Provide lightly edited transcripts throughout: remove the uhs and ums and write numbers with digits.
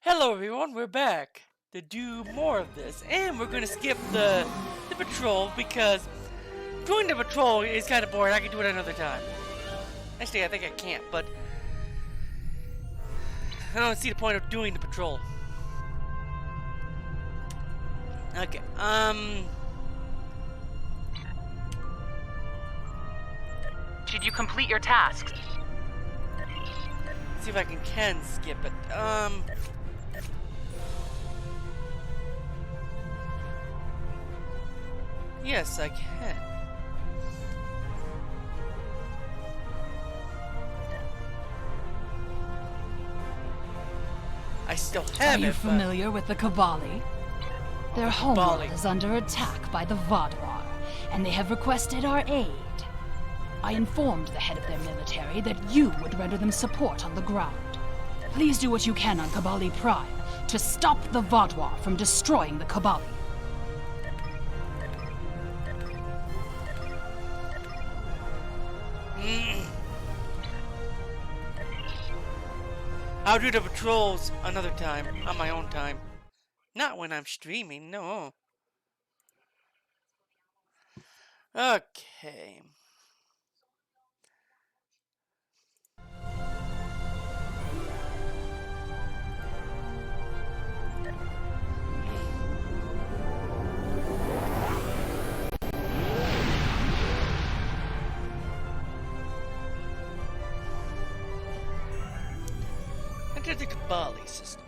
Hello everyone, we're back to do more of this, and we're gonna skip the patrol because doing the patrol is kind of boring. I can do it another time. Actually, I think I can't, but I don't see the point of doing the patrol. Okay, Did you complete your tasks? see if I can skip it. Yes, I can. I still have Are you it, but familiar with the Kabali? Their homeworld Kabali. is under attack by the Vadwar, and they have requested our aid. I informed the head of their military that you would render them support on the ground. Please do what you can on Kabali Prime to stop the Vadwar from destroying the Kabali. I'll do the patrols another time, on my own time. Not when I'm streaming, no. Okay. Enter the Kabali system.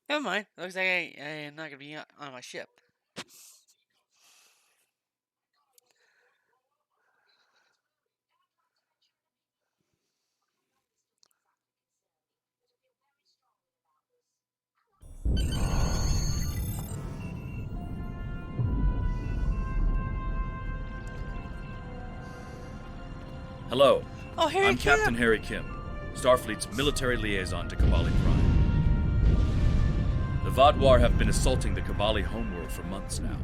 Never mind. Looks like I am not gonna be on my ship. Hello, Oh, Harry I'm Kim. Captain Harry Kim, Starfleet's military liaison to Kabali Prime. The Vadwar have been assaulting the Kabali homeworld for months now.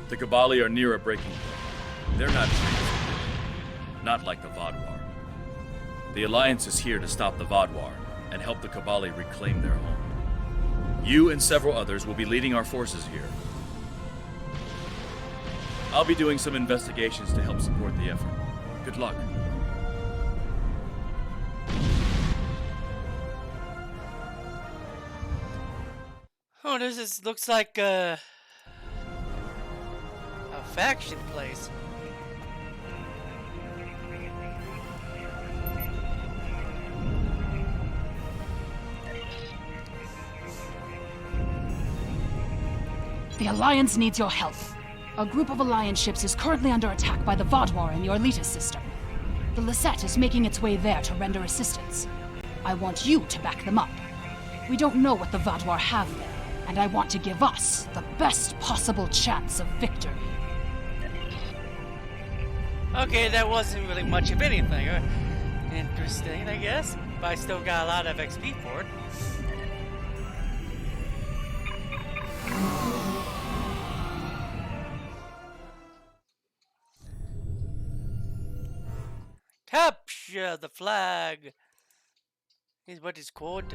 The Kabali are near a breaking point. They're not free, not like the Vadwar. The Alliance is here to stop the Vadwar and help the Kabali reclaim their home. You and several others will be leading our forces here. I'll be doing some investigations to help support the effort. Good luck. Oh, looks like a faction place. The Alliance needs your help. A group of Alliance ships is currently under attack by the Vadwar in your Elita system. The Lisette is making its way there to render assistance. I want you to back them up. We don't know what the Vadwar have there, and I want to give us the best possible chance of victory. Okay, that wasn't really much of anything. Interesting, I guess. But I still got a lot of XP for it. Capture the flag is what it's called.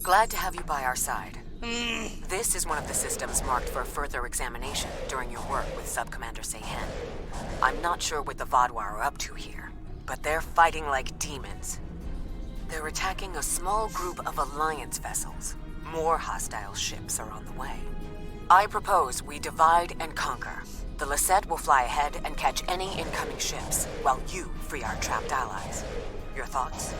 Glad to have you by our side. This is one of the systems marked for further examination during your work with Sub-Commander Sehen. I'm not sure what the Vaadwaur are up to here, but they're fighting like demons. They're attacking a small group of Alliance vessels. More hostile ships are on the way. I propose we divide and conquer. The Lisette will fly ahead and catch any incoming ships, while you free our trapped allies. Your thoughts?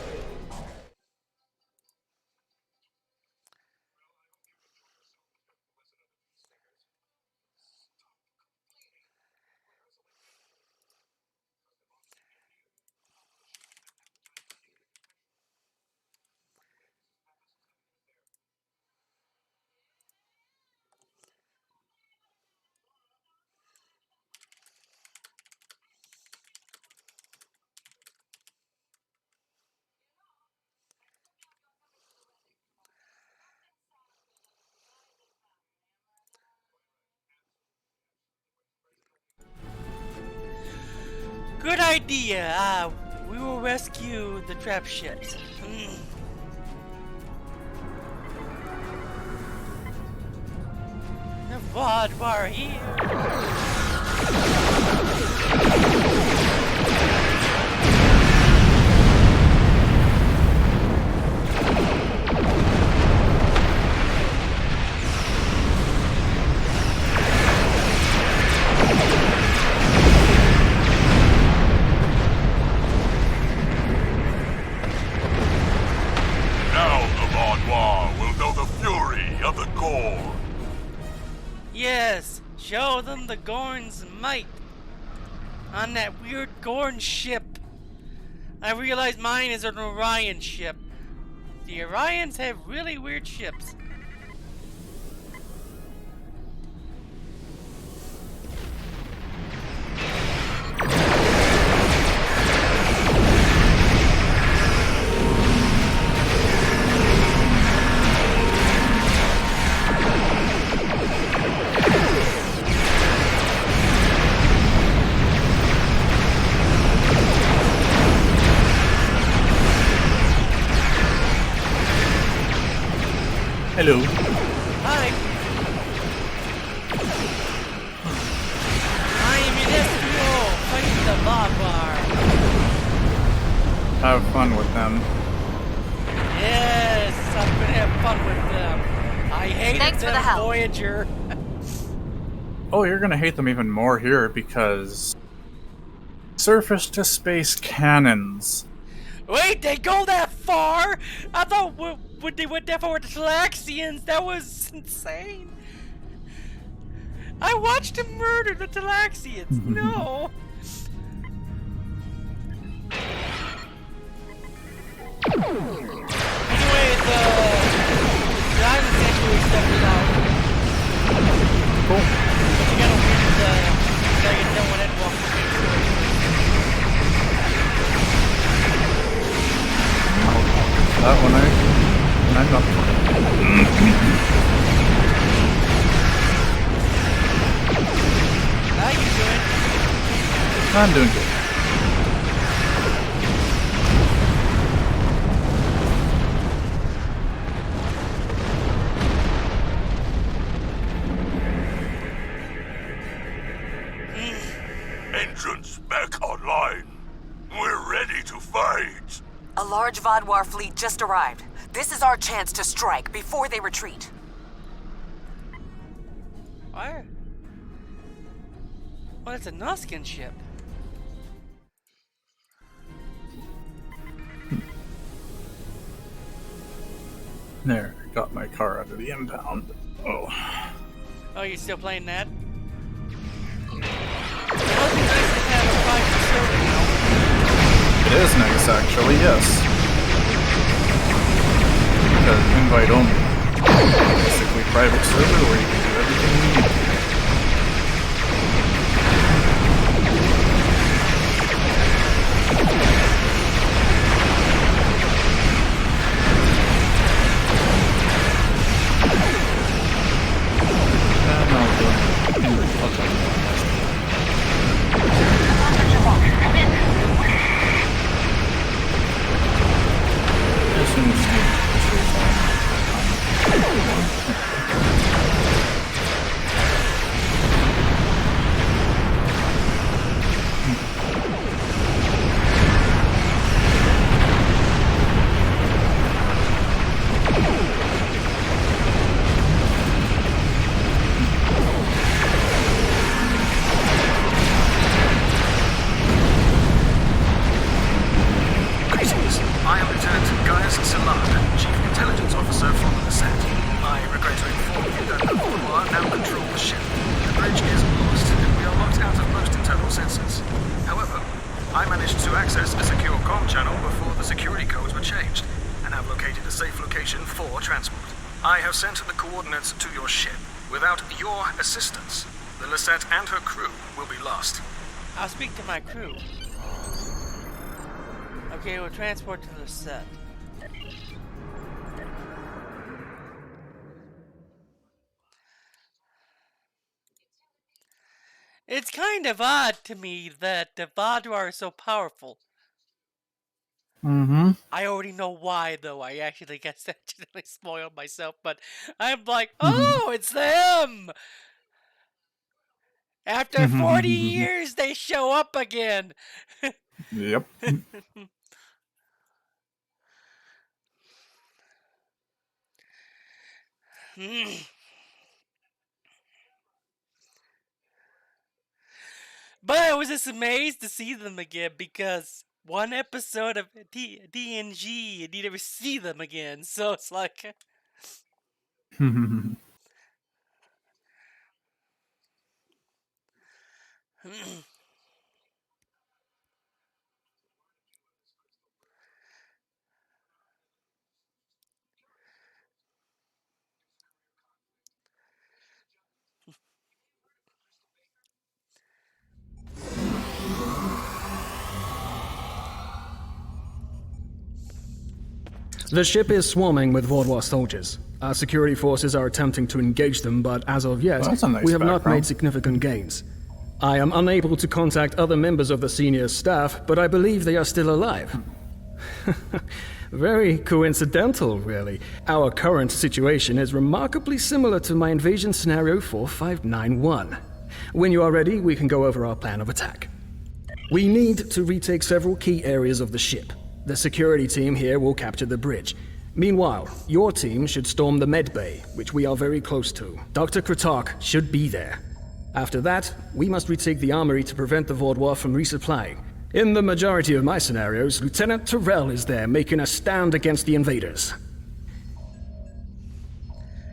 Good idea. We will rescue the trap ships. The Vaadwaur here. Yes, show them the Gorn's might. On that weird Gorn ship. I realize mine is an Orion ship. The Orions have really weird ships. Hello. Hi. I am Inestio, fighting the Vaadwaur. Have fun with them. Yes, I'm gonna have fun with them. I hated Thanks for them, the help. Voyager. Oh, you're gonna hate them even more here because surface-to-space cannons. Wait, they go that far? I thought when they went that far with the Talaxians, that was insane. I watched him murder the Talaxians. No. Anyway, the island sanctuary stuff is out. Cool. But you gotta weird dragon no one had walked through. That one I'm not. How you doing? I'm doing good. Entrance back online. We're ready to fight. A large Vaadwaur fleet just arrived. This is our chance to strike before they retreat. Why? Well, it's a Nuskin ship. There, got my car out of the impound. Oh. Oh, you're still playing that? It must be nice to have a private server, you know? It is nice, actually, yes. Because invite only. Basically private server where you can do everything you need. And I'll go invite. I'll tell you. As soon as you changed, and have located a safe location for transport. I have sent the coordinates to your ship. Without your assistance, the Lisette and her crew will be lost. I'll speak to my crew. Okay, we'll transport to the set. It's kind of odd to me that the Vaudouar is so powerful. Mm-hmm. I already know why, though. I actually guess I accidentally spoiled myself, but I'm like, oh, it's them! After 40 years, they show up again! Yep. But I was just amazed to see them again because one episode of DNG and you never see them again. So it's like. The ship is swarming with Vaudouar soldiers. Our security forces are attempting to engage them, but as of yet, Well, that's a nice we have not background. made significant gains. I am unable to contact other members of the senior staff, but I believe they are still alive. Very coincidental, really. Our current situation is remarkably similar to my invasion scenario 4591. When you are ready, we can go over our plan of attack. We need to retake several key areas of the ship. The security team here will capture the bridge. Meanwhile, your team should storm the med bay, which we are very close to. Dr. Kratark should be there. After that, we must retake the armory to prevent the Vaudouar from resupplying. In the majority of my scenarios, Lieutenant Terrell is there making a stand against the invaders.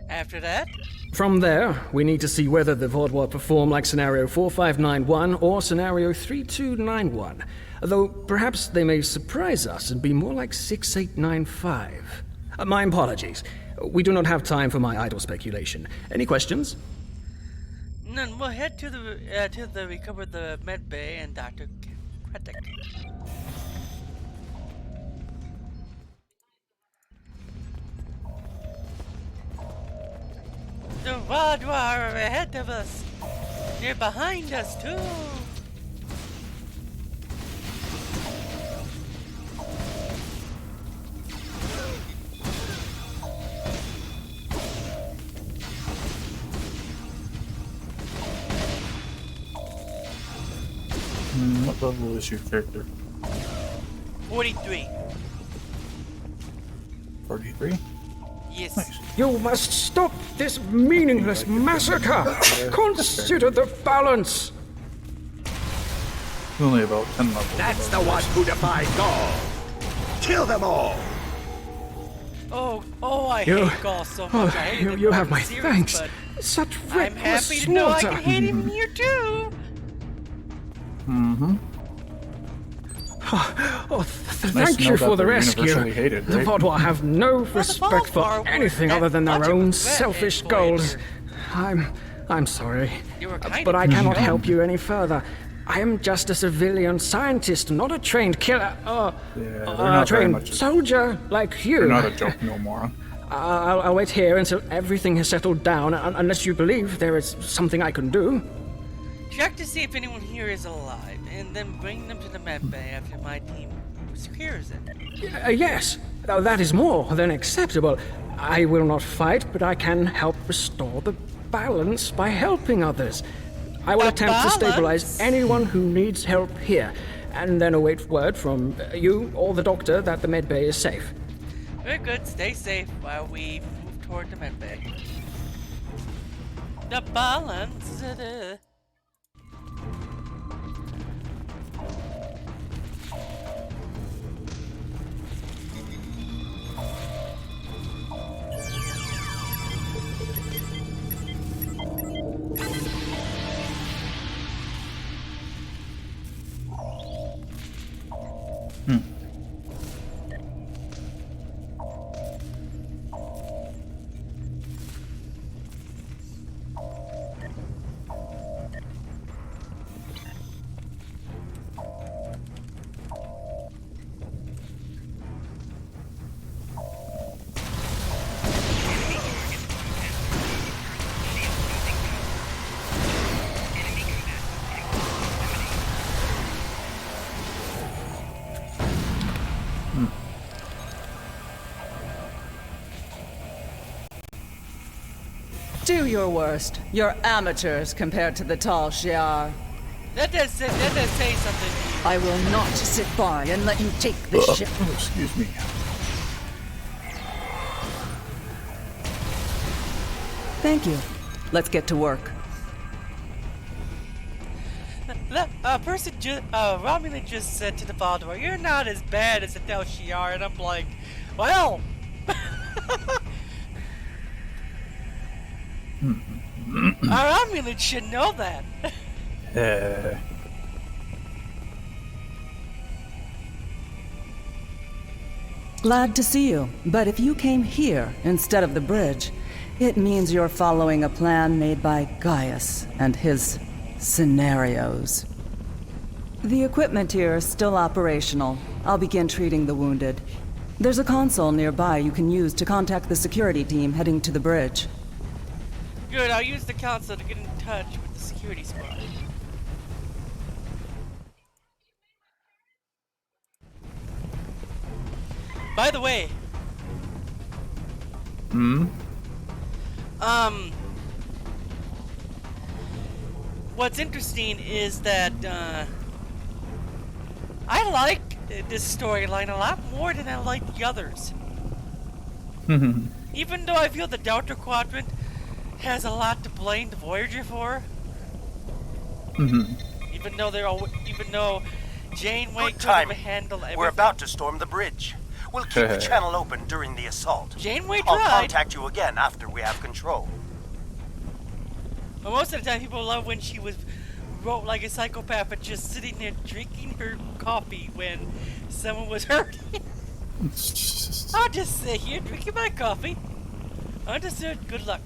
After that? From there, we need to see whether the Vaudouar perform like Scenario 4591 or Scenario 3291. Though perhaps they may surprise us and be more like 6895. My apologies. We do not have time for my idle speculation. Any questions? None. We'll head to the recover the med bay and Dr. Kratark. The Vaudouar are ahead of us. They're behind us too. What level is your character? 43. 43? Yes. Nice. You must stop this meaningless massacre! Consider the balance! Only about 10 levels. That's the one who defied God. Kill them all. Oh, I hate Gaul so much. I hate him you in have my the series, thanks. but Such I'm reckless happy to know I slaughter. can hate him here too. Mm-hmm. Thank to you know for that the they're rescue. universally hated, The right? Vaudouar have no respect for Vaudouar were anything other than their much of a own threat selfish in goals. Voyager. I'm sorry. You were kind But of I cannot dumb. help you any further. I am just a civilian scientist, not a trained killer. they're A not very trained much. soldier like you. You're not a joke no more. I'll wait here until everything has settled down, unless you believe there is something I can do. Check to see if anyone here is alive, and then bring them to the med bay after my team secures it. Yes, that is more than acceptable. I will not fight, but I can help restore the balance by helping others. I will The attempt to stabilize balance? anyone who needs help here, and then await word from you or the doctor that the med bay is safe. Very good. Stay safe while we move toward the med bay. The balance. Do your worst. You're amateurs compared to the tall Shiar. That does say something to you. I will not sit by and let you take the ship. Oh, excuse me. Thank you. Let's get to work. Romulan just said to the Valdor, "You're not as bad as the Del Shiar," and I'm like, well. Our Romulan should know that. Glad to see you, but if you came here instead of the bridge, it means you're following a plan made by Gaius and his scenarios. The equipment here is still operational. I'll begin treating the wounded. There's a console nearby you can use to contact the security team heading to the bridge. Good, I'll use the console to get in touch with the security squad. By the way, what's interesting is that I like this storyline a lot more than I like the others. Even though I feel the Delta Quadrant has a lot to blame the Voyager for. Even though Janeway could have handled everything. We're about to storm the bridge. We'll keep the channel open during the assault. Janeway I'll tried. contact you again after we have control. But most of the time, people love when she wrote like a psychopath, but just sitting there drinking her coffee when someone was hurting. I'll just sit here drinking my coffee. Understood. Good luck.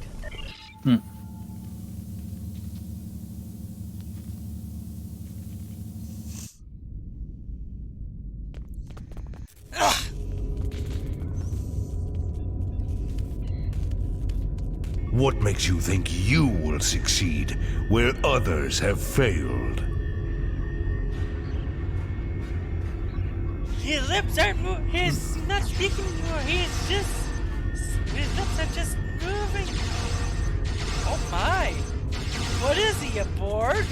What makes you think you will succeed where others have failed? His lips aren't moving. He's not speaking anymore. His lips are just moving. Oh my! What is he, a Borg?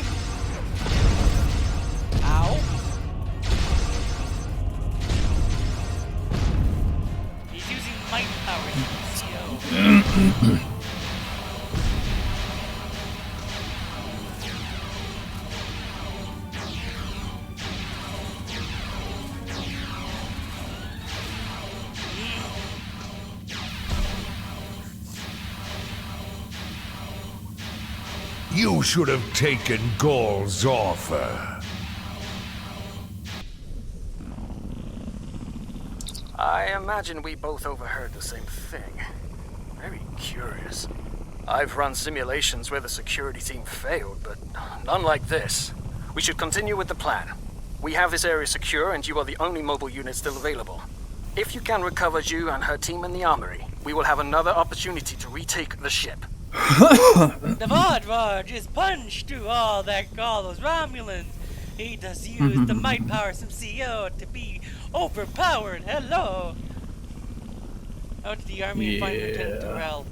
Ow! He's using might powers. You should have taken Gaul's offer. I imagine we both overheard the same thing. Very curious. I've run simulations where the security team failed, but none like this. We should continue with the plan. We have this area secure, and you are the only mobile unit still available. If you can recover Ju and her team in the armory, we will have another opportunity to retake the ship. The Vardvarj is punched through all those Romulans. He does use the might powers of CO to be overpowered. Hello. Out to the army and find Lieutenant Terrell.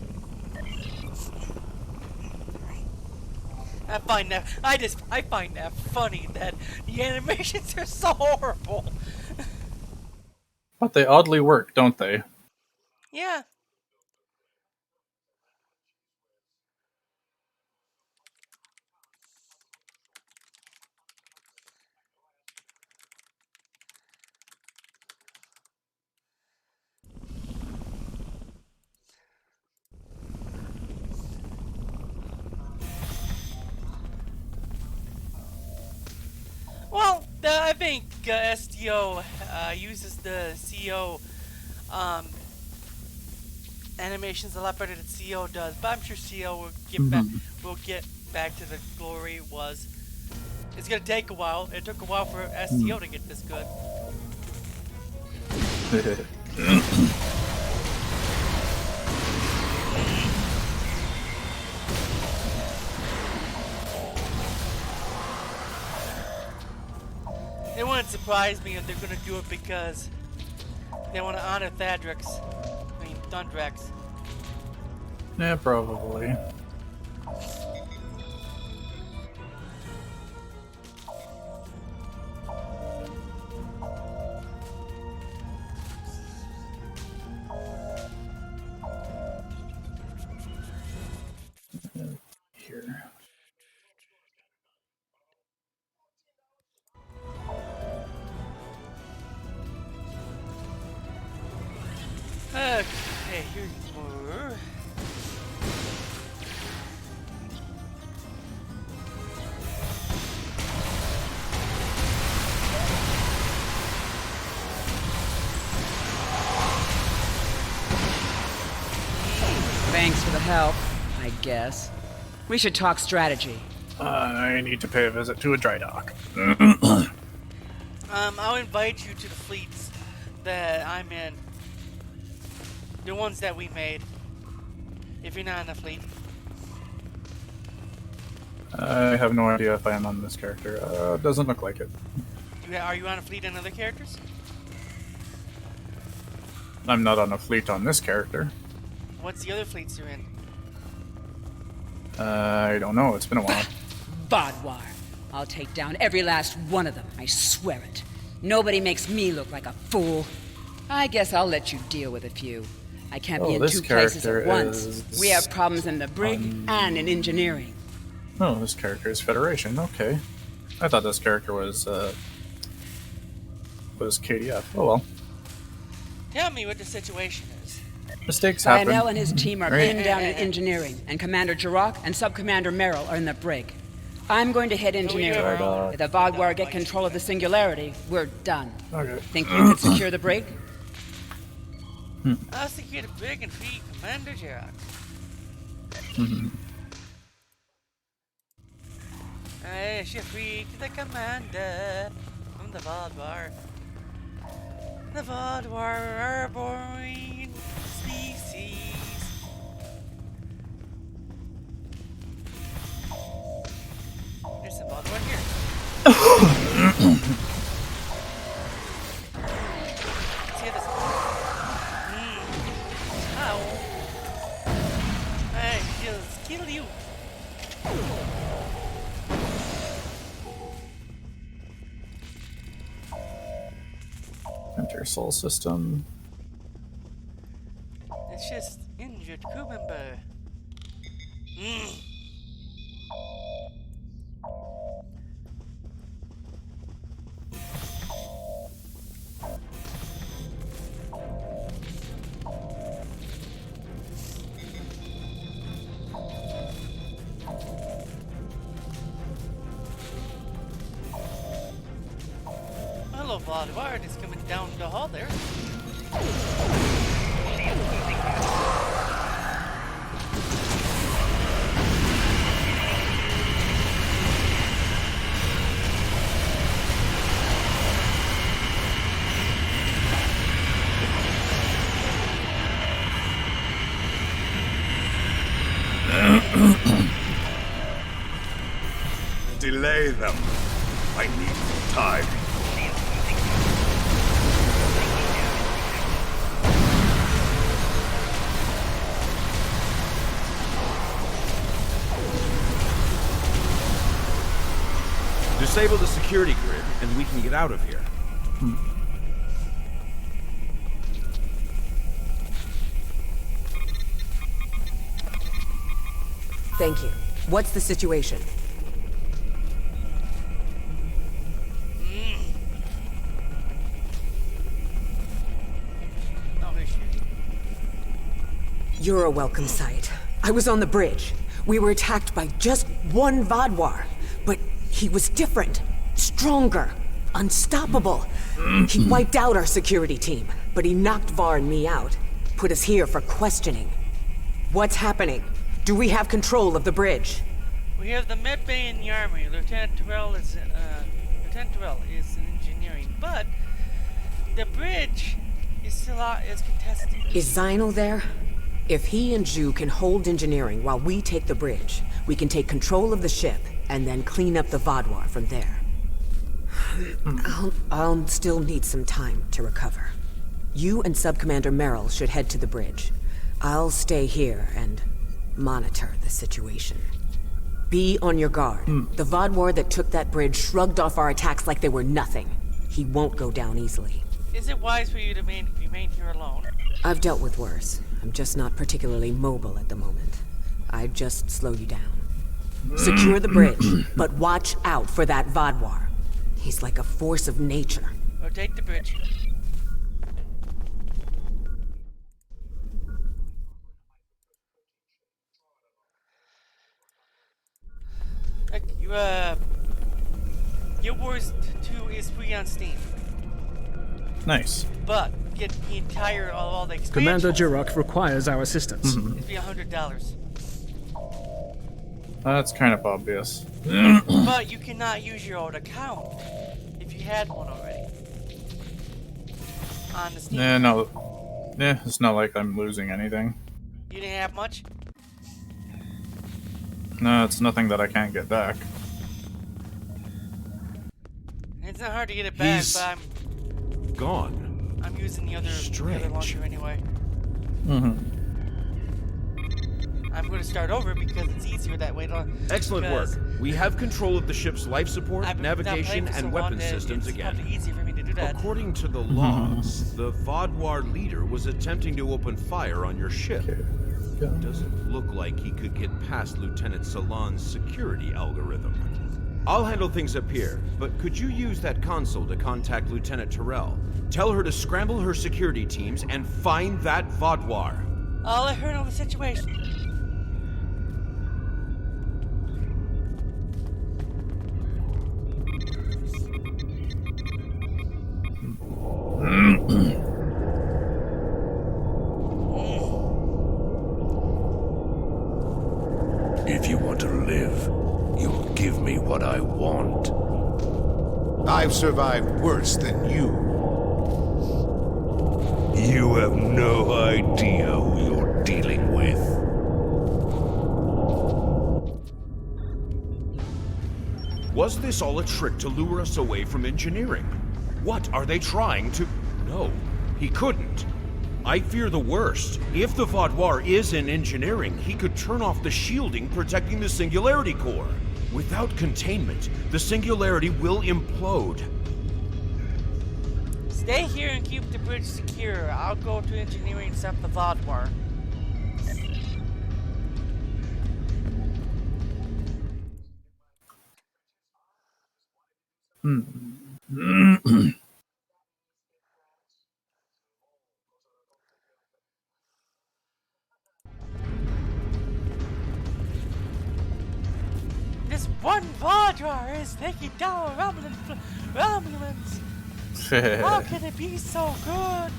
I find that funny that the animations are so horrible. But they oddly work, don't they? Yeah. Well, I think STO uses the CO animations a lot better than CO does, but I'm sure CO will get back to the glory it was. It's gonna take a while. It took a while for STO to get this good. It wouldn't surprise me if they're gonna do it because they want to honor Thundrax. Yeah, probably. Okay, here's more. Thanks for the help, I guess. We should talk strategy. I need to pay a visit to a dry dock. I'll invite you to the fleets that I'm in. The ones that we made. If you're not in the fleet. I have no idea if I am on this character. Doesn't look like it. Are you on a fleet on other characters? I'm not on a fleet on this character. What's the other fleets you're in? I don't know. It's been a while. Bodwar. I'll take down every last one of them, I swear it. Nobody makes me look like a fool. I guess I'll let you deal with a few. I can't be in two places at once. We have problems in the brig and in engineering. Oh, this character is Federation. Okay. I thought this character was KDF. Oh well. Tell me what the situation is. Mistakes happen. Lionel and his team are Right. pinned down in engineering, and Commander Jirok and Sub-Commander Merrill are in the brig. I'm going to head engineering. If the Vodwar get control of the Singularity, we're done. Okay. Think you could secure the brig? I'll secure the brig and free Commander Jirok. I shall free to the commander from the Vodwar. The Vodwar are boring species. There's some Vodwar here. Let's get this. Ow. I shall kill you. Enter Soul System. It's just injured crew member. Hello, Vodwar. It's coming down the hall there. Delay them. I need time. Disable the security grid, and we can get out of here. Thank you. What's the situation? You're a welcome sight. I was on the bridge. We were attacked by just one Vodwar, but he was different, stronger, unstoppable. He wiped out our security team, but he knocked Var and me out, put us here for questioning. What's happening? Do we have control of the bridge? We have the med bay in the army. Lieutenant Terrell is in engineering, but the bridge is still contested. Is Zyno there? If he and Zhu can hold engineering while we take the bridge, we can take control of the ship and then clean up the Vodwar from there. I'll still need some time to recover. You and Sub-Commander Merrill should head to the bridge. I'll stay here and monitor the situation. Be on your guard. The Vodwar that took that bridge shrugged off our attacks like they were nothing. He won't go down easily. Is it wise for you to remain here alone? I've dealt with worse. I'm just not particularly mobile at the moment. I'd just slow you down. Secure the bridge, but watch out for that Vodwar. He's like a force of nature. Rotate the bridge. Guild Wars 2 is free on Steam. Nice. But get the entire all the expansions. Commander Jirok requires our assistance. It'd be $100. That's kind of obvious. But you cannot use your old account if you had one already. On the Steam. Yeah, no. Yeah, it's not like I'm losing anything. You didn't have much? No, it's nothing that I can't get back. It's not hard to get it back, He's but gone. I'm using the other Strange. launcher anyway. Mm-hmm. I'm going to start over because it's easier that way. Excellent work. We have control of the ship's life support, navigation, and weapon systems again. It's easier for me to do that. According to the logs, the Vaadwaur leader was attempting to open fire on your ship. Doesn't look like he could get past Lieutenant Salon's security algorithm. I'll handle things up here, but could you use that console to contact Lieutenant Terrell? Tell her to scramble her security teams and find that Vaadwaur. I'll let her know the situation. If you want to live, you'll give me what I want. I've survived worse than you. You have no idea who you're dealing with. Was this all a trick to lure us away from engineering? What are they trying to... No, he couldn't. I fear the worst. If the Vaadwaur is in engineering, he could turn off the shielding protecting the Singularity Core. Without containment, the Singularity will implode. Stay here and keep the bridge secure. I'll go to engineering and stop the Vaadwaur. This one Vaadwaur is taking down Romulans. How can it be so good?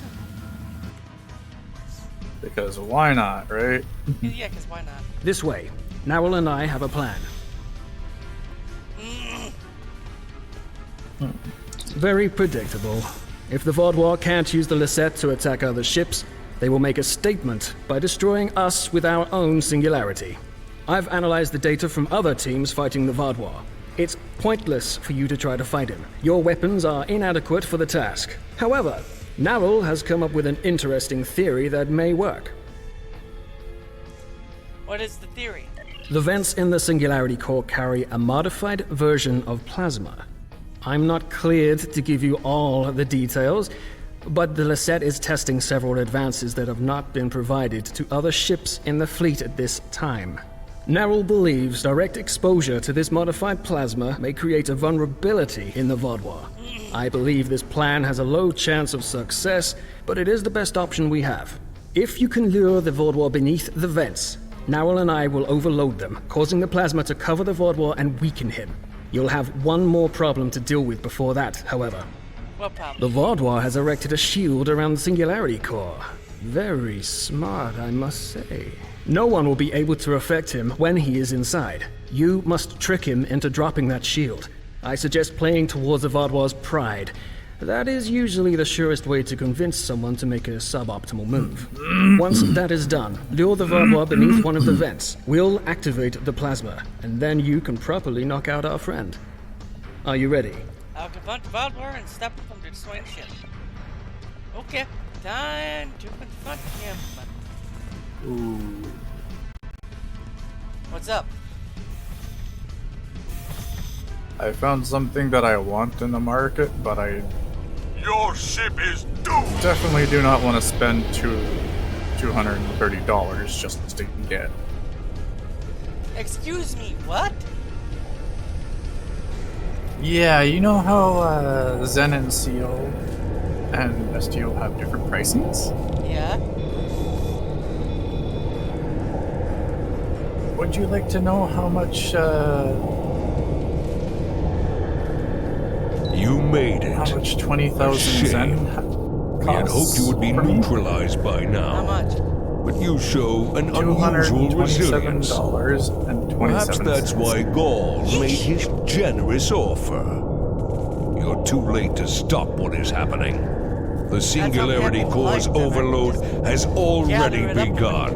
Because why not, right? Yeah, because why not? This way. Narwhal and I have a plan. Very predictable. If the Vaadwaur can't use the Lisette to attack other ships, they will make a statement by destroying us with our own singularity. I've analyzed the data from other teams fighting the Vaadwaur. It's pointless for you to try to fight him. Your weapons are inadequate for the task. However, Narwhal has come up with an interesting theory that may work. What is the theory? The vents in the Singularity Core carry a modified version of plasma. I'm not cleared to give you all the details, but the Lisette is testing several advances that have not been provided to other ships in the fleet at this time. Narwhal believes direct exposure to this modified plasma may create a vulnerability in the Vaadwaur. I believe this plan has a low chance of success, but it is the best option we have. If you can lure the Vaadwaur beneath the vents, Narwhal and I will overload them, causing the plasma to cover the Vaadwaur and weaken him. You'll have one more problem to deal with before that, however. What problem? The Vaadwaur has erected a shield around the Singularity Core. Very smart, I must say. No one will be able to affect him when he is inside. You must trick him into dropping that shield. I suggest playing towards the Vaadwaur's pride. That is usually the surest way to convince someone to make a suboptimal move. Once that is done, lure the Vaadwaur beneath one of the vents. We'll activate the plasma, and then you can properly knock out our friend. Are you ready? I'll confront the Vaadwaur and stop him from destroying the ship. Okay, time to confront him. Ooh. What's up? I found something that I want in the market, but I Your ship is doomed! definitely do not want to spend $230 just to get. Excuse me, what? Yeah, you know how Zen and Seal and STO have different pricings? Yeah? Would you like to know how much made it. How much? 20,000 Zen? We had hoped you would be neutralized by now. How much? But you show an unusual resilience. $227.27. Perhaps that's why Gaul made his generous offer. You're too late to stop what is happening. The singularity core's overload has already begun.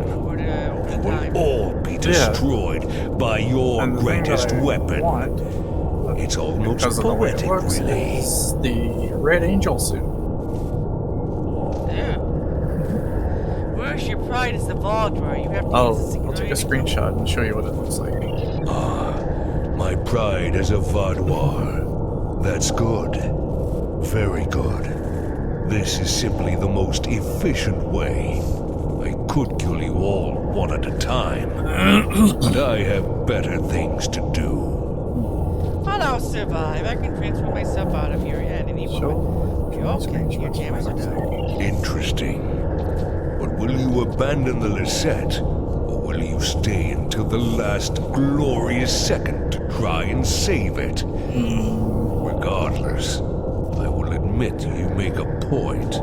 It will all be destroyed by your greatest weapon. It's almost poetic, really. Is the Red Angel suit. Where's your pride as the Vaudra? You have to use I'll take a screenshot and show you what it looks like. My pride as a Vaudouar. That's good. Very good. This is simply the most efficient way. I could kill you all one at a time, but I have better things to do. But I'll survive. I can transfer myself out of here at any moment. Okay, your cameras are down. Interesting. But will you abandon the Lisette, or will you stay until the last glorious second to try and save it? Regardless, I will admit you make a point.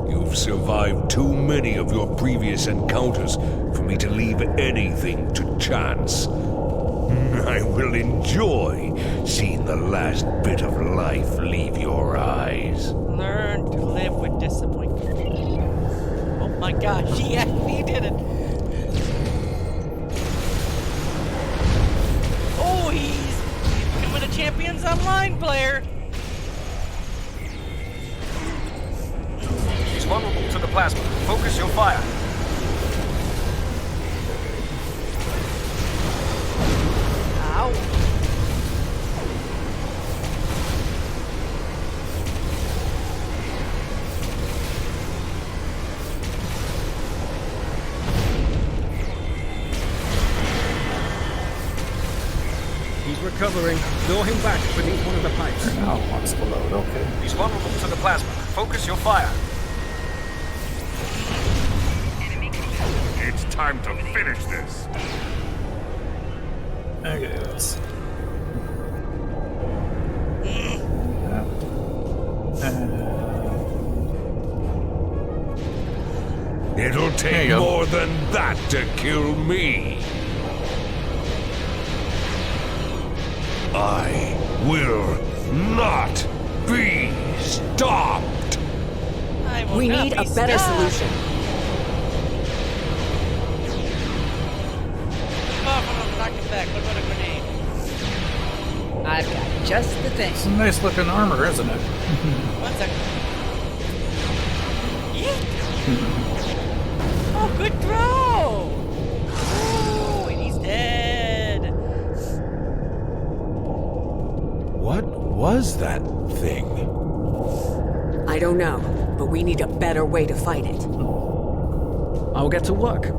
You've survived too many of your previous encounters for me to leave anything to chance. I will enjoy seeing the last bit of life leave your eyes. Learn to live with disappointment. Oh my gosh, he did it! Oh, he's becoming a Champions Online player! He's vulnerable to the plasma. Focus your fire. Ow! He's recovering. Lure him back beneath one of the pipes. Now wants to load, okay. He's vulnerable to the plasma. Focus your fire. It's time to finish this. Okay, let's... It'll take more than that to kill me. I will not be stopped. We need a better solution. Back. What about a grenade? I've got just the thing. It's a nice looking armor, isn't it? 1 second. Oh, good throw! Oh, and he's dead. What was that thing? I don't know, but we need a better way to fight it. I'll get to work.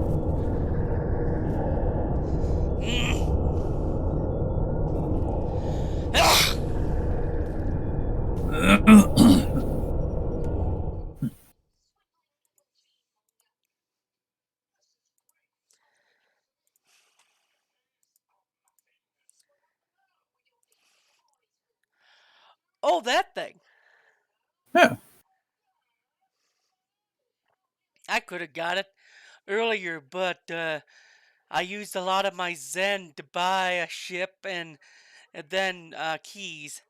Oh, that thing. Yeah. I could have got it earlier, but I used a lot of my Zen to buy a ship and then keys.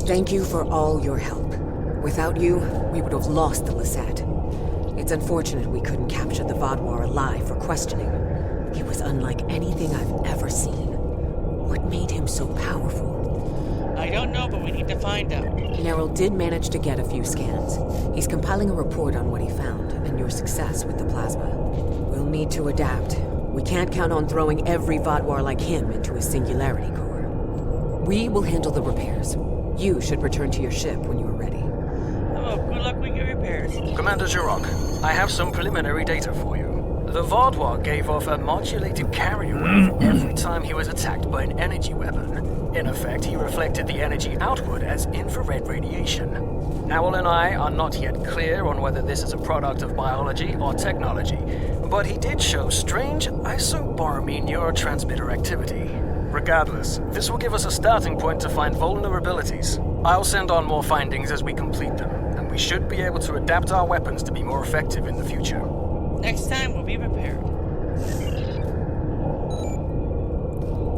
Thank you for all your help. Without you, we would have lost the Lisette. It's unfortunate we couldn't capture the Vaudouar alive for questioning. He was unlike anything I've ever seen. What made him so powerful? I don't know, but we need to find out. Neril did manage to get a few scans. He's compiling a report on what he found and your success with the plasma. We'll need to adapt. We can't count on throwing every Vaudouar like him into a singularity core. We will handle the repairs. You should return to your ship when you are ready. Oh, good luck with your repairs. Commander Jirok, I have some preliminary data for you. The Vaudouar gave off a modulated carrier wave every time he was attacked by an energy weapon. In effect, he reflected the energy outward as infrared radiation. Owl and I are not yet clear on whether this is a product of biology or technology, but he did show strange isobarmy neurotransmitter activity. Regardless, this will give us a starting point to find vulnerabilities. I'll send on more findings as we complete them, and we should be able to adapt our weapons to be more effective in the future. Next time, we'll be prepared.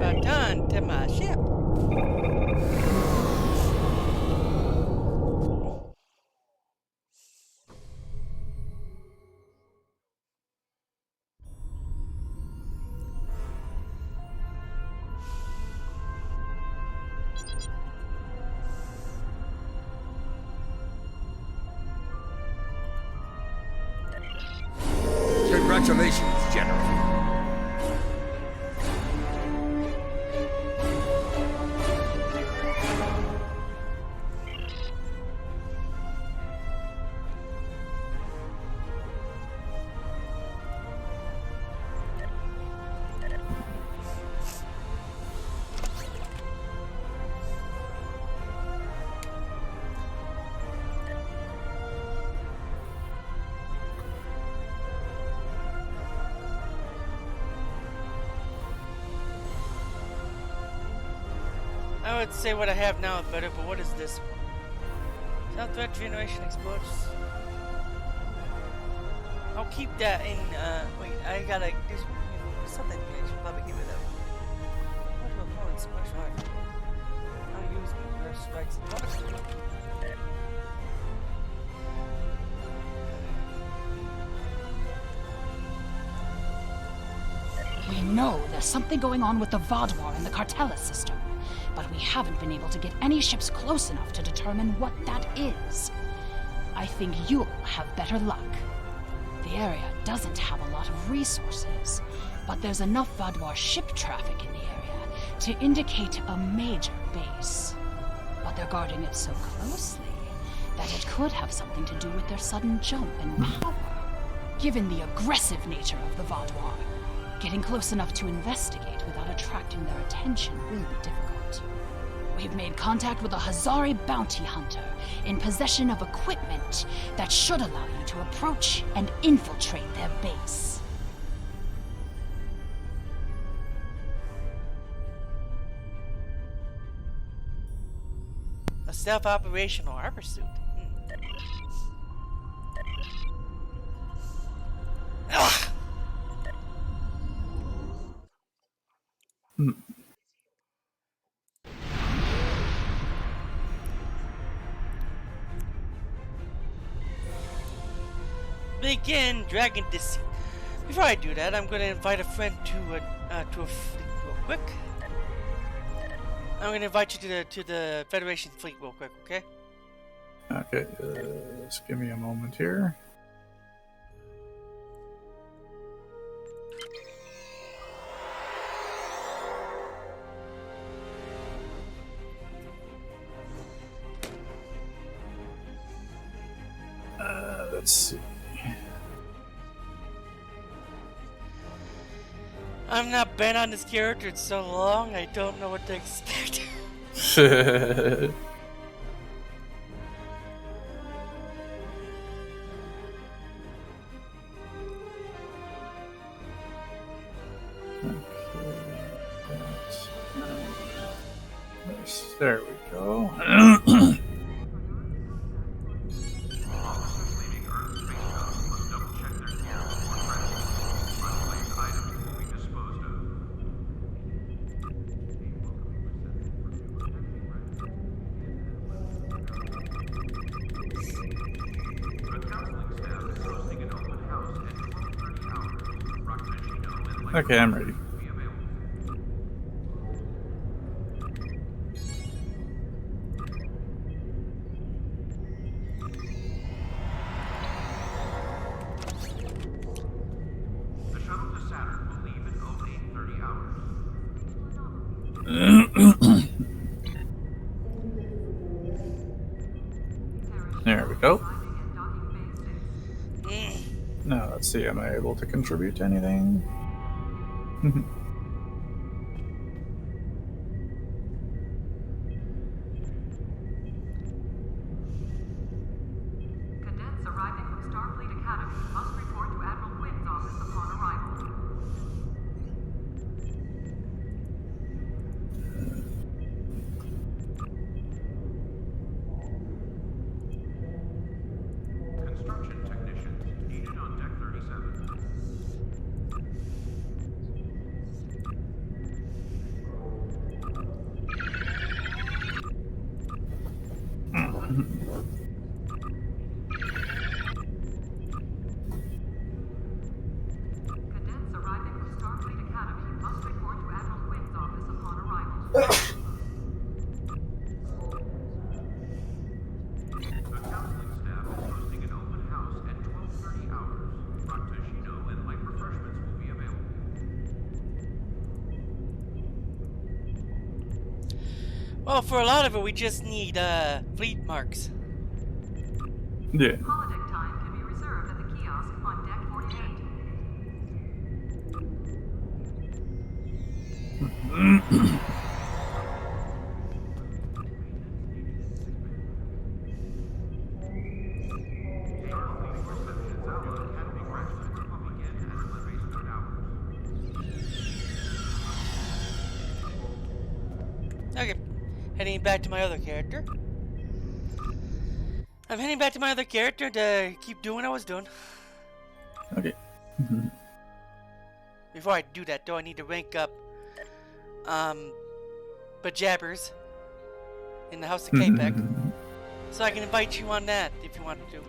Return to my ship. Congratulations, General. I would say what I have now is better, but what is this? Southwest generation explodes. I'll keep that in, wait, I gotta do something. I should probably give it up. What will opponents special art? I'll use reverse strikes and punishment. We know there's something going on with the Vaudouar in the Cartellus system, but we haven't been able to get any ships close enough to determine what that is. I think you'll have better luck. The area doesn't have a lot of resources, but there's enough Vaudouar ship traffic in the area to indicate a major base. But they're guarding it so closely that it could have something to do with their sudden jump in power. Given the aggressive nature of the Vaudouar, getting close enough to investigate without attracting their attention will be difficult. We've made contact with a Hazari bounty hunter in possession of equipment that should allow you to approach and infiltrate their base. A self-operational armor suit. Ugh. Begin Dragon Deceit. Before I do that, I'm going to invite a friend to a fleet real quick. I'm going to invite you to the Federation fleet real quick, okay? Okay, just give me a moment here. Let's see. I'm not been on this character in so long, I don't know what to expect. There we go. Okay, I'm ready. The shuttle to Saturn will leave in 0830 hours. There we go. Now let's Let's see, am I able to contribute to anything? Cadets arriving from Starfleet Academy must report to Admiral Quinn's office upon arrival. Construction technicians needed on deck 37. Cadets arriving from Starfleet Academy must report to Admiral Quinn's office upon arrival. The counseling staff is hosting an open house at 12:30 hours. Fractaggino and light refreshments will be available. Well, for a lot of it, we just need fleet marks. Yeah. Holodeck time can be reserved at the kiosk on deck 48. Okay, heading back to my other character. I'm heading back to my other character to keep doing what I was doing. Okay. Before I do that, though, I need to rank up Bajabbers in the House of K-Pec. So I can invite you on that if you want to.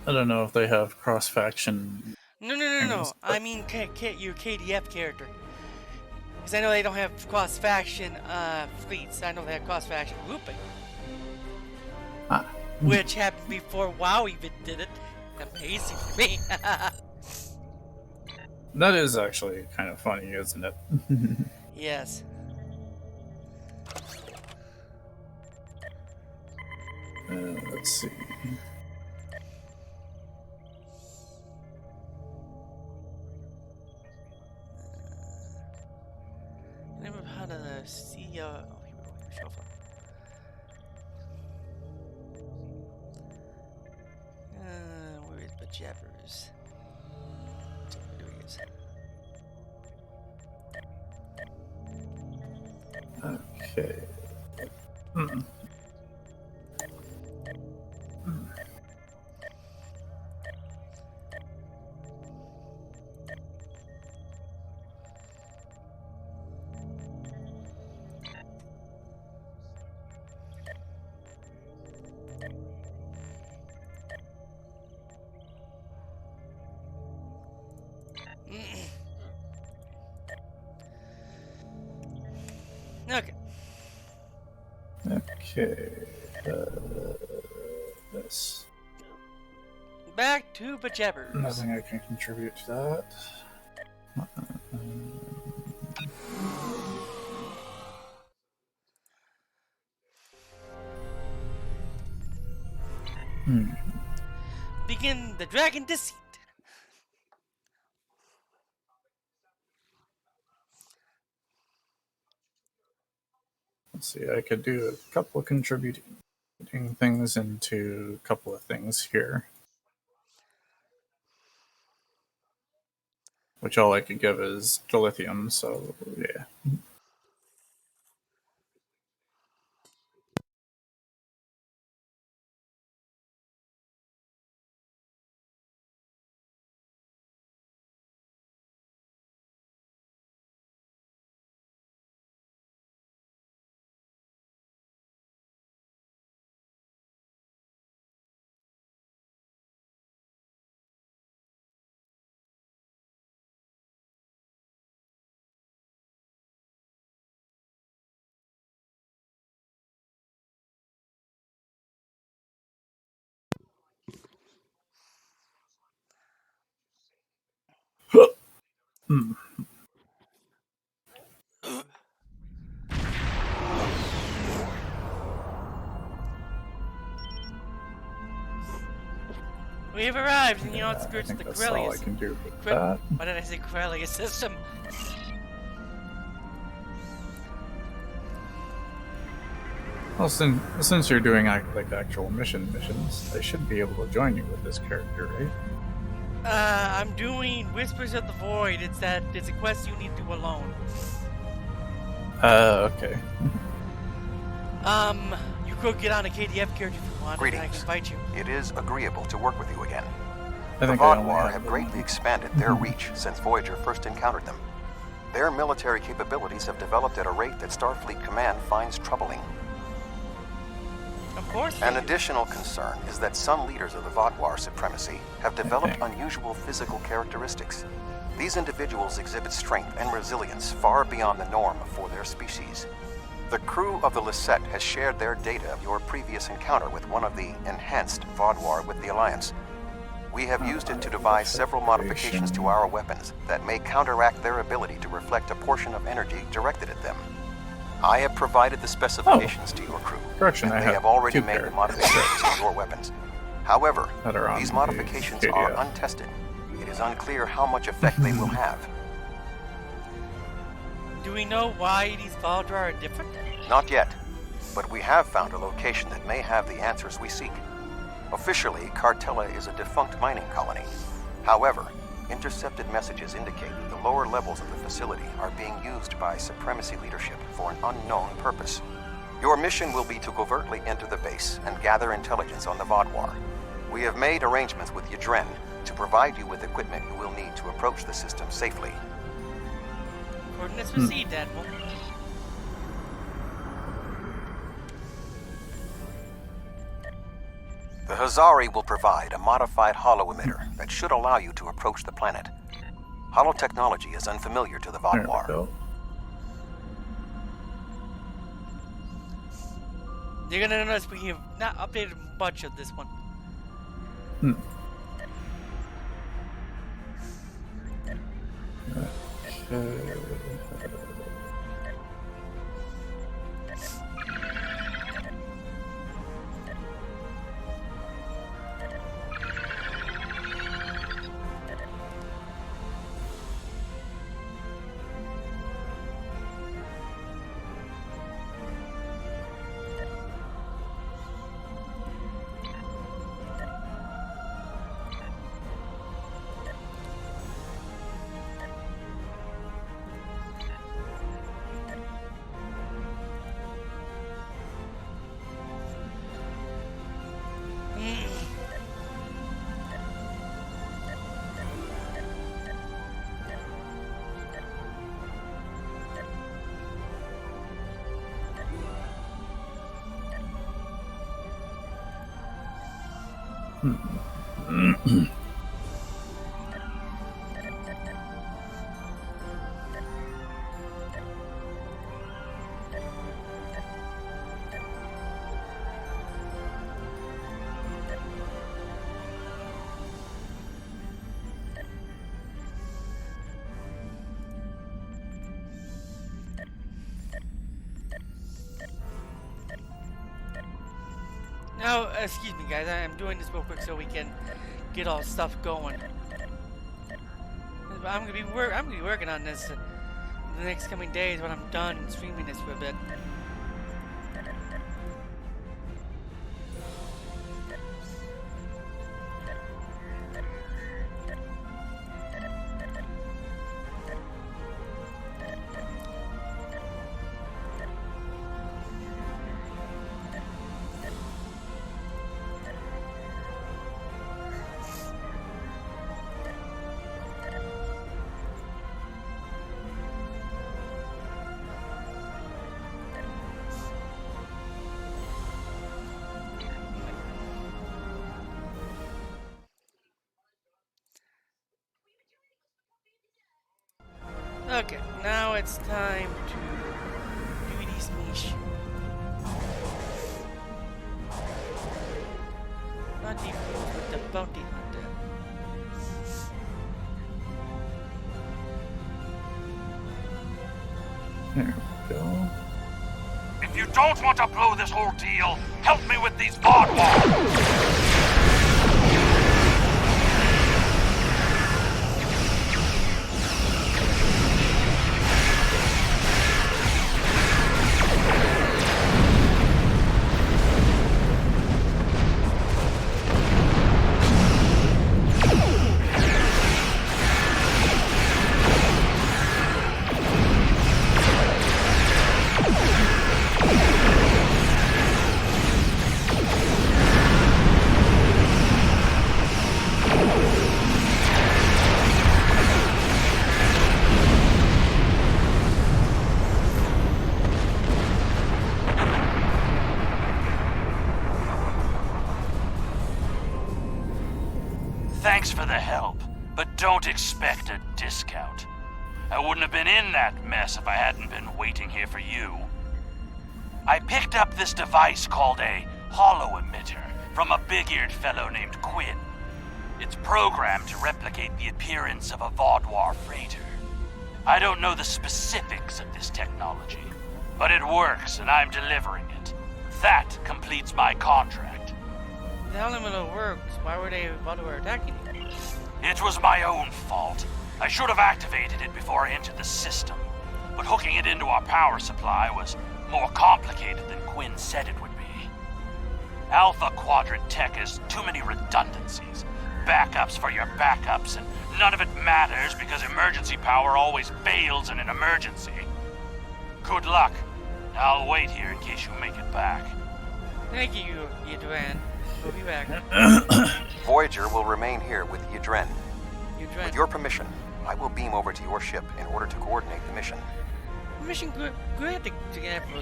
I don't know if they have cross-faction. No. I mean your KDF character. Because I know they don't have cross-faction fleets. I know they have cross-faction grouping. Which happened before WoW even did it. Amazing to me. That is actually kind of funny, isn't it? Yes. Let's see. I never had a see. Oh, here we go. Shuffle. Where is Bajabbers? There he is. Okay. Okay. Okay. This. Back to Bajabbers. Nothing I can contribute to that. Begin the dragon deceit. Let's see, I could do a couple of contributing things into a couple of things here. Which all I could give is dilithium, so yeah. We We have arrived in the I outskirts of think the that's all I Corellius. can do with that. Why did I say Corellius system? Well, since you're doing like actual missions, I should be able to join you with this character, right? I'm doing Whispers of the Void. It's a quest you need to do alone. Okay. You could get on a KDF character if you want, and I Greetings. can fight you. It is agreeable to work with you again. I The think I only Vaadwaur have have the greatly one. expanded their reach since Voyager first encountered them. Their military capabilities have developed at a rate that Starfleet Command finds troubling. Of course. An additional concern is that some leaders of the Vaadwaur supremacy have developed unusual physical characteristics. These individuals exhibit strength and resilience far beyond the norm for their species. The crew of the Lisette has shared their data of your previous encounter with one of the enhanced Vaadwaur with the Alliance. We have used it to devise several modifications to our weapons that may counteract their ability to reflect a portion of energy directed at them. I have provided the specifications to your crew, Correction, and I they have have already two made the characters. modifications to your weapons. However, That are on these the modifications PDF. are untested. It is unclear how much effect they will have. Do we know why these Vaadwaur are different? Not yet, but we have found a location that may have the answers we seek. Officially, Cartella is a defunct mining colony. However, intercepted messages indicate that the lower levels of the facility are being used by Supremacy leadership for an unknown purpose. Your mission will be to covertly enter the base and gather intelligence on the Vaadwaur. We have made arrangements with Yadren to provide you with equipment you will need to approach the system safely. Coordinates received, Admiral. The Hazari will provide a modified holo emitter that should allow you to approach the planet. Holo technology is unfamiliar to the There we Vaadwaur. go. You're gonna notice we have not updated much of this one. Now, excuse me, guys. I am doing this real quick so we can get all stuff going. I'm gonna be working on this the next coming days when I'm done streaming this for a bit. Okay, now it's time to do these niche. Not the with the bounty hunter. There we go. If you don't want to blow this whole deal, help me with these Vaadwaur! But don't expect a discount. I wouldn't have been in that mess if I hadn't been waiting here for you. I picked up this device called a hollow emitter from a big-eared fellow named Quinn. It's programmed to replicate the appearance of a Vaudouar freighter. I don't know the specifics of this technology, but it works and I'm delivering it. That completes my contract. The hell it works. Why were they Vaudouar attacking you? It was my own fault. I should have activated it before I entered the system, but hooking it into our power supply was more complicated than Quinn said it would be. Alpha Quadrant tech has too many redundancies, backups for your backups, and none of it matters because emergency power always fails in an emergency. Good luck. I'll wait here in case you make it back. Thank you, Yadran. We'll be back. Voyager will remain here with Yadren. Yadren. With your permission, I will beam over to your ship in order to coordinate the mission. Mission good to get for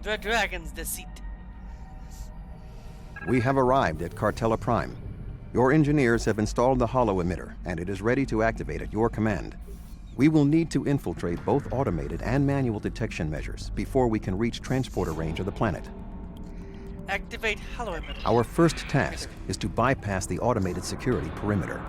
the dragon's deceit. We have arrived at Cartella Prime. Your engineers have installed the hollow emitter, and it is ready to activate at your command. We will need to infiltrate both automated and manual detection measures before we can reach transporter range of the planet. Activate hollow emitter. Our first task is to bypass the automated security perimeter.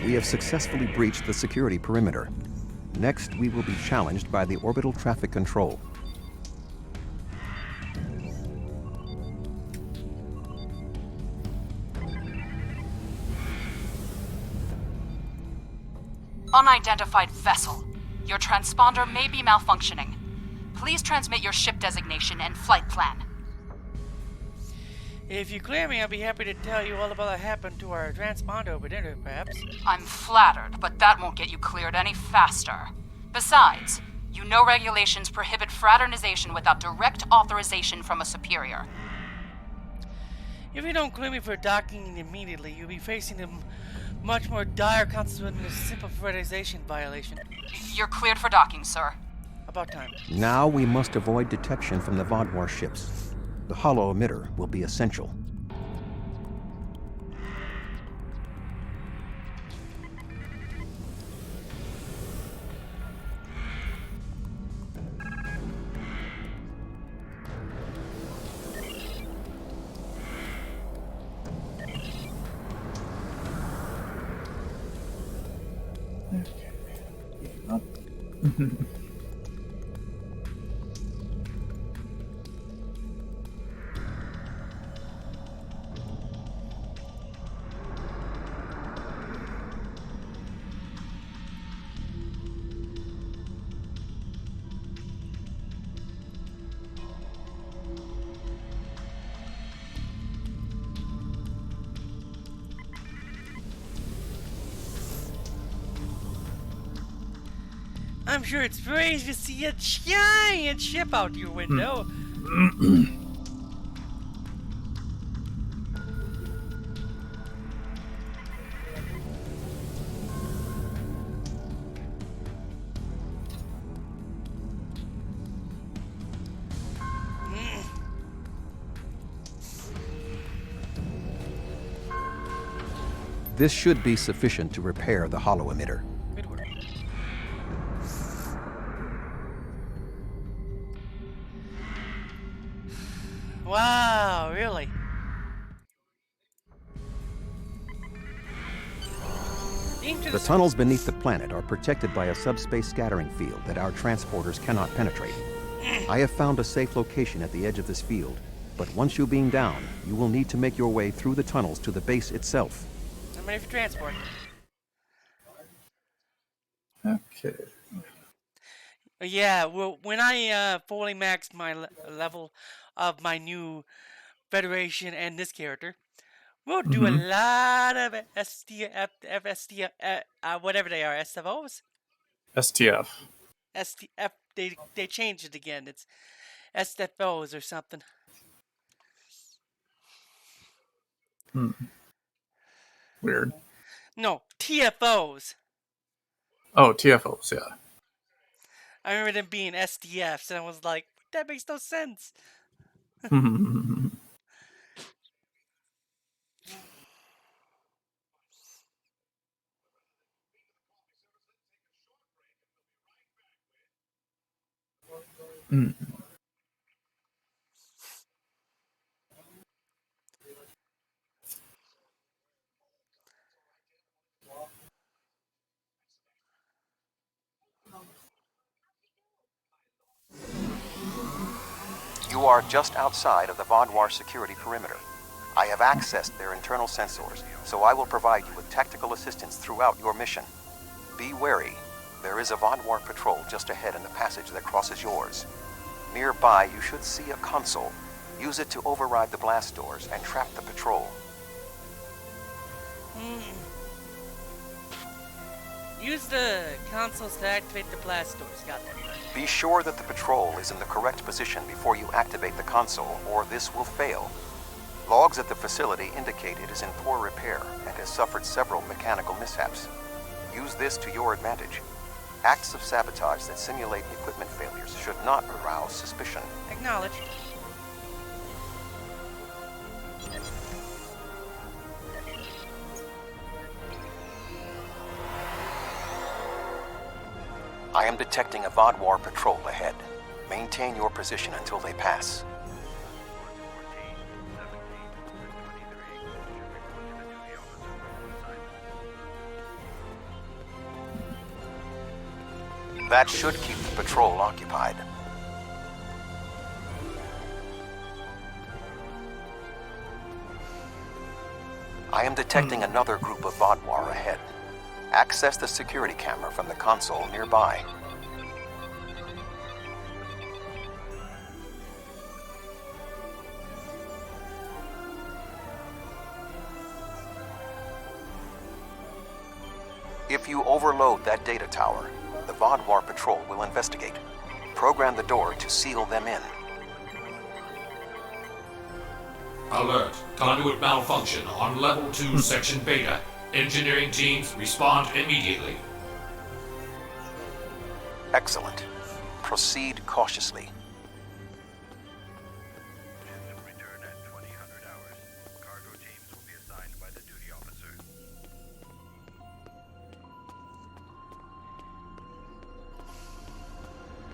We have successfully breached the security perimeter. Next, we will be challenged by the orbital traffic control. Unidentified vessel. Your transponder may be malfunctioning. Please transmit your ship designation and flight plan. If you clear me, I'll be happy to tell you all about what happened to our transponder over dinner, perhaps. I'm flattered, but that won't get you cleared any faster. Besides, you know regulations prohibit fraternization without direct authorization from a superior. If you don't clear me for docking immediately, you'll be facing a much more dire consequence than a simple fraternization violation. You're cleared for docking, sir. About time. Now we must avoid detection from the Vaudouar ships. The hollow emitter will be essential. I'm sure it's strange to see a giant ship out your window. This should be sufficient to repair the hollow emitter. Wow, really? The tunnels beneath the planet are protected by a subspace scattering field that our transporters cannot penetrate. I have found a safe location at the edge of this field, but once you beam down, you will need to make your way through the tunnels to the base itself. I'm ready for transport. Okay. Yeah, well, when I fully maxed my level of my new Federation and this character, we'll do a lot of whatever they are, SFOs? STF. STF, they changed it again. It's SFOs or something. Weird. No, TFOs. Oh, TFOs, yeah. I remember them being SDFs, and I was like, that makes no sense. You are just outside of the Vaadwaur security perimeter. I have accessed their internal sensors, so I will provide you with tactical assistance throughout your mission. Be wary. There is a Vaadwaur patrol just ahead in the passage that crosses yours. Nearby, you should see a console. Use it to override the blast doors and trap the patrol. Use the consoles to activate the blast doors. Got that. Be sure that the patrol is in the correct position before you activate the console, or this will fail. Logs at the facility indicate it is in poor repair and has suffered several mechanical mishaps. Use this to your advantage. Acts of sabotage that simulate equipment failures should not arouse suspicion. Acknowledged. I am detecting a Vaadwaur patrol ahead. Maintain your position until they pass. That should keep the patrol occupied. I am detecting another group of Vaadwaur ahead. Access the security camera from the console nearby. If you overload that data tower, the Vaadwaur patrol will investigate. Program the door to seal them in. Alert. Conduit malfunction on level 2, section beta. Engineering teams, respond immediately. Excellent. Proceed cautiously.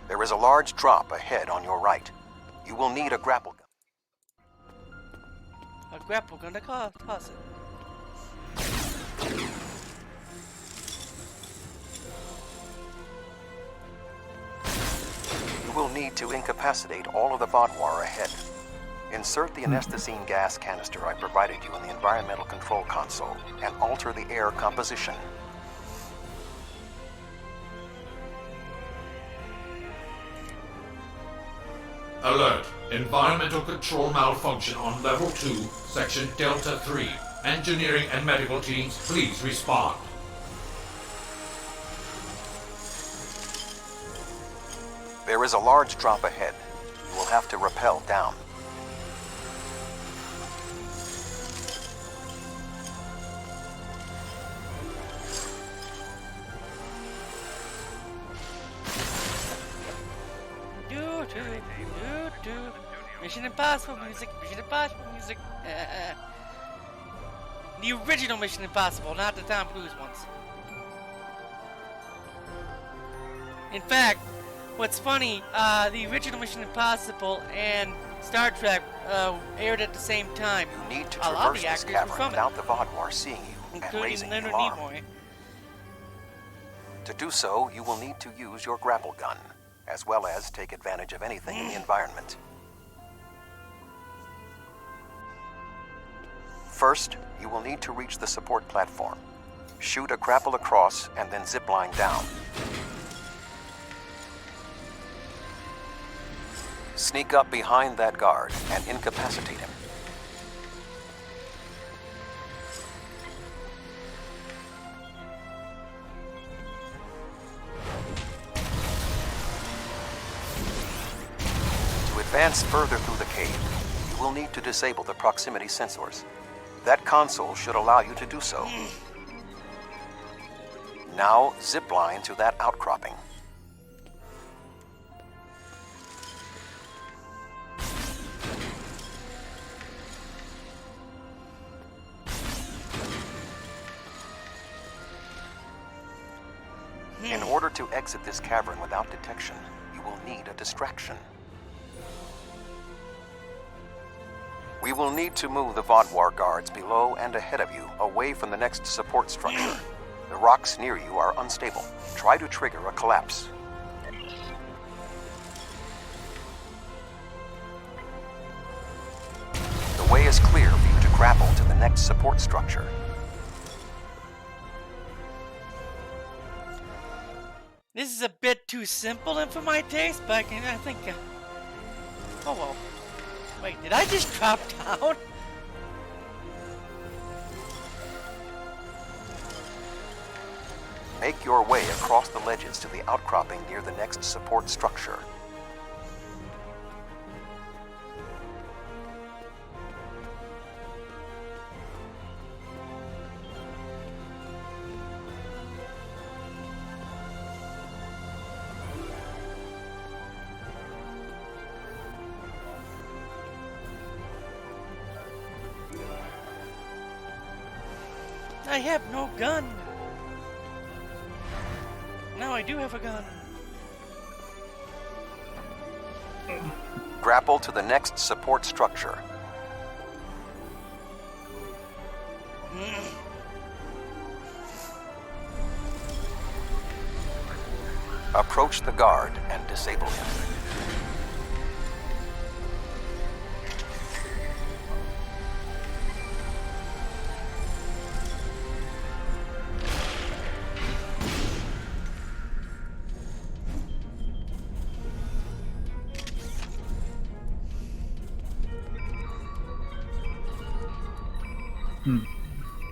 There is a large drop ahead on your right. You will need a grapple gun. A grapple gun to toss it. You will need to incapacitate all of the Vaadwaur ahead. Insert the anesthetine gas canister I provided you in the environmental control console and alter the air composition. Alert. Environmental control malfunction on level 2, section Delta 3. Engineering and medical teams, please respond. There is a large drop ahead. You will have to rappel down. Mission Impossible music, Mission Impossible music. The original Mission Impossible, not the Tom Cruise ones. In fact, what's funny, the original Mission Impossible and Star Trek aired at the same time. You need to A lot of traverse the this actors were cavern from it, without the Vaadwaur seeing you and including raising the Leonard alarm. Nimoy. To do so, you will need to use your grapple gun, as well as take advantage of anything in the environment. First, you will need to reach the support platform. Shoot a grapple across and then zipline down. Sneak up behind that guard and incapacitate him. To advance further through the cave, you will need to disable the proximity sensors. That console should allow you to do so. Now, zipline to that outcropping. In order to exit this cavern without detection, you will need a distraction. We will need to move the Vaadwaur guards below and ahead of you, away from the next support structure. The rocks near you are unstable. Try to trigger a collapse. The way is clear for you to grapple to the next support structure. This is a bit too simple and for my taste, but I think... oh well. Wait, did I just drop down? Make your way across the ledges to the outcropping near the next support structure. I have no gun. Now I do have a gun. Grapple to the next support structure. Approach the guard and disable him.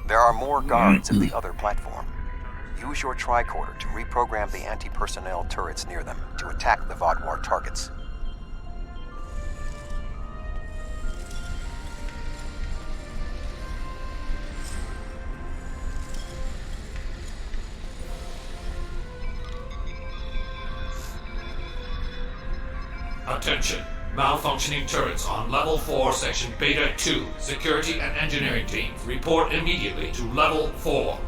There are more guards at the other platform. Use your tricorder to reprogram the anti-personnel turrets near them to attack the Vaadwaur targets. Attention. Malfunctioning turrets on Level 4, Section Beta 2. Security and engineering teams, report immediately to Level 4.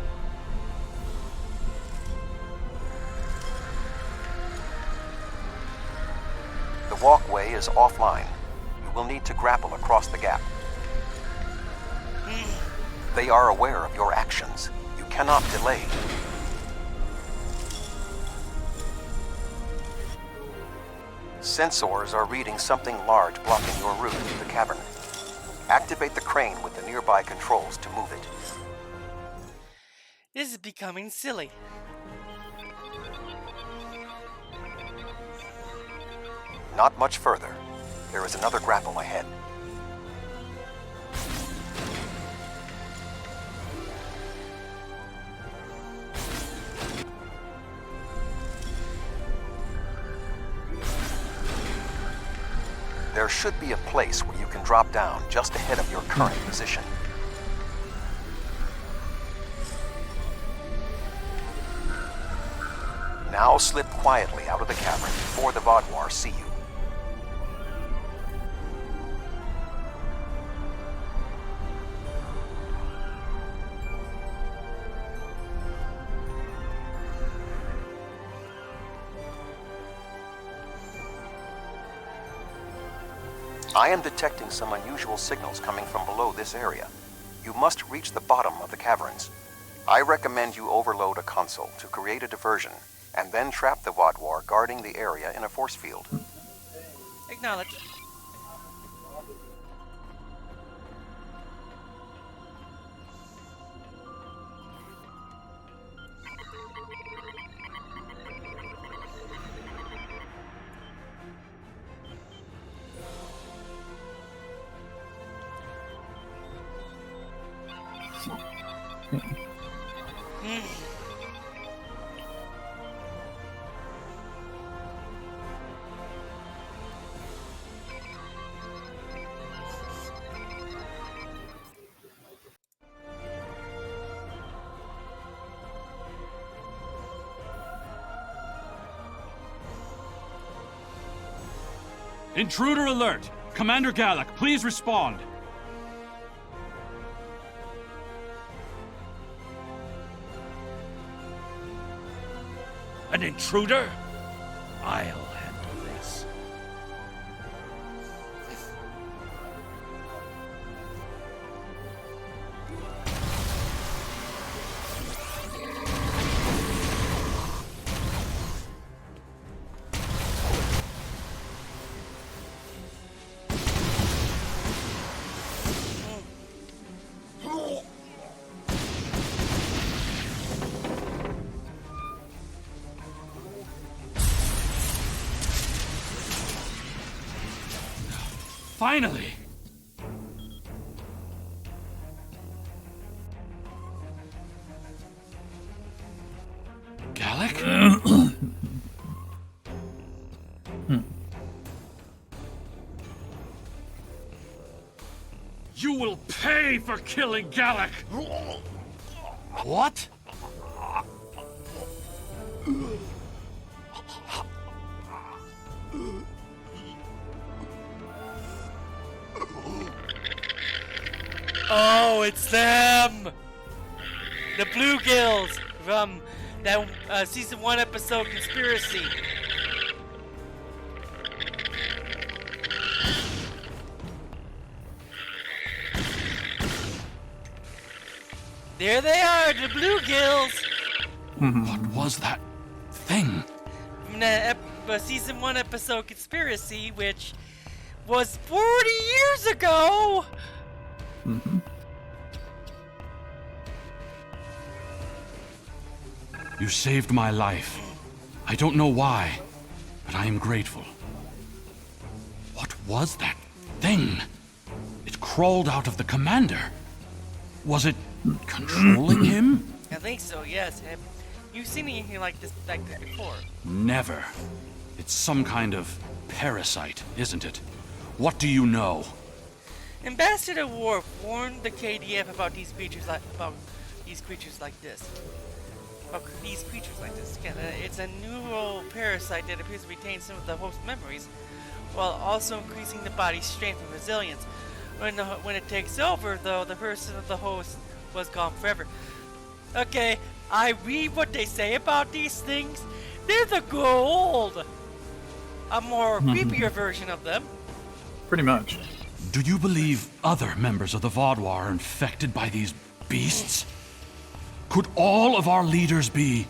The walkway is offline. You will need to grapple across the gap. They are aware of your actions. You cannot delay. Sensors are reading something large blocking your route through the cavern. Activate the crane with the nearby controls to move it. This is becoming silly. Not much further. There is another grapple ahead. There should be a place where you can drop down just ahead of your current position. Now slip quietly out of the cavern before the Vaadwaur see you. I am detecting some unusual signals coming from below this area. You must reach the bottom of the caverns. I recommend you overload a console to create a diversion, and then trap the Wadwar guarding the area in a force field. Acknowledge. Intruder alert! Commander Galak, please respond. An intruder? I'll handle this. Finally! Galak? You will pay for killing Galak! What? Oh, it's them! The Bluegills from that season 1 episode Conspiracy. There they are, the Bluegills! What was that thing? From the season 1 episode Conspiracy, which was 40 years ago! You saved my life. I don't know why, but I am grateful. What was that thing? It crawled out of the commander. Was it controlling him? I think so, yes. Have you seen anything like this before? Never. It's some kind of parasite, isn't it? What do you know? Ambassador Worf warned the KDF about these creatures like this. It's a neural parasite that appears to retain some of the host's memories, while also increasing the body's strength and resilience. When it takes over, though, the person of the host was gone forever. Okay, I read what they say about these things. They're the gold. A more creepier version of them. Pretty much. Do you believe other members of the Vodwar are infected by these beasts? Could all of our leaders be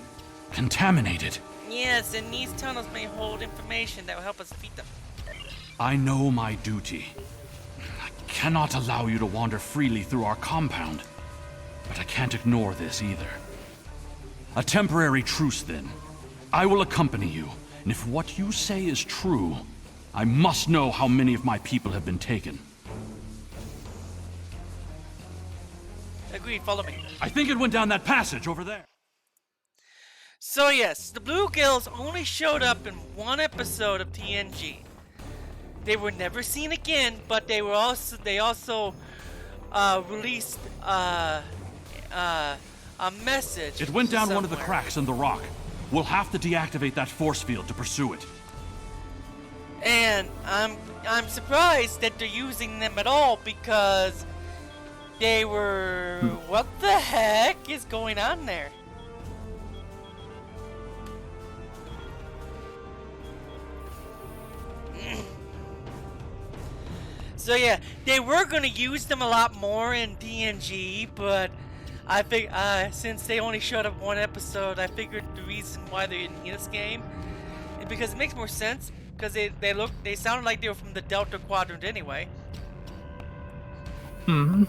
contaminated? Yes, and these tunnels may hold information that will help us defeat them. I know my duty. I cannot allow you to wander freely through our compound, but I can't ignore this either. A temporary truce, then. I will accompany you, and if what you say is true, I must know how many of my people have been taken. Agreed, follow me. I think it went down that passage over there. So yes, the Bluegills only showed up in one episode of TNG. They were never seen again, but they also released a message. It went down somewhere. one of the cracks in the rock. We'll have to deactivate that force field to pursue it. And I'm surprised that they're using them at all, because they were... What the heck is going on there? So yeah, they were gonna use them a lot more in DNG, but I think since they only showed up one episode, I figured the reason why they're in this game is because it makes more sense. Because they sounded like they were from the Delta Quadrant anyway. Hmm.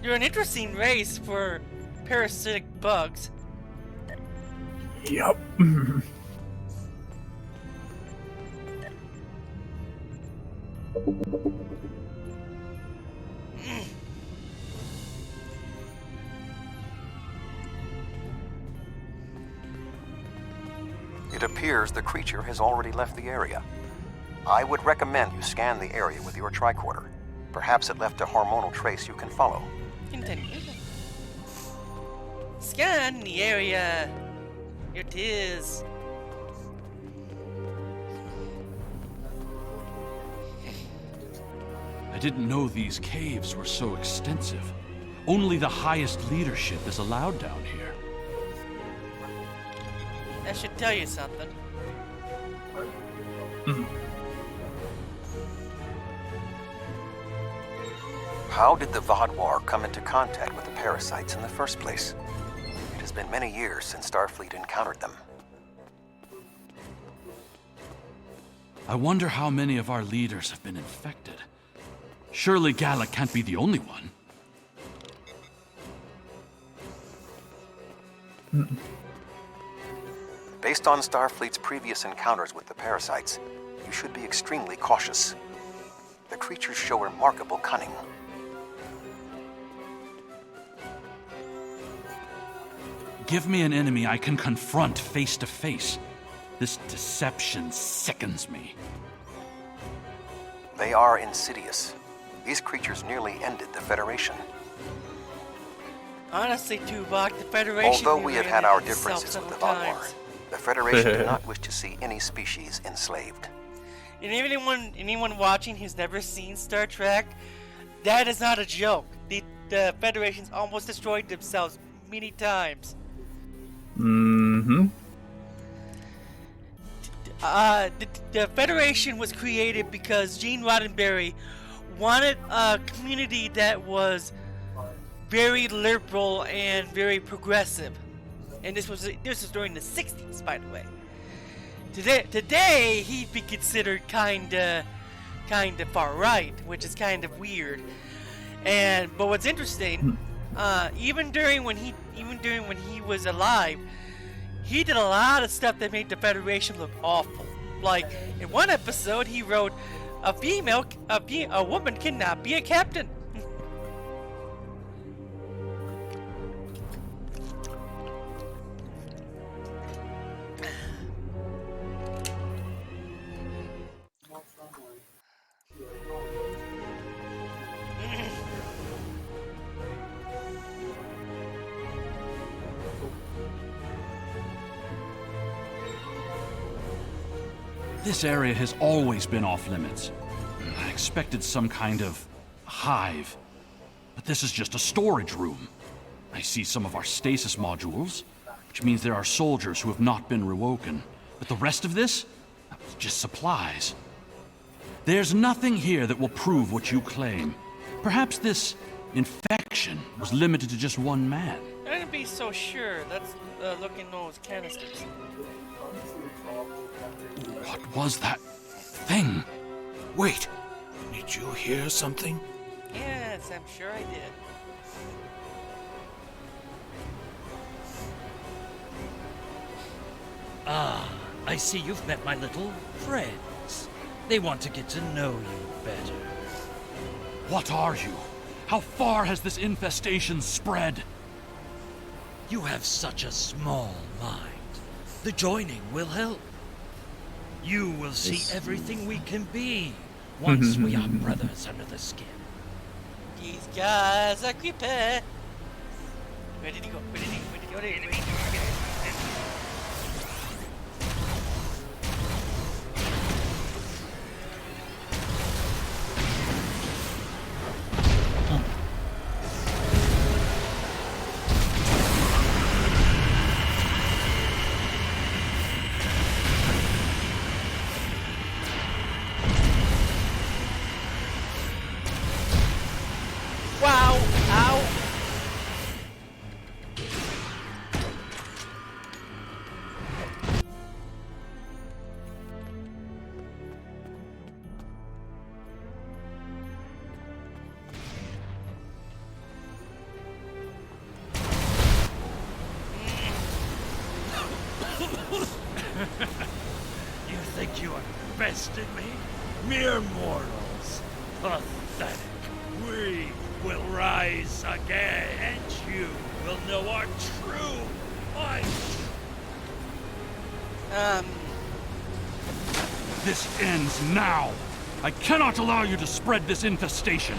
They're an interesting race for parasitic bugs. Yup. It appears the creature has already left the area. I would recommend you scan the area with your tricorder. Perhaps it left a hormonal trace you can follow. Continue. Scan the area. Here it is. I didn't know these caves were so extensive. Only the highest leadership is allowed down here. That should tell you something. How did the Vodwar come into contact with the parasites in the first place? It has been many years since Starfleet encountered them. I wonder how many of our leaders have been infected. Surely Gallic can't be the only one. Based on Starfleet's previous encounters with the parasites, you should be extremely cautious. The creatures show remarkable cunning. Give me an enemy I can confront face to face. This deception sickens me. They are insidious. These creatures nearly ended the Federation. Honestly, Tuvok, the Federation. Although we have had our differences with the Vodwar, the Federation do not wish to see any species enslaved. And anyone watching who's never seen Star Trek, that is not a joke. The Federation's almost destroyed themselves many times. Mm-hmm. The Federation was created because Gene Roddenberry wanted a community that was very liberal and very progressive, and this was during the 60s, by the way. Today he'd be considered kinda far right, which is kind of weird. But what's interesting, even during when he was alive, he did a lot of stuff that made the Federation look awful. Like in one episode, he wrote, "A woman cannot be a captain." This area has always been off limits. I expected some kind of hive, but this is just a storage room. I see some of our stasis modules, which means there are soldiers who have not been rewoken. But the rest of this? Just supplies. There's nothing here that will prove what you claim. Perhaps this infection was limited to just one man. I didn't be so sure. Let's look in those canisters. What was that thing? Wait, did you hear something? Yes, I'm sure I did. Ah, I see you've met my little friends. They want to get to know you better. What are you? How far has this infestation spread? You have such a small mind. The joining will help. You will see everything we can be once we are brothers under the skin. These guys are creepy. Where did he go? Where did he go? Where did he go? You think you are bested me? Mere mortals. Pathetic. We will rise again, and you will know our true might. This ends now. I cannot allow you to spread this infestation.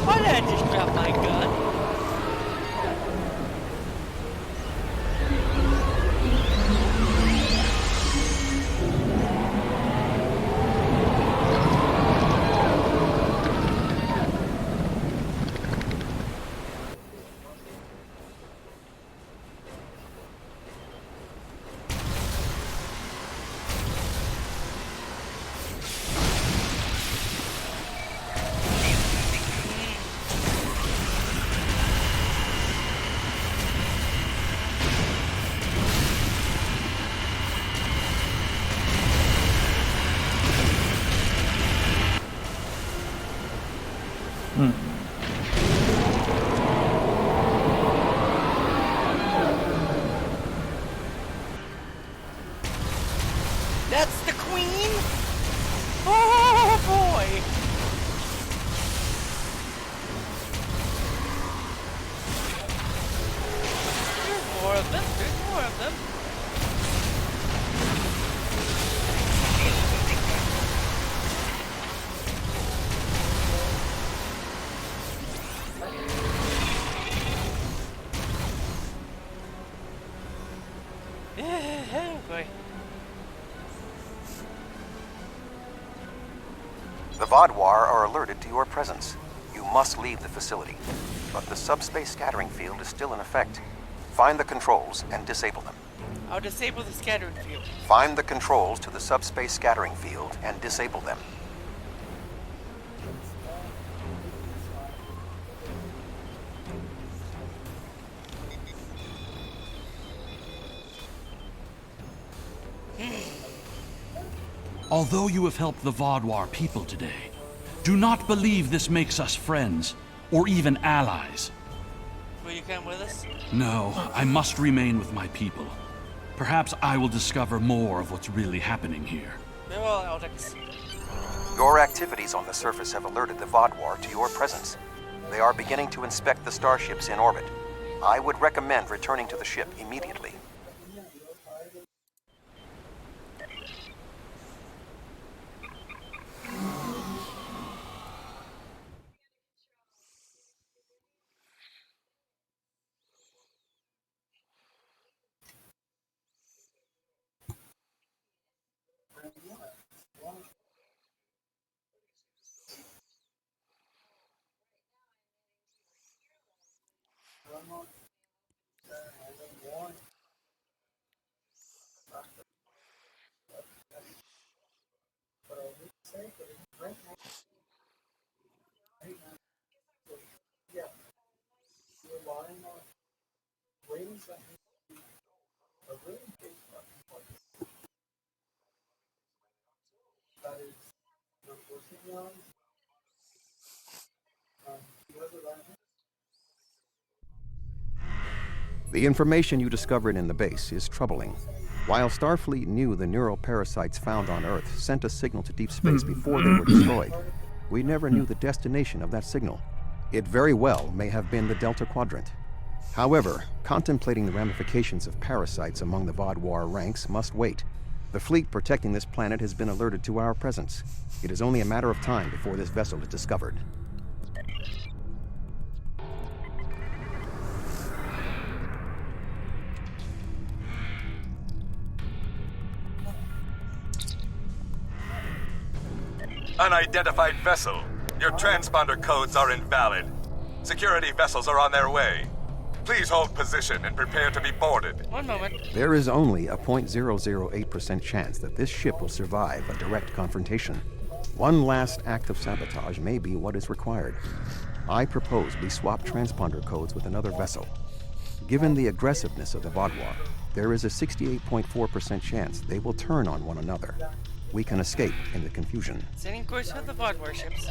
Why did I just drop my gun? That's the queen? Oh boy! There's more of them, there's more of them. Oh boy. The Vodwar are alerted to your presence. You must leave the facility. But the subspace scattering field is still in effect. Find the controls and disable them. I'll disable the scattering field. Find the controls to the subspace scattering field and disable them. Although you have helped the Vodwar people today, do not believe this makes us friends, or even allies. Will you come with us? No, I must remain with my people. Perhaps I will discover more of what's really happening here. Well, Alex. Your activities on the surface have alerted the Vodwar to your presence. They are beginning to inspect the starships in orbit. I would recommend returning to the ship immediately. The information you discovered in the base is troubling. While Starfleet knew the neural parasites found on Earth sent a signal to deep space before they were destroyed, we never knew the destination of that signal. It very well may have been the Delta Quadrant. However, contemplating the ramifications of parasites among the Vodwar ranks must wait. The fleet protecting this planet has been alerted to our presence. It is only a matter of time before this vessel is discovered. Unidentified vessel. Your transponder codes are invalid. Security vessels are on their way. Please hold position and prepare to be boarded. One moment. There is only a 0.008% chance that this ship will survive a direct confrontation. One last act of sabotage may be what is required. I propose we swap transponder codes with another vessel. Given the aggressiveness of the Vodwar, there is a 68.4% chance they will turn on one another. We can escape in the confusion. Sending course for the VOD warships.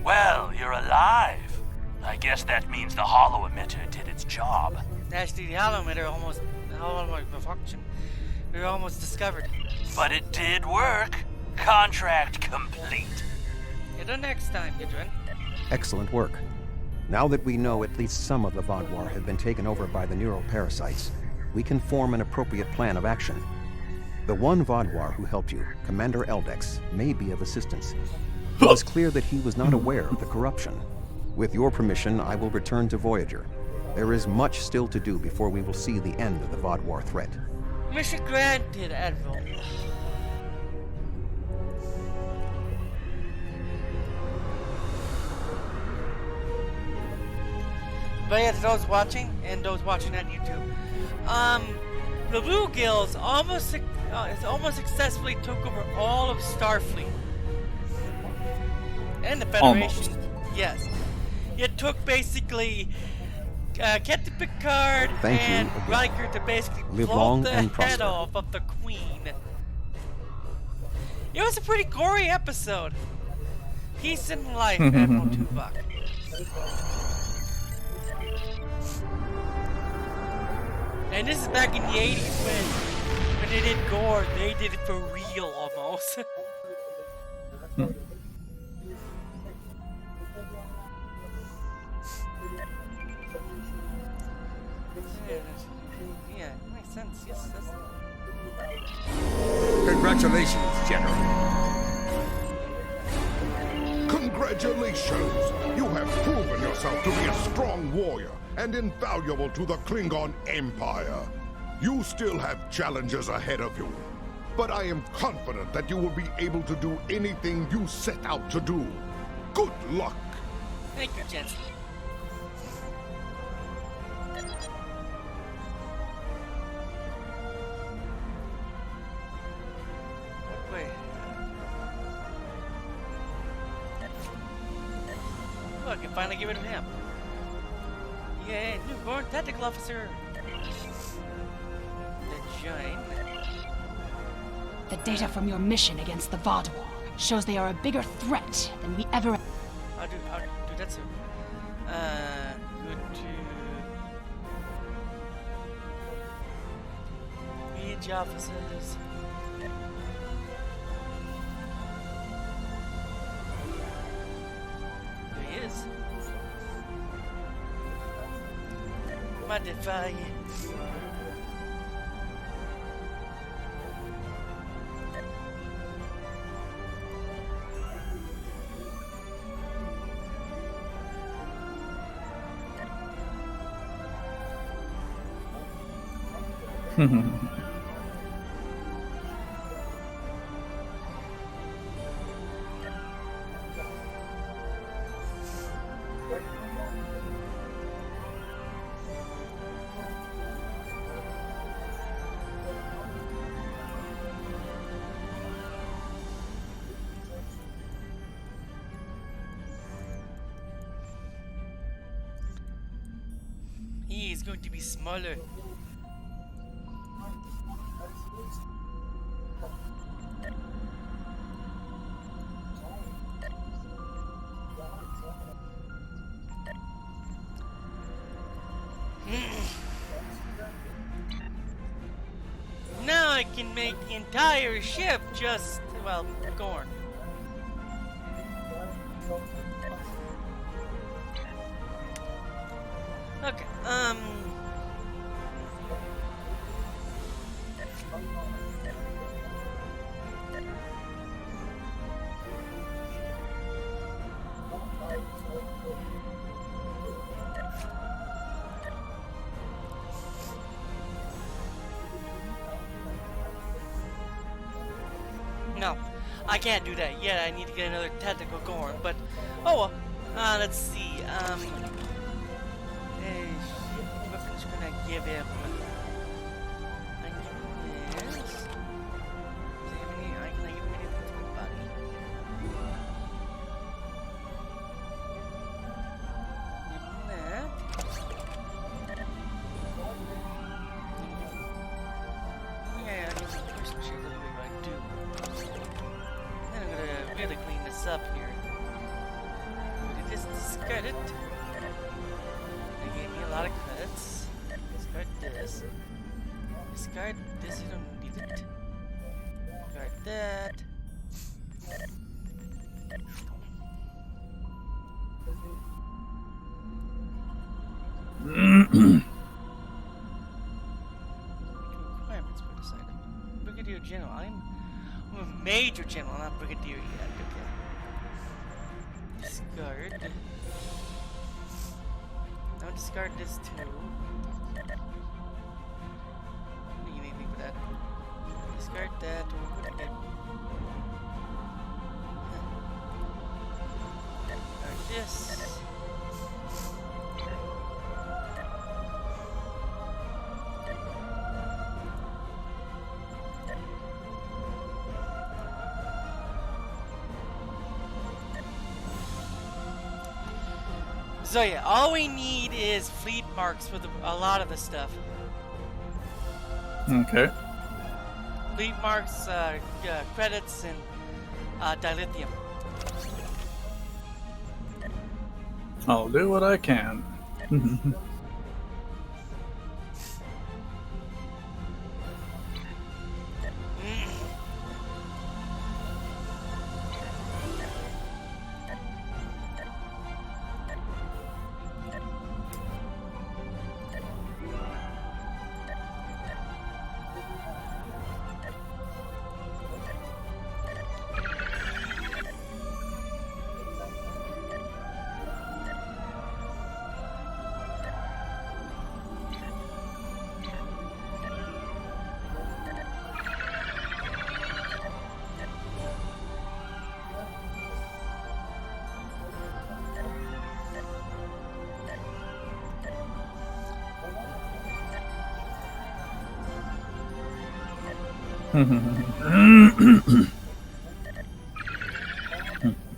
Well, you're alive. I guess that means the hollow emitter did its job. Actually, the hollow emitter almost malfunction. We were almost discovered. But it did work. Contract complete. Until next time, Gidrin. Excellent work. Now that we know at least some of the Vaadwaur have been taken over by the neuroparasites, we can form an appropriate plan of action. The one Vaadwaur who helped you, Commander Eldex, may be of assistance. It was clear that he was not aware of the corruption. With your permission, I will return to Voyager. There is much still to do before we will see the end of the Vaadwaur threat. Mission granted, Admiral. But yeah, to those watching and those watching on YouTube, the Blue Gills almost successfully took over all of Starfleet and the Federation. Almost. Yes, it took basically Captain Picard and Riker to basically blow the head off of the Queen. It was a pretty gory episode. Peace and life, Admiral Tuvok. And this is back in the 80s when they did gore, they did it for real almost. Yeah, it makes sense. Yes, Congratulations, General. Congratulations! You have proven yourself to be a strong warrior and invaluable to the Klingon Empire. You still have challenges ahead of you, but I am confident that you will be able to do anything you set out to do. Good luck! Thank you, gents. Wait. Oh, I can finally get rid of him. Yeah, newborn tactical officer. The giant. The data from your mission against the Vaadwaur shows they are a bigger threat than we ever... I'll do that soon. Go to... Liege officers. There he is. Modify. He is going to be smaller. Now I can make the entire ship just, well, Gorn. Okay, no, I can't do that yet. I need to get another tentacle going, but, oh well. Let's see, what I'm just gonna give him. I give him this. Does he have any, can I give him anything to the body? Give him that. Yeah, I give him a person shade, that's what I do. Then I'm gonna really clean this up here. Just discard it. They gave me a lot of credits. Discard this. Discard this, you don't need it. Discard that. Requirements for this item. Brigadier General. I'm a Major General, not Brigadier yet. Okay. Discard. Now discard this too. What do you need for that? Discard that. What do Discard this. So yeah, all we need is fleet marks for a lot of the stuff. Okay. Fleet marks, credits, and dilithium. I'll do what I can.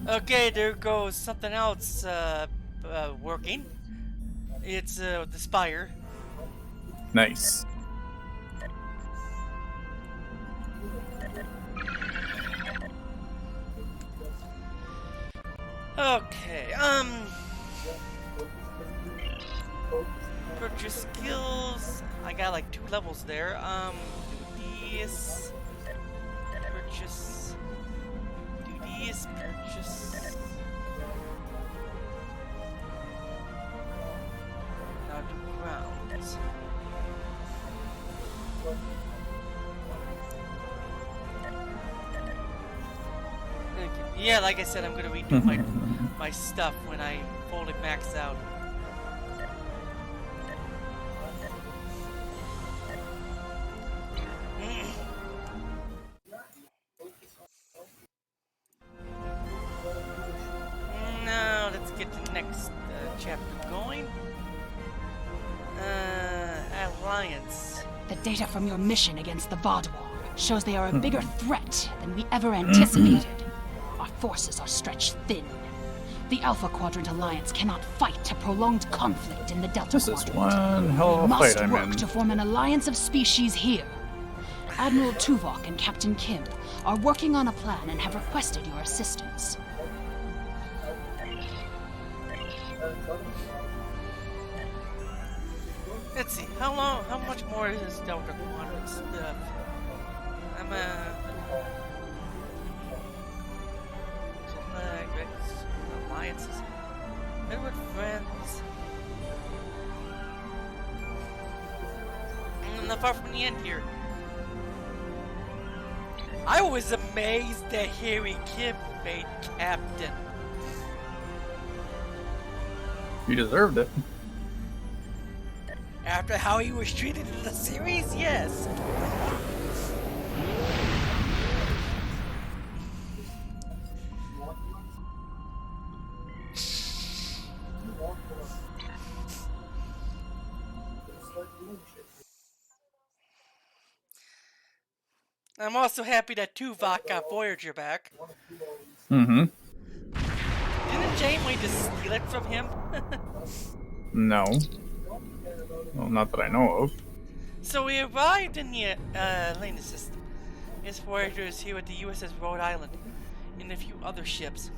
Okay, there goes something else working. It's the spire. Nice. Okay, purchase skills. I got like 2 levels there. Do these. Purchase. Do these. Purchase. Now do rounds. Yeah, like I said, I'm gonna redo my stuff when I fully max out. Now let's get the next chapter going. Alliance. The data from your mission against the Vodwar shows they are a bigger threat than we ever anticipated. Our forces are stretched thin. The Alpha Quadrant Alliance cannot fight a prolonged conflict in the Delta Quadrant. This is one hell of a fight I'm in. We must work to form an alliance of species here. Admiral Tuvok and Captain Kim are working on a plan and have requested your assistance. Let's see, how much more is this Delta Quadrant stuff? Alliances. Edward friends. not far from the end here. I was amazed that Harry Kim made captain. He deserved it. After how he was treated in the series, yes. I'm also happy that Tuvok got Voyager back. Mm-hmm. Didn't Janeway just steal it from him? No. Well, not that I know of. So we arrived in the Atlantis system. His Voyager is here with the USS Rhode Island and a few other ships.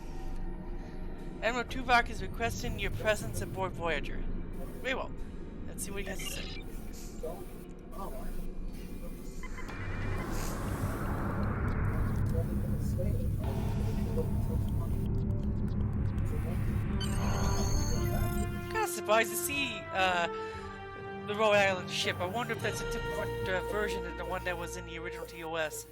Admiral Tuvok is requesting your presence aboard Voyager. Very well. Let's see what he has to say. Kind of surprised to see the Rhode Island ship. I wonder if that's a different version than the one that was in the original TOS.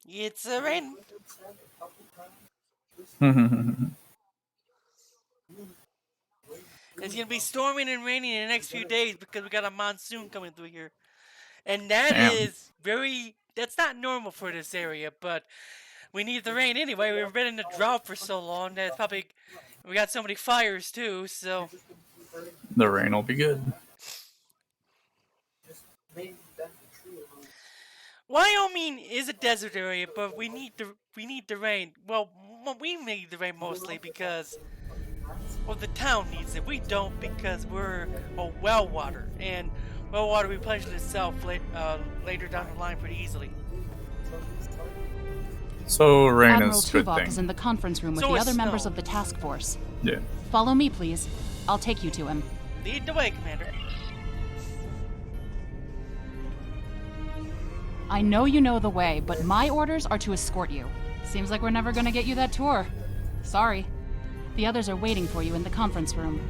It's raining. It's gonna be storming and raining in the next few days because we got a monsoon coming through here. And that is that's not normal for this area, but we need the rain anyway. We've been in a drought for so long that it's probably, we got so many fires too, so. The rain will be good. Wyoming is a desert area, but we need the rain. Well, we need the rain mostly because, well, the town needs it. We don't because we're a well water, and well water replenishes itself later down the line pretty easily. So rain Admiral is a good Tuvok thing. is in the conference room with So the is other members Snow. of the task force. Yeah. Follow me, please. I'll take you to him. Lead the way, Commander. I know you know the way, but my orders are to escort you. Seems like we're never gonna get you that tour. Sorry. The others are waiting for you in the conference room.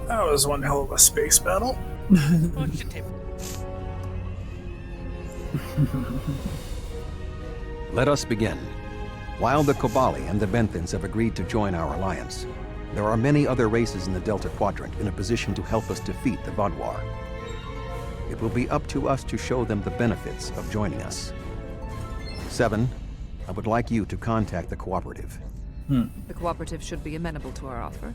That was one hell of a space battle. What's your tip? Let us begin. While the Kobali and the Benthans have agreed to join our alliance, there are many other races in the Delta Quadrant in a position to help us defeat the Vaadwaur. It will be up to us to show them the benefits of joining us. 7, I would like you to contact the Cooperative. The Cooperative should be amenable to our offer.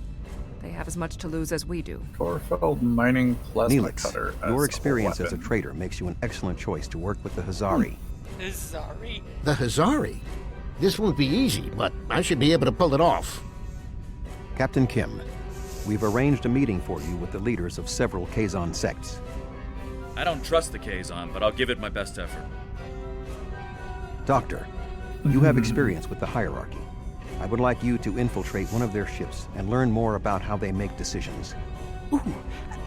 They have as much to lose as we do. Korfeld mining plasma Neelix, cutter. your experience as a trader makes you an excellent choice to work with the Hazari. Hazari? The Hazari? This won't be easy, but I should be able to pull it off. Captain Kim, we've arranged a meeting for you with the leaders of several Kazon sects. I don't trust the Kazon, but I'll give it my best effort. Doctor, you have experience with the hierarchy. I would like you to infiltrate one of their ships and learn more about how they make decisions. Ooh,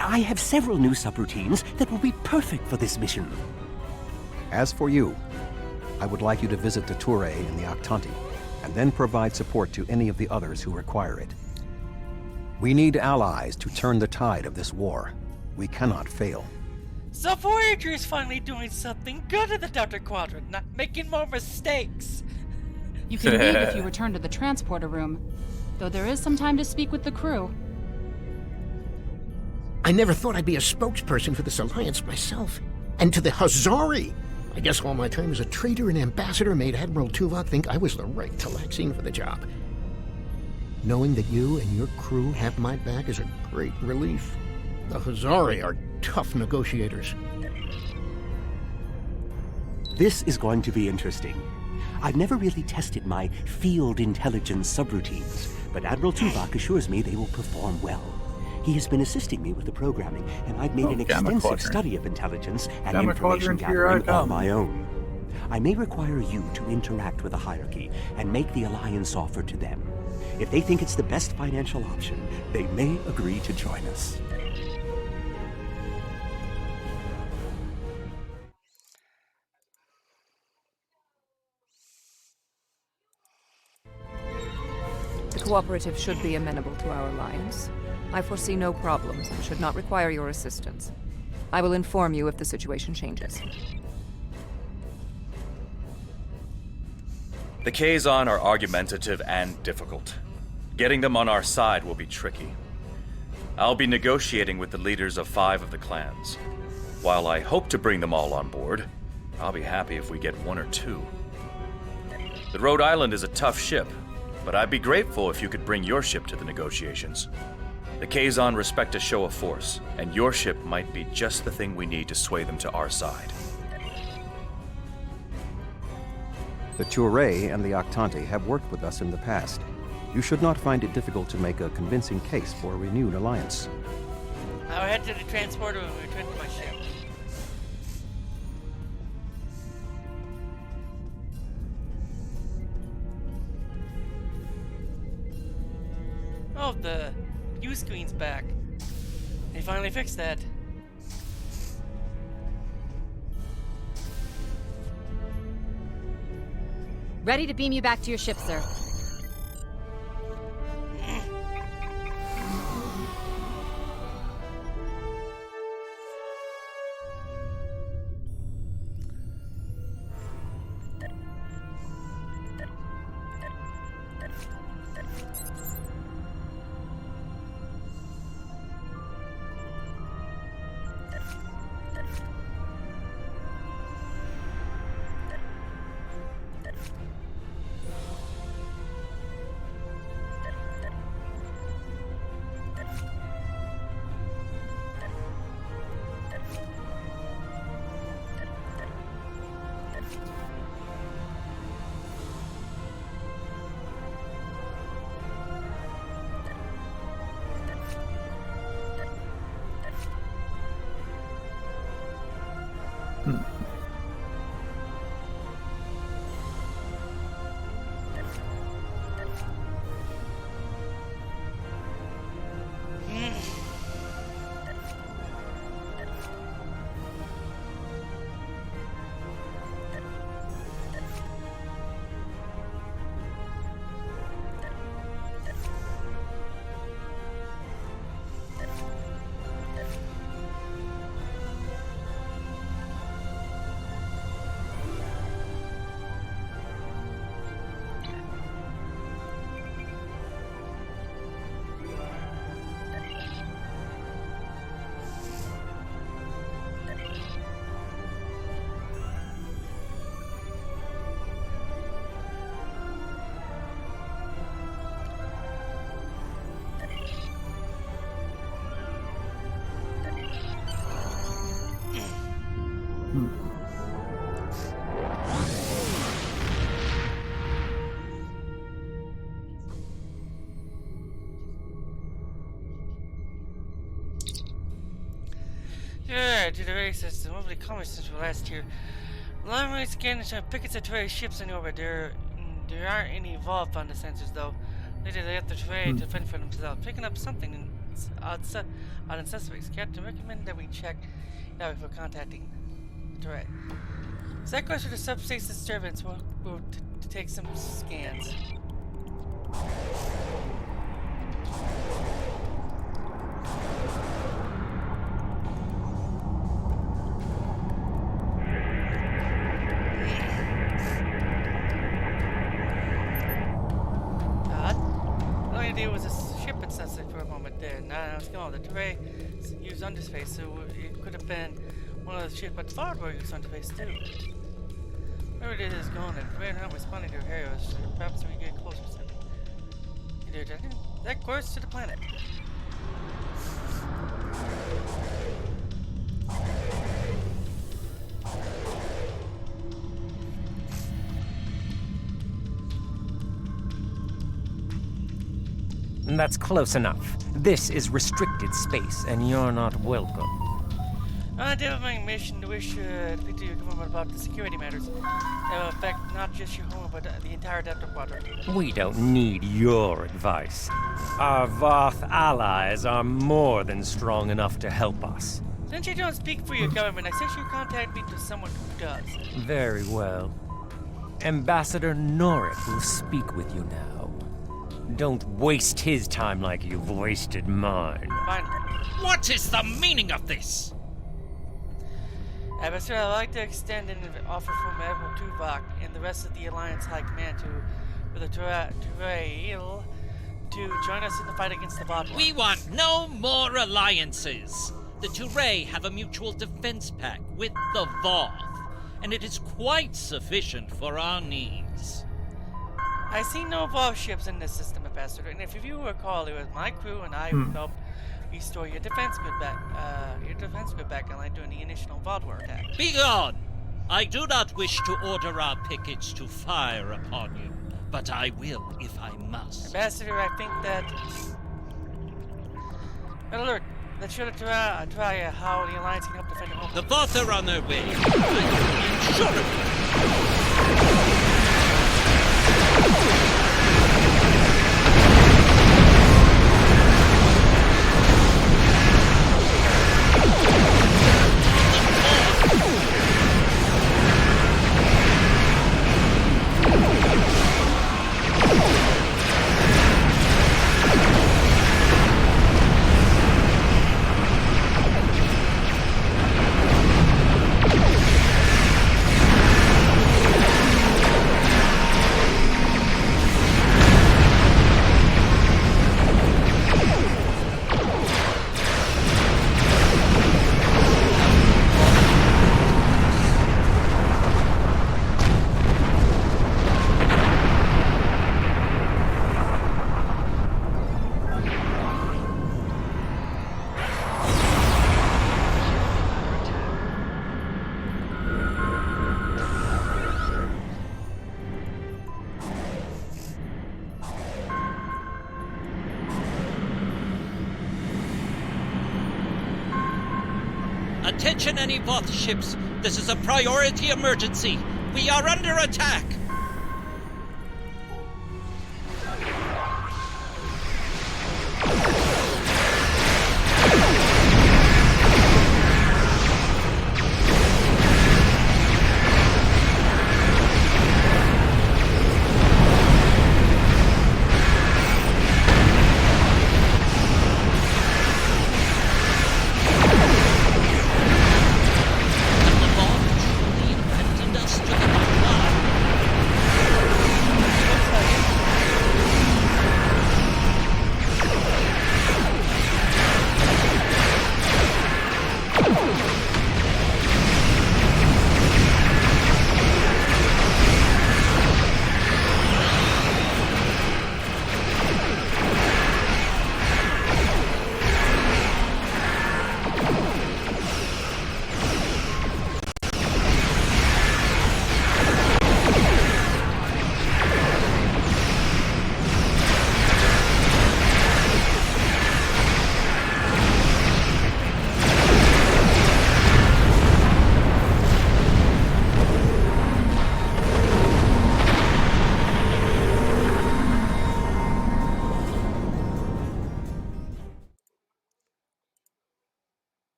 I have several new subroutines that will be perfect for this mission. As for you, I would like you to visit the Toure and the Octanti, and then provide support to any of the others who require it. We need allies to turn the tide of this war. We cannot fail. So Voyager is finally doing something good in the Delta Quadrant, not making more mistakes. You can leave if you return to the transporter room, though there is some time to speak with the crew. I never thought I'd be a spokesperson for this alliance myself. And to the Hazari! I guess all my time as a trader and ambassador made Admiral Tuvok think I was the right Talaxine for the job. Knowing that you and your crew have my back is a great relief. The Hazari are tough negotiators. This is going to be interesting. I've never really tested my field intelligence subroutines, but Admiral Tuvok assures me they will perform well. He has been assisting me with the programming, and I've made an extensive study of intelligence and information gathering on my own. I may require you to interact with the hierarchy and make the Alliance offer to them. If they think it's the best financial option, they may agree to join us. The cooperative should be amenable to our alliance. I foresee no problems and should not require your assistance. I will inform you if the situation changes. The Kazon are argumentative and difficult. Getting them on our side will be tricky. I'll be negotiating with the leaders of 5 of the clans. While I hope to bring them all on board, I'll be happy if we get 1 or 2. The Rhode Island is a tough ship, but I'd be grateful if you could bring your ship to the negotiations. The Kazon respect a show of force, and your ship might be just the thing we need to sway them to our side. The Touré and the Octante have worked with us in the past. You should not find it difficult to make a convincing case for a renewed alliance. I'll head to the transporter and return to my ship. Oh, the view screen's back. They finally fixed that. Ready to beam you back to your ship, sir. Yeah, to the race system. Hopefully, commerce since last year. Long range scanning showing pickets of Terrae ships in orbit. There aren't any evolved on the sensors though. Later they have to Terrae to fend for themselves. Picking up something odd in suspects. Captain, recommend that we check now before contacting Terrae. Set course for the subspace disturbance. We'll take some scans. It was a ship it sensed for a moment there. Now I was going. The Terrae used underspace, so it could have been one of the ships, but Fartware used underspace too. Wherever it is going, and Terrae not responding to her heroes. Perhaps we get closer to either that course to the planet. That's close enough. This is restricted space, and you're not welcome. On a developing mission to wish to speak to your government about the security matters that will affect not just your home, but the entire Adaptive Quadrant. We don't need your advice. Our Voth allies are more than strong enough to help us. Since you don't speak for your government, I suggest you contact me to someone who does. Very well. Ambassador Norik will speak with you now. Don't waste his time like you've wasted mine. Finally. What is the meaning of this? Ambassador, I'd like to extend an offer from Admiral Tuvok and the rest of the Alliance High Command for the Trail to join us in the fight against the Voth. We want no more alliances. The Turay have a mutual defense pact with the Voth, and it is quite sufficient for our needs. I see no Voth ships in this system, Ambassador, and if you recall, it was my crew and I who helped restore your defense grid back online during the initial Voth War attack. Begone! I do not wish to order our pickets to fire upon you, but I will if I must. Ambassador, I think that... Red alert! Let's show try how the Alliance can help defend the home. The Voth are on their way. I'm sure of it. Attention any Voth ships. This is a priority emergency. We are under attack.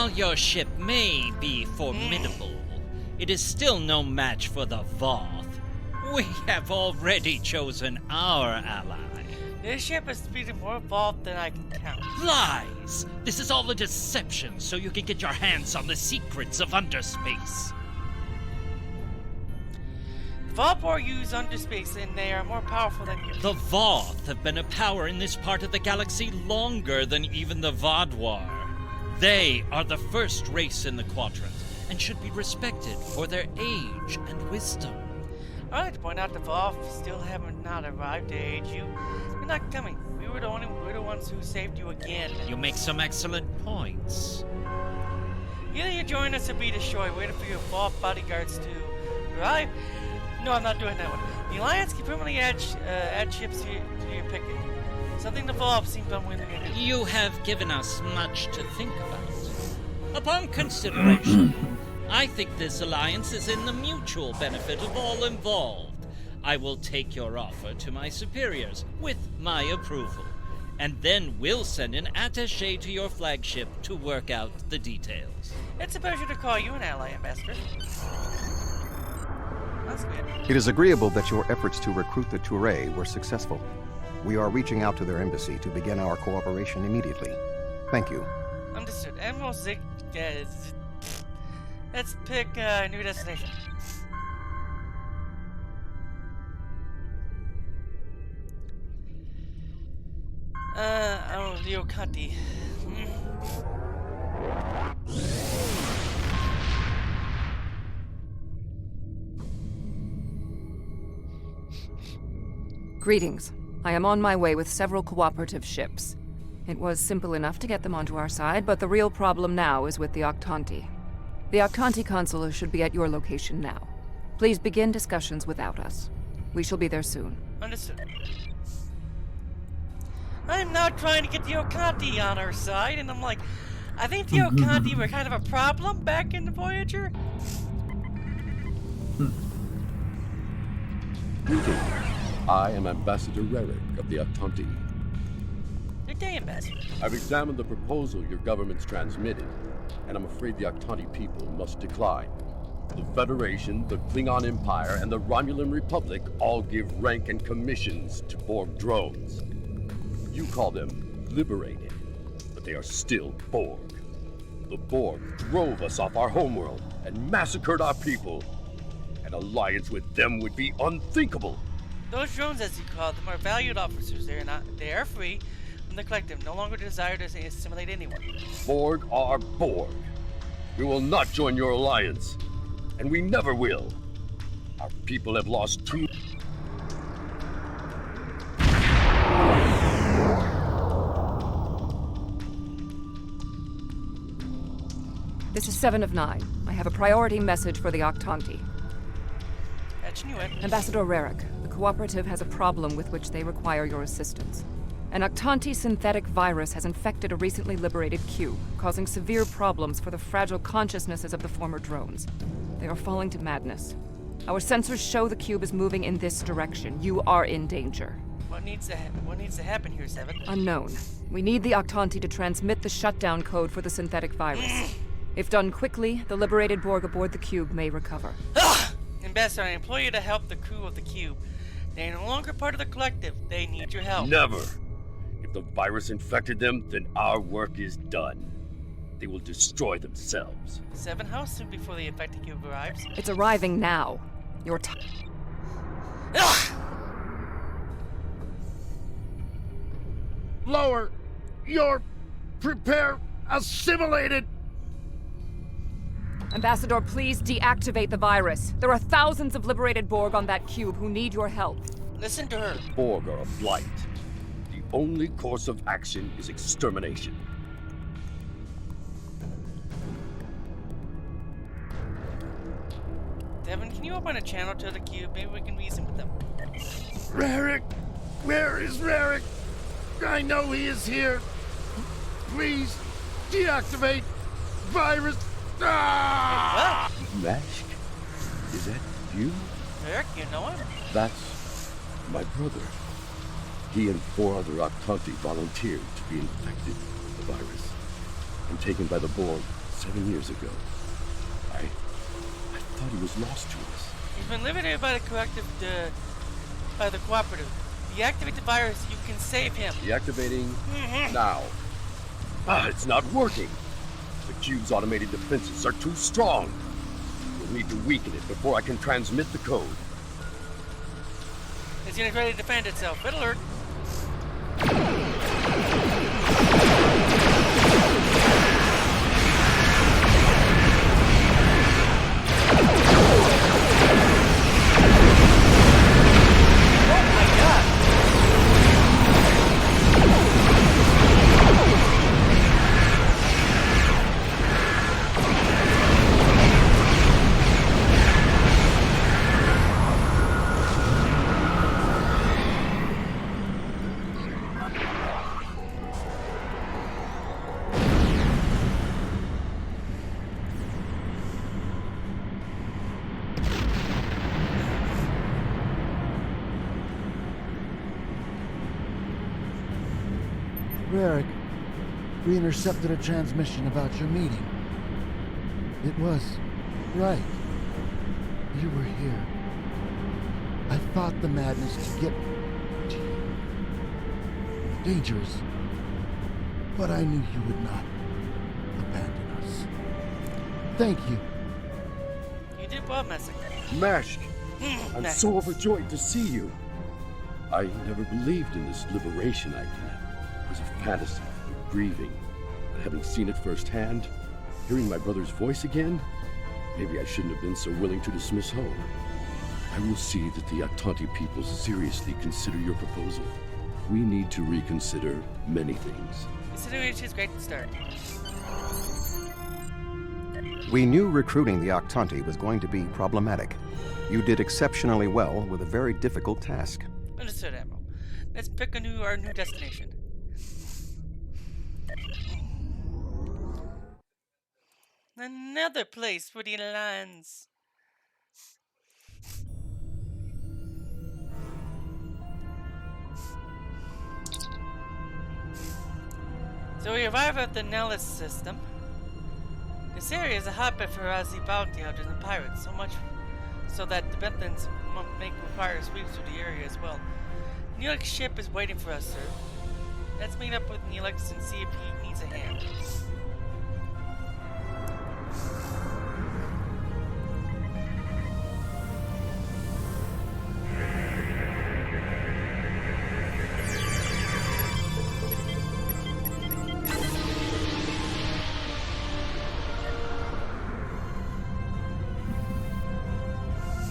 While your ship may be formidable, it is still no match for the Voth. We have already chosen our ally. This ship is speeding more evolved than I can count. Lies! This is all a deception so you can get your hands on the secrets of underspace. The Voth use underspace and they are more powerful than you. The Voth have been a power in this part of the galaxy longer than even the Vaadwaur. They are the first race in the quadrant and should be respected for their age and wisdom. I'd like to point out the Voth still haven't not arrived to aid you. You're not coming. We're the ones who saved you again. You make some excellent points. Either you join us or be destroyed, waiting for your Voth bodyguards to arrive. No, I'm not doing that one. The Alliance can permanently add ships to your picking. Something the Voth seems unwilling to do. You have given us much to think about. Upon consideration, I think this alliance is in the mutual benefit of all involved. I will take your offer to my superiors with my approval, and then we'll send an attaché to your flagship to work out the details. It's a pleasure to call you an ally, Ambassador. That's good. It is agreeable that your efforts to recruit the Touré were successful. We are reaching out to their embassy to begin our cooperation immediately. Thank you. Understood. Admiral Zig... let's pick a new destination. Leo Cunty. Greetings. I am on my way with several cooperative ships. It was simple enough to get them onto our side, but the real problem now is with the Octanti. The Octanti consul should be at your location now. Please begin discussions without us. We shall be there soon. Understood. I'm not trying to get the Octanti on our side, and I'm like, I think the Octanti were kind of a problem back in the Voyager. Greetings. I am Ambassador Rarick of the Octanti. Good day, Ambassador. I've examined the proposal your government's transmitted, and I'm afraid the Octanti people must decline. The Federation, the Klingon Empire, and the Romulan Republic all give rank and commissions to Borg drones. You call them liberated, but they are still Borg. The Borg drove us off our homeworld and massacred our people. An alliance with them would be unthinkable. Those drones, as you call them, are valued officers. They are free from the collective, no longer desire to assimilate anyone. Borg are Borg. We will not join your alliance, and we never will. Our people have lost too... This is 7 of 9. I have a priority message for the Octanti. Ambassador Rarick, the Cooperative has a problem with which they require your assistance. An Octanti synthetic virus has infected a recently liberated cube, causing severe problems for the fragile consciousnesses of the former drones. They are falling to madness. Our sensors show the cube is moving in this direction. You are in danger. What needs to happen here, Seven? Unknown. We need the Octanti to transmit the shutdown code for the synthetic virus. If done quickly, the liberated Borg aboard the cube may recover. Ambassador, I implore you to help the crew of the cube. They are no longer part of the collective. They need your help. Never. If the virus infected them, then our work is done. They will destroy themselves. Seven, how soon before the infected cube arrives? It's arriving now. Your time. Lower! You're... prepare... assimilated! Ambassador, please deactivate the virus. There are thousands of liberated Borg on that cube who need your help. Listen to her. Borg are a blight. The only course of action is extermination. Devin, can you open a channel to the cube? Maybe we can reason with them. Rarick! Where is Rarick? I know he is here. Please, deactivate virus. Ah! Mask? Is that you? Eric, you know him? That's my brother. He and 4 other Octanti volunteered to be infected with the virus and taken by the Borg 7 years ago. I thought he was lost to us. He's been liberated by by the cooperative. Deactivate the virus, you can save him. Deactivating now. It's not working. The cube's automated defenses are too strong. We'll need to weaken it before I can transmit the code. It's getting ready to defend itself. Red alert. Rarick, we intercepted a transmission about your meeting. It was right. You were here. I fought the madness to get to you. Dangerous. But I knew you would not abandon us. Thank you. You did well, Messick. Mask, I'm so overjoyed to see you. I never believed in this liberation idea. It was a fantasy, a grieving. But having seen it firsthand, hearing my brother's voice again, maybe I shouldn't have been so willing to dismiss hope. I will see that the Aktanti people seriously consider your proposal. We need to reconsider many things. Consideration is great to start. We knew recruiting the Aktanti was going to be problematic. You did exceptionally well with a very difficult task. Understood, Admiral. Let's pick our new destination. Another place for the Alliance. So we arrive at the Nellis system. This area is a hotbed for Aussie bounty hunters and pirates, so much so that the Benthans may require sweeps through the area as well. Neelix's ship is waiting for us, sir. Let's meet up with Neelix and see if he needs a hand.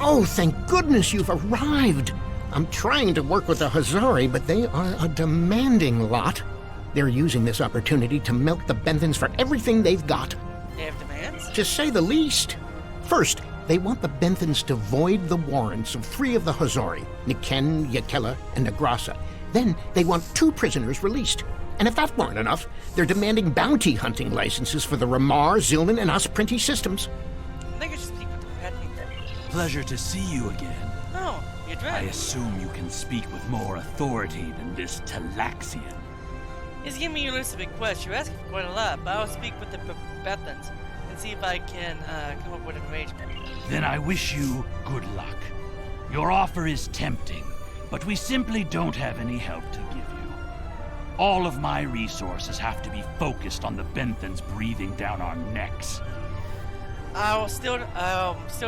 Oh, thank goodness you've arrived! I'm trying to work with the Hazari, but they are a demanding lot. They're using this opportunity to milk the Benthans for everything they've got. They have demands? To say the least. First, they want the Benthans to void the warrants of 3 of the Hazari, Niken, Yakela, and Negrasa. Then they want 2 prisoners released. And if that weren't enough, they're demanding bounty hunting licenses for the Ramar, Zilnan, and Osprinti systems. I think I should speak with the Red. Pleasure to see you again. Oh, you're I Dread. assume you can speak with more authority than this Talaxian. He's giving me your list of requests. You're asking for quite a lot, but I'll speak with the Bethans and see if I can come up with an arrangement. Then I wish you good luck. Your offer is tempting, but we simply don't have any help to give you. All of my resources have to be focused on the Benthans breathing down our necks. I'm still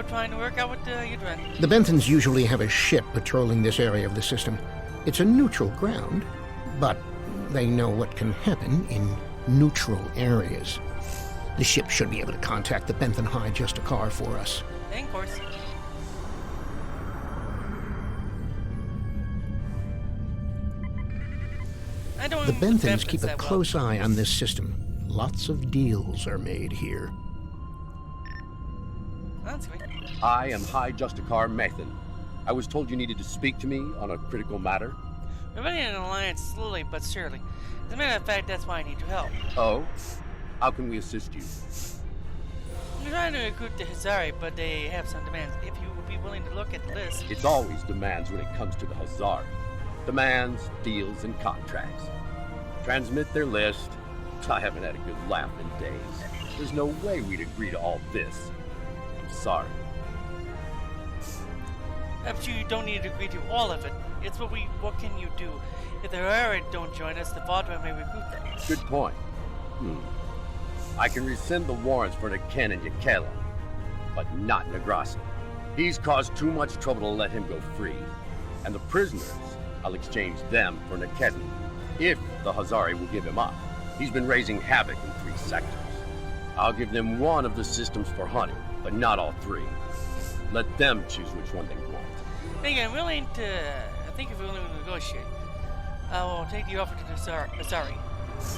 trying to work out with Yudren. The Benthans usually have a ship patrolling this area of the system. It's a neutral ground, but they know what can happen in neutral areas. The ship should be able to contact the Benthan High Justicar for us. And of course. The Benthans keep a close eye on this system. Lots of deals are made here. That's great. I am High Justicar Mathan. I was told you needed to speak to me on a critical matter. We're running an alliance slowly but surely. As a matter of fact, that's why I need your help. Oh? How can we assist you? I'm trying to recruit the Hazari, but they have some demands. If you would be willing to look at the list. It's always demands when it comes to the Hazari. Demands, deals, and contracts. Transmit their list. I haven't had a good laugh in days. There's no way we'd agree to all this. I'm sorry. Perhaps you don't need to agree to all of it. It's what can you do? If the Herod don't join us, the Vaudouin may recruit them. Good point. I can rescind the warrants for Niken and Yakela, but not Negrassi. He's caused too much trouble to let him go free. And the prisoners, I'll exchange them for Nikedin, if the Hazari will give him up. He's been raising havoc in 3 sectors. I'll give them one of the systems for hunting, but not all 3. Let them choose which one they want. Megan, I think if you're willing to negotiate, I will take the offer to Hazari.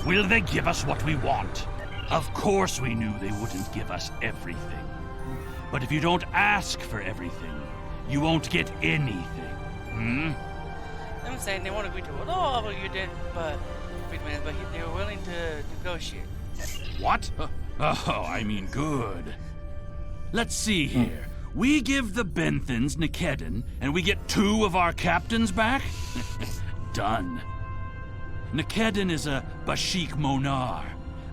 Will they give us what we want? Of course we knew they wouldn't give us everything. But if you don't ask for everything, you won't get anything. I'm saying they won't agree to it all, but you did, but they were willing to negotiate. What? Oh, I mean good. Let's see here. We give the Benthans Nikedin, and we get 2 of our captains back? Done. Nikedin is a Bashik Monar.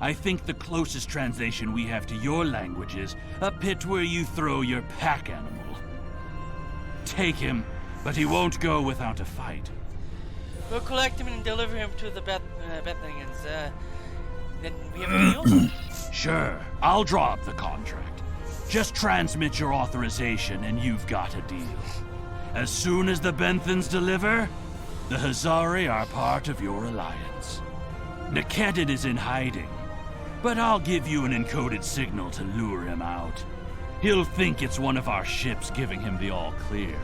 I think the closest translation we have to your language is a pit where you throw your pack animal. Take him, but he won't go without a fight. We'll collect him and deliver him to the Bethlehems. Then we have a deal? Sure, I'll draw up the contract. Just transmit your authorization and you've got a deal. As soon as the Benthans deliver, the Hazari are part of your alliance. Nikedin is in hiding, but I'll give you an encoded signal to lure him out. He'll think it's one of our ships giving him the all-clear.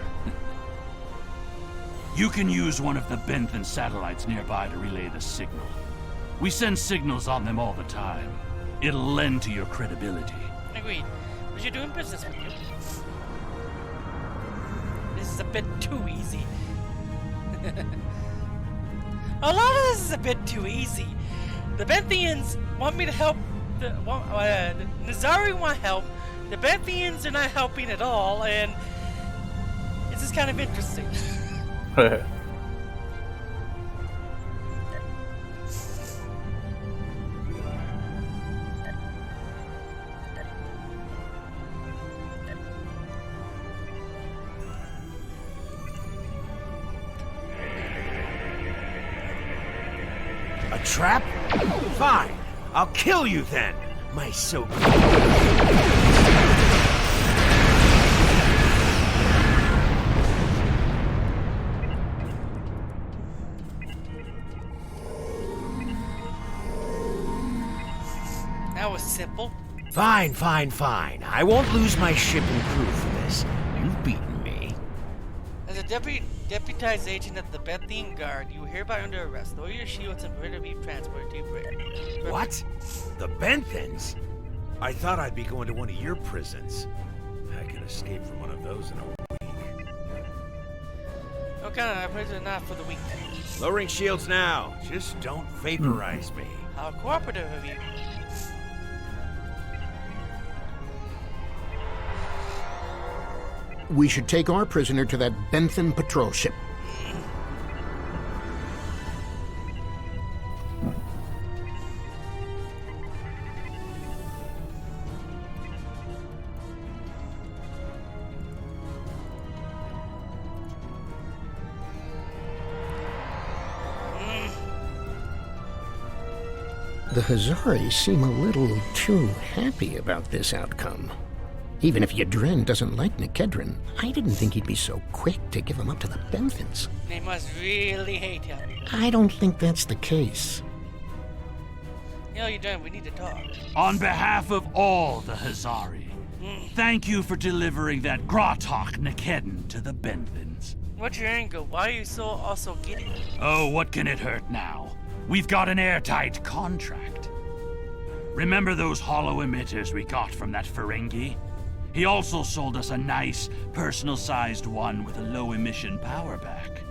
You can use one of the Benthan satellites nearby to relay the signal. We send signals on them all the time. It'll lend to your credibility. Agreed. But you're doing business with you. This is a bit too easy. A lot of this is a bit too easy. The Benthians want me to help. The Nazari want help. The Benthians are not helping at all, and it's just kind of interesting. A trap? Fine. I'll kill you then, my so-called... That was simple. Fine. I won't lose my ship and crew for this. You've beaten me. As a deputized agent of the Bethlehem Guard, you are hereby under arrest. Lower your shields and prepare to be transported to your brig. What? The Benthans? I thought I'd be going to one of your prisons. I can escape from one of those in a week. What kind of prison not for the weak? Lowering shields now. Just don't vaporize me. How cooperative of you. We should take our prisoner to that Benthan patrol ship. The Hazari seem a little too happy about this outcome. Even if Yadren doesn't like Nikedrin, I didn't think he'd be so quick to give him up to the Benthans. They must really hate him. I don't think that's the case. You know, Yadren, we need to talk. On behalf of all the Hazari, thank you for delivering that Gratok Nikedin to the Benthans. What's your angle? Why are you so also giddy? Oh, what can it hurt now? We've got an airtight contract. Remember those hollow emitters we got from that Ferengi? He also sold us a nice, personal-sized one with a low-emission power back.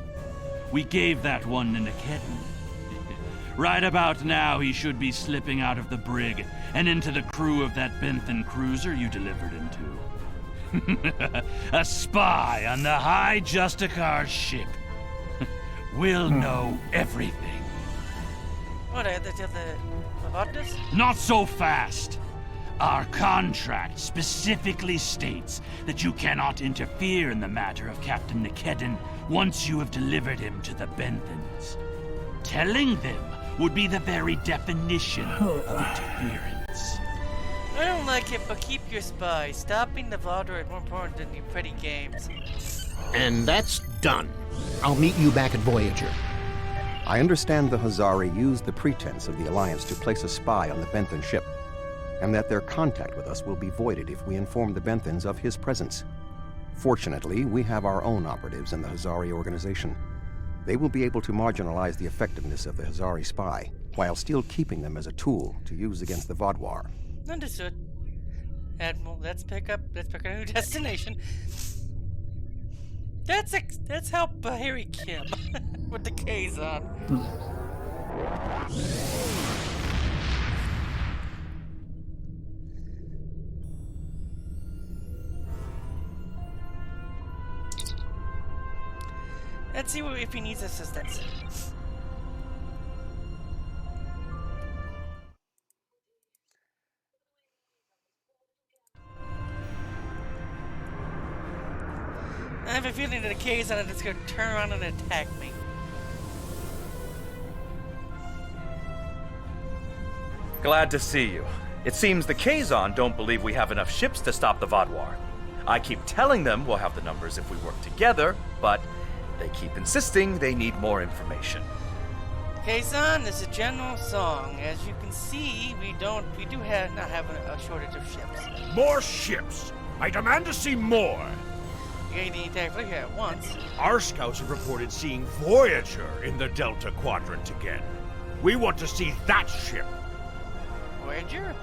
We gave that one to Nikedin. Right about now, he should be slipping out of the brig and into the crew of that Benthan cruiser you delivered him to. A spy on the High Justicar's ship. We'll know everything. What, about this? Not so fast. Our contract specifically states that you cannot interfere in the matter of Captain Nikedon once you have delivered him to the Benthans. Telling them would be the very definition of interference. I don't like it, but keep your spy. Stopping the Valdor is more important than your pretty games. And that's done. I'll meet you back at Voyager. I understand the Hazari used the pretense of the Alliance to place a spy on the Benthan ship, and that their contact with us will be voided if we inform the Benthans of his presence. Fortunately, we have our own operatives in the Hazari organization. They will be able to marginalize the effectiveness of the Hazari spy, while still keeping them as a tool to use against the Vaadwaur. Understood. Admiral, let's pick a new destination. Let's help Harry Kim with the Kazon. Let's see if he needs assistance. I have a feeling that the Kazon is going to turn around and attack me. Glad to see you. It seems the Kazon don't believe we have enough ships to stop the Vaadwaur. I keep telling them we'll have the numbers if we work together, but they keep insisting they need more information. Kazon is a general song. As you can see, we not have a shortage of ships. More ships! I demand to see more! You ain't the entire fleet here at once. Our scouts have reported seeing Voyager in the Delta Quadrant again. We want to see that ship. Voyager?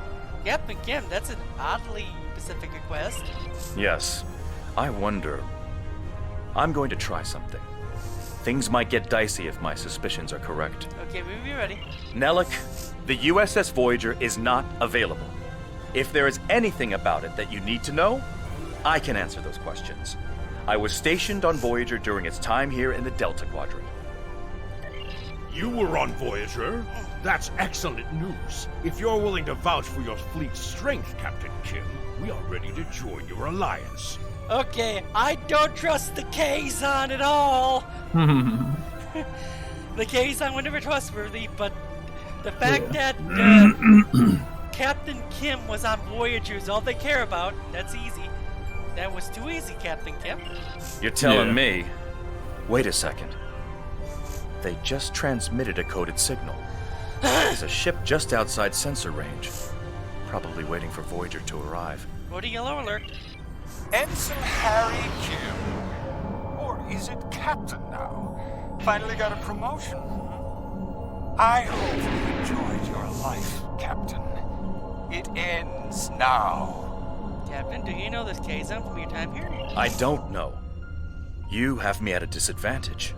Captain Kim, that's an oddly specific request. Yes. I wonder. I'm going to try something. Things might get dicey if my suspicions are correct. Okay, we'll be ready. Nellick, the USS Voyager is not available. If there is anything about it that you need to know, I can answer those questions. I was stationed on Voyager during its time here in the Delta Quadrant. You were on Voyager? That's excellent news. If you're willing to vouch for your fleet's strength, Captain Kim, we are ready to join your alliance. Okay, I don't trust the Kazon at all. The Kazon were never trustworthy, but the fact that Captain Kim was on Voyager is all they care about. That's easy. That was too easy, Captain Kim. You're telling me? Wait a second. They just transmitted a coded signal. There's a ship just outside sensor range. Probably waiting for Voyager to arrive. Go to yellow alert. Ensign Harry Kim. Or is it Captain now? Finally got a promotion. I hope you enjoyed your life, Captain. It ends now. Captain, do you know this Kazon from your time here? I don't know. You have me at a disadvantage.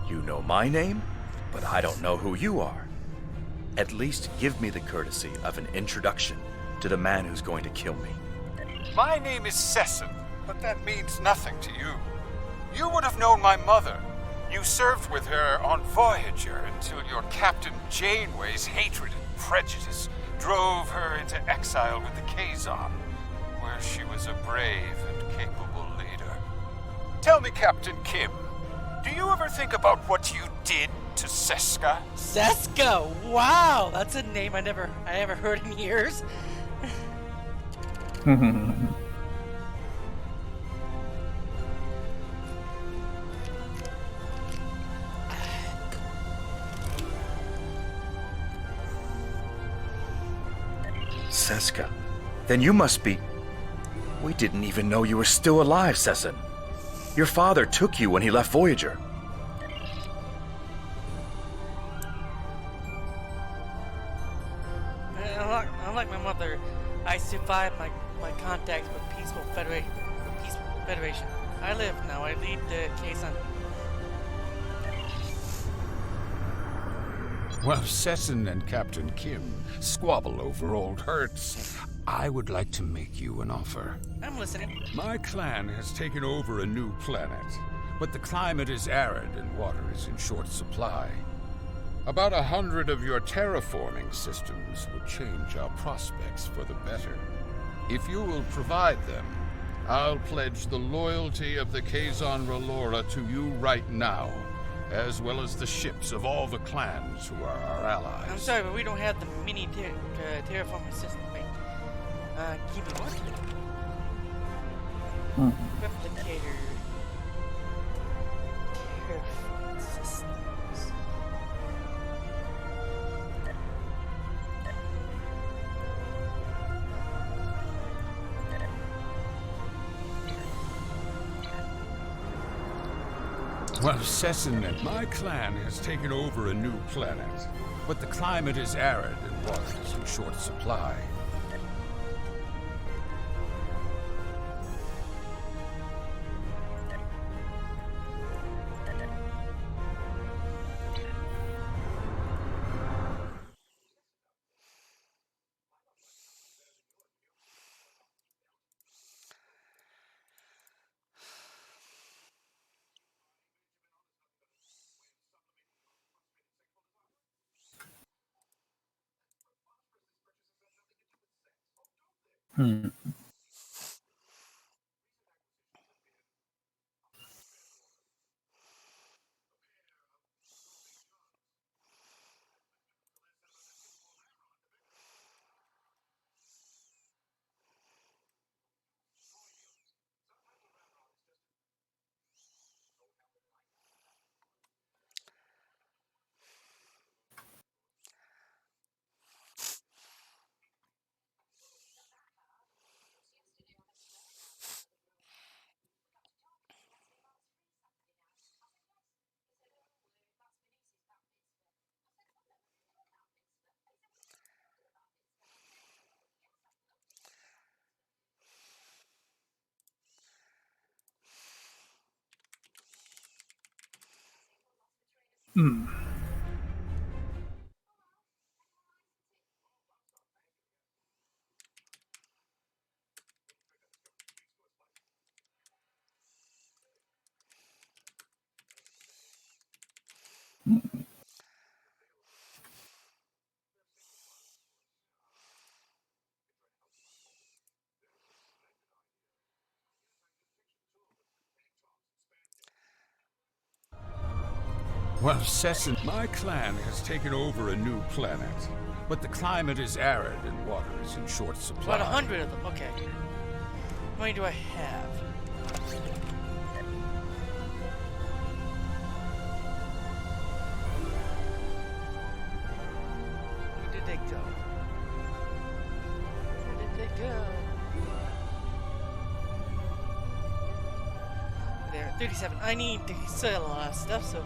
You know my name, but I don't know who you are. At least give me the courtesy of an introduction to the man who's going to kill me. My name is Sesson, but that means nothing to you. You would have known my mother. You served with her on Voyager until your Captain Janeway's hatred and prejudice drove her into exile with the Kazon, where she was a brave and capable leader. Tell me, Captain Kim, do you ever think about what you did to Seska? Seska! Wow, that's a name I never heard in years. Seska. Then you must be... We didn't even know you were still alive, Sesson. Your father took you when he left Voyager. Unlike my mother, I survived my contacts with Peaceful Federation. I live now. I lead the Kazon. While Sesson and Captain Kim squabble over old hurts, I would like to make you an offer. I'm listening. My clan has taken over a new planet, but the climate is arid and water is in short supply. About 100 of your terraforming systems would change our prospects for the better. If you will provide them, I'll pledge the loyalty of the Kazon Relora to you right now, as well as the ships of all the clans who are our allies. I'm sorry, but we don't have the mini terraforming system. Wait. Give me what? Replicator. Terraforming systems. Well, Sessin and my clan has taken over a new planet, but the climate is arid and water is in short supply. Well, Sessin, my clan has taken over a new planet, but the climate is arid and water is in short supply. About 100 of them. Okay. How many do I have? Where did they go? Where did they go? There, 37. I need to sell a lot of stuff, so.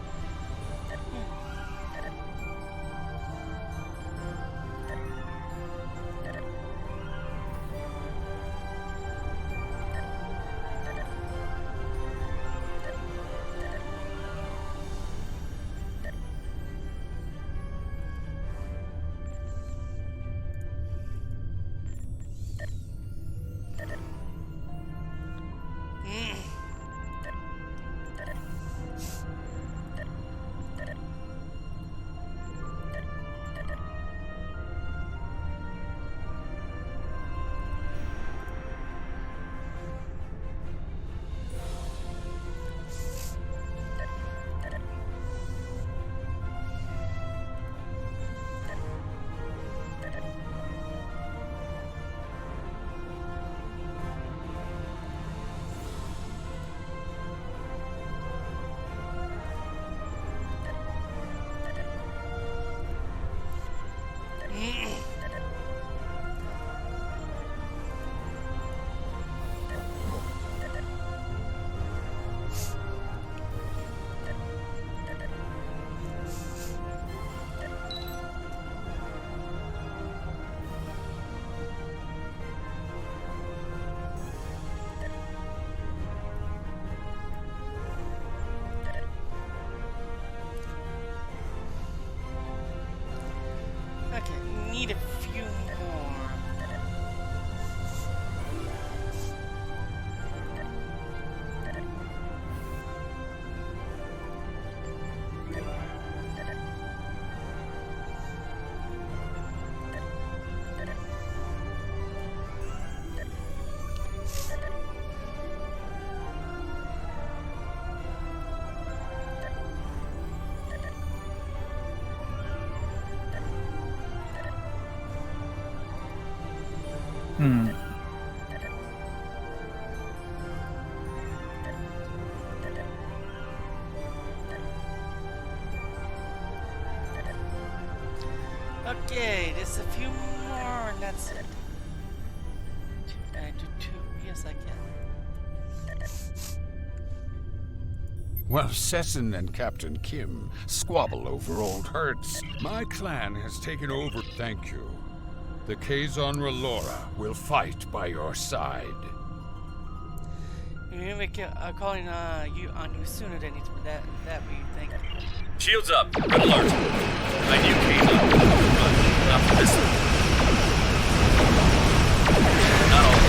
Okay, need a few more. Hmm. Okay, just a few more, and that's it. Can I do 2? Yes, I can. While Sesson and Captain Kim squabble over old hurts, my clan has taken over. Thank you. The Kazon Relora will fight by your side. You're calling you sooner than that we think. Shields up. Red alert. I knew Kazon would run. Not for this one. Not all of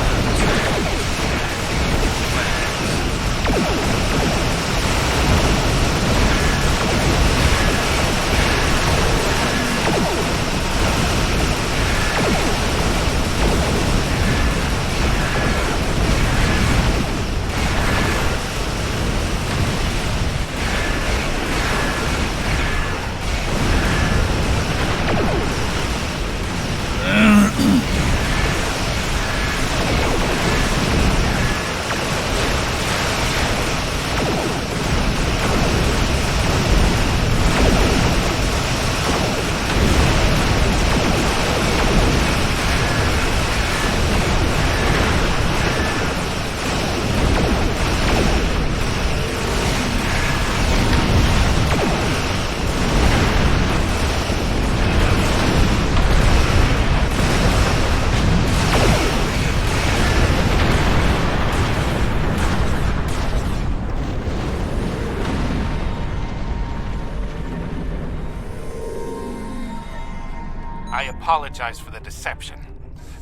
I apologize for the deception.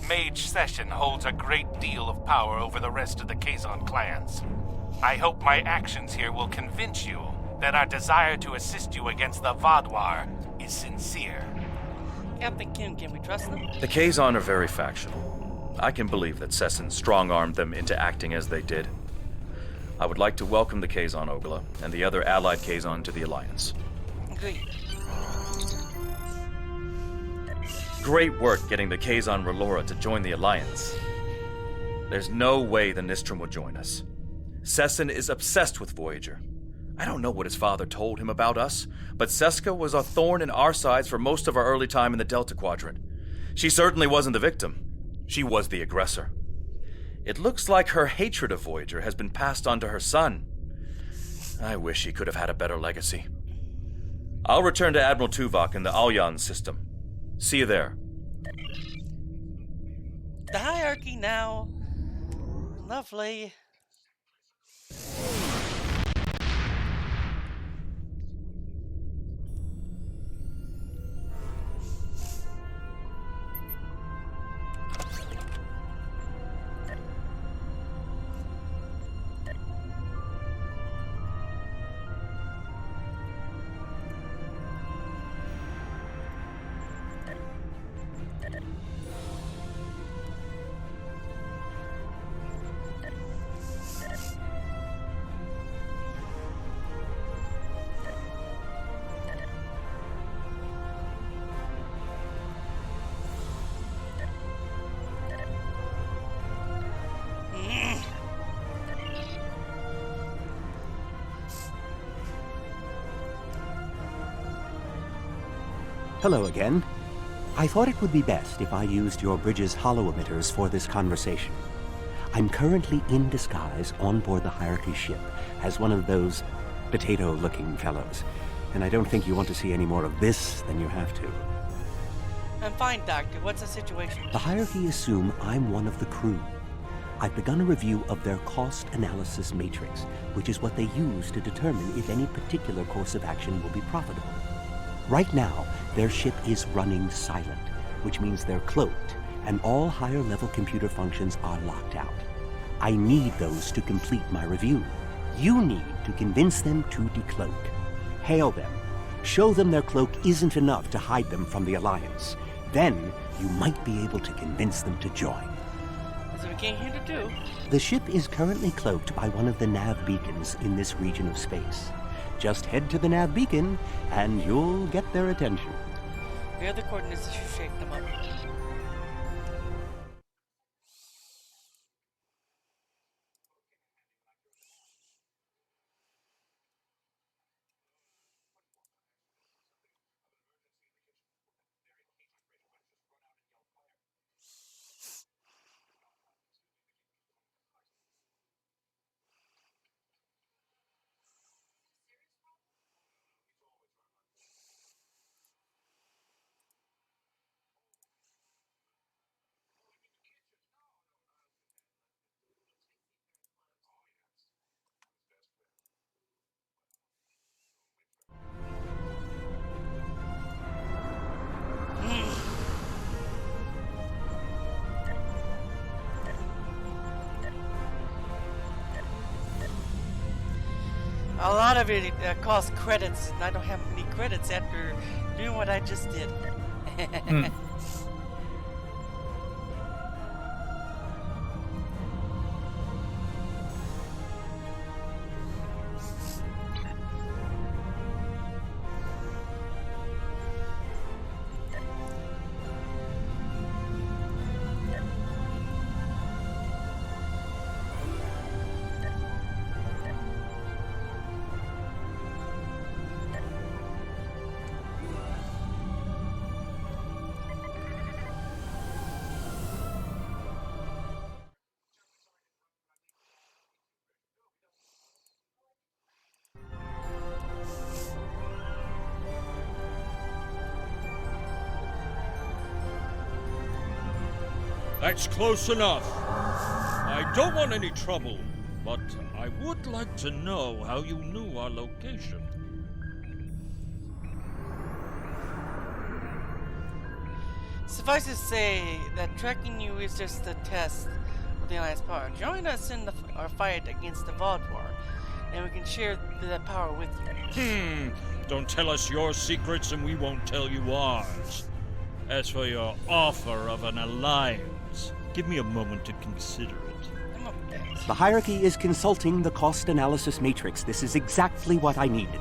Mage Session holds a great deal of power over the rest of the Kazon clans. I hope my actions here will convince you that our desire to assist you against the Vaadwaur is sincere. Captain Kim, can we trust them? The Kazon are very factional. I can believe that Sesson strong-armed them into acting as they did. I would like to welcome the Kazon Ogla and the other allied Kazon to the Alliance. Agreed. Great work getting the Kazon Relora to join the Alliance. There's no way the Nistrum will join us. Sesson is obsessed with Voyager. I don't know what his father told him about us, but Seska was a thorn in our sides for most of our early time in the Delta Quadrant. She certainly wasn't the victim. She was the aggressor. It looks like her hatred of Voyager has been passed on to her son. I wish he could have had a better legacy. I'll return to Admiral Tuvok in the Alyan system. See you there. The hierarchy now. Lovely. Hello again. I thought it would be best if I used your bridge's holo emitters for this conversation. I'm currently in disguise on board the Hierarchy ship as one of those potato-looking fellows, and I don't think you want to see any more of this than you have to. I'm fine, Doctor. What's the situation? The Hierarchy assume I'm one of the crew. I've begun a review of their cost analysis matrix, which is what they use to determine if any particular course of action will be profitable. Right now, their ship is running silent, which means they're cloaked, and all higher-level computer functions are locked out. I need those to complete my review. You need to convince them to decloak. Hail them. Show them their cloak isn't enough to hide them from the Alliance. Then, you might be able to convince them to join. That's what we came here to do. The ship is currently cloaked by one of the nav beacons in this region of space. Just head to the nav beacon, and you'll get their attention. Here are the coordinates that should shape them up. A lot of it costs credits, and I don't have any credits after doing what I just did. That's close enough. I don't want any trouble, but I would like to know how you knew our location. Suffice to say that tracking you is just a test of the Alliance power. Join us in our fight against the Vaudwar, and we can share that power with you. Don't tell us your secrets and we won't tell you ours. As for your offer of an alliance, give me a moment to consider it. The hierarchy is consulting the cost analysis matrix. This is exactly what I needed.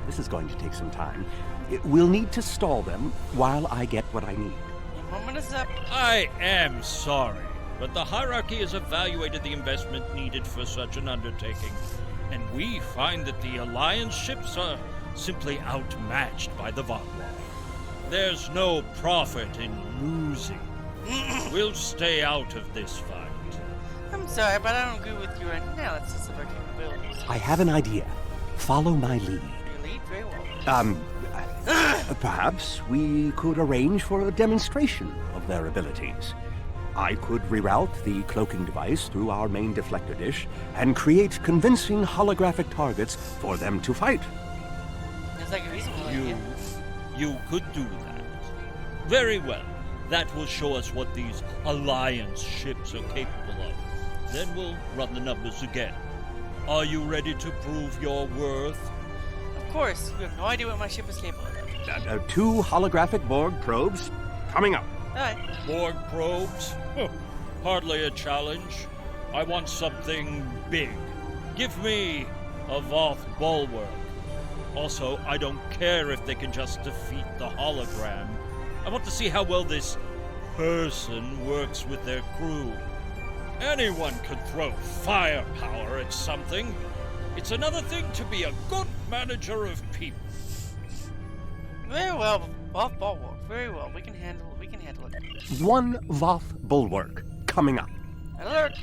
This is going to take some time. We'll need to stall them while I get what I need. Your moment is up. I am sorry, but the hierarchy has evaluated the investment needed for such an undertaking, and we find that the Alliance ships are simply outmatched by the Vaudwar. There's no profit in losing. We'll stay out of this fight. I'm sorry, but I don't agree with your analysis of our capabilities. I have an idea. Follow my lead. Your lead? Very well. Perhaps we could arrange for a demonstration of their abilities. I could reroute the cloaking device through our main deflector dish and create convincing holographic targets for them to fight. It's like a reasonable idea. You could do that. Very well. That will show us what these Alliance ships are capable of. Then we'll run the numbers again. Are you ready to prove your worth? Of course. You have no idea what my ship is capable of. 2 holographic Borg probes coming up. Alright. Borg probes? Hardly a challenge. I want something big. Give me a Voth bulwark. Also, I don't care if they can just defeat the hologram. I want to see how well this person works with their crew. Anyone can throw firepower at something. It's another thing to be a good manager of people. Very well, Voth bulwark. Very well. We can handle it. 1 Voth bulwark coming up. Alert!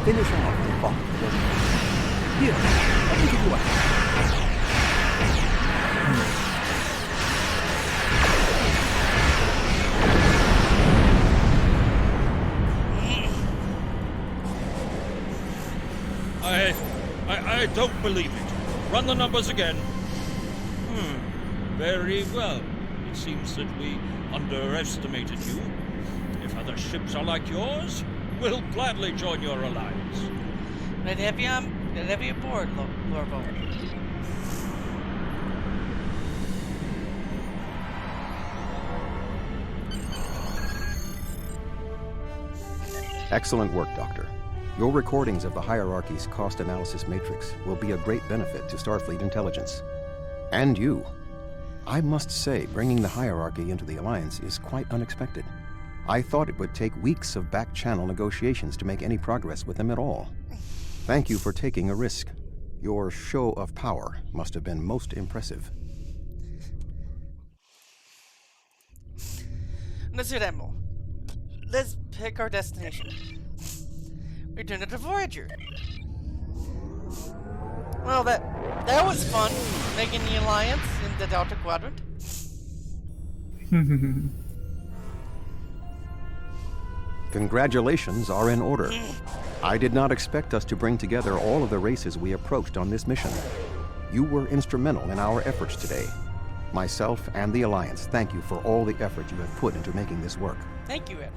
Finish off the Voth bulwark. Here, let me give you a hand. I don't believe it. Run the numbers again. Very well. It seems that we underestimated you. If other ships are like yours, we'll gladly join your alliance. Glad to have you aboard, Lorvo. Excellent work, Doctor. Your recordings of the hierarchy's cost analysis matrix will be a great benefit to Starfleet intelligence. And you. I must say, bringing the hierarchy into the Alliance is quite unexpected. I thought it would take weeks of back-channel negotiations to make any progress with them at all. Thank you for taking a risk. Your show of power must have been most impressive. Monsieur Admiral, let's pick our destination. Return to the Voyager. Well, that was fun, making the Alliance in the Delta Quadrant. Congratulations are in order. I did not expect us to bring together all of the races we approached on this mission. You were instrumental in our efforts today. Myself and the Alliance thank you for all the effort you have put into making this work. Thank you, Ed.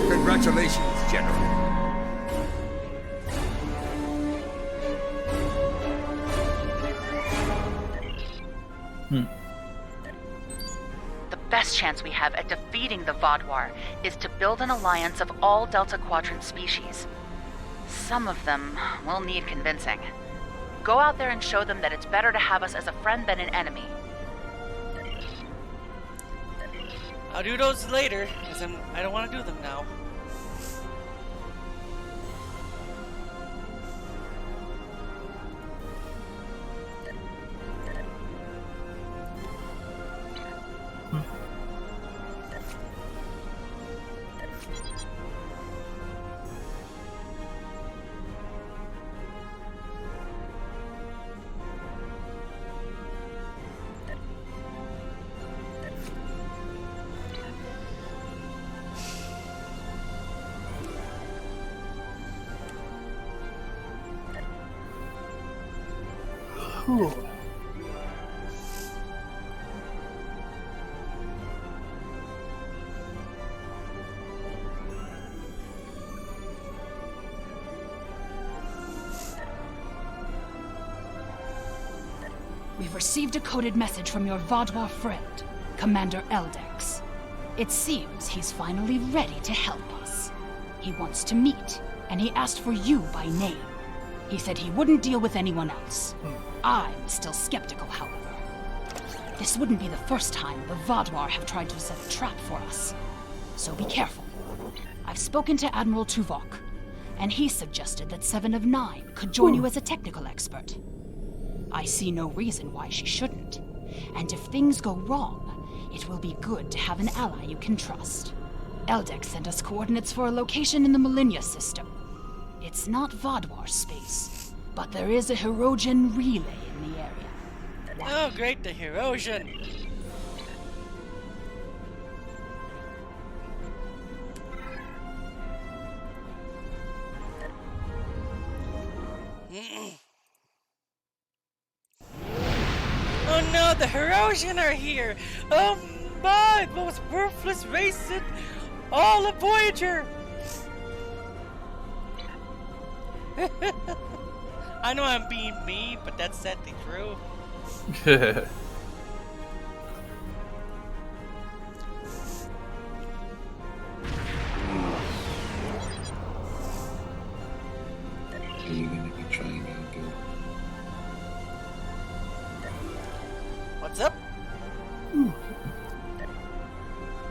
Congratulations, Jennifer. The best chance we have at defeating the Vaadwaur is to build an alliance of all Delta Quadrant species. Some of them will need convincing. Go out there and show them that it's better to have us as a friend than an enemy. I'll do those later, because I don't want to do them now. Cool. We've received a coded message from your Vaadwaur friend, Commander Eldex. It seems he's finally ready to help us. He wants to meet, and he asked for you by name. He said he wouldn't deal with anyone else. I'm still skeptical, however. This wouldn't be the first time the Vaadwaur have tried to set a trap for us. So be careful. I've spoken to Admiral Tuvok, and he suggested that 7 of 9 could join you as a technical expert. I see no reason why she shouldn't. And if things go wrong, it will be good to have an ally you can trust. Eldex sent us coordinates for a location in the Millennia system. It's not Vaadwaur space, but there is a Hirogen relay in the area. Oh, great, the Hirogen! Oh no, the Hirogen are here! Oh my, most worthless race in all of Voyager! I know I'm being mean, but that's sadly true. Are you gonna be trying to go? What's up?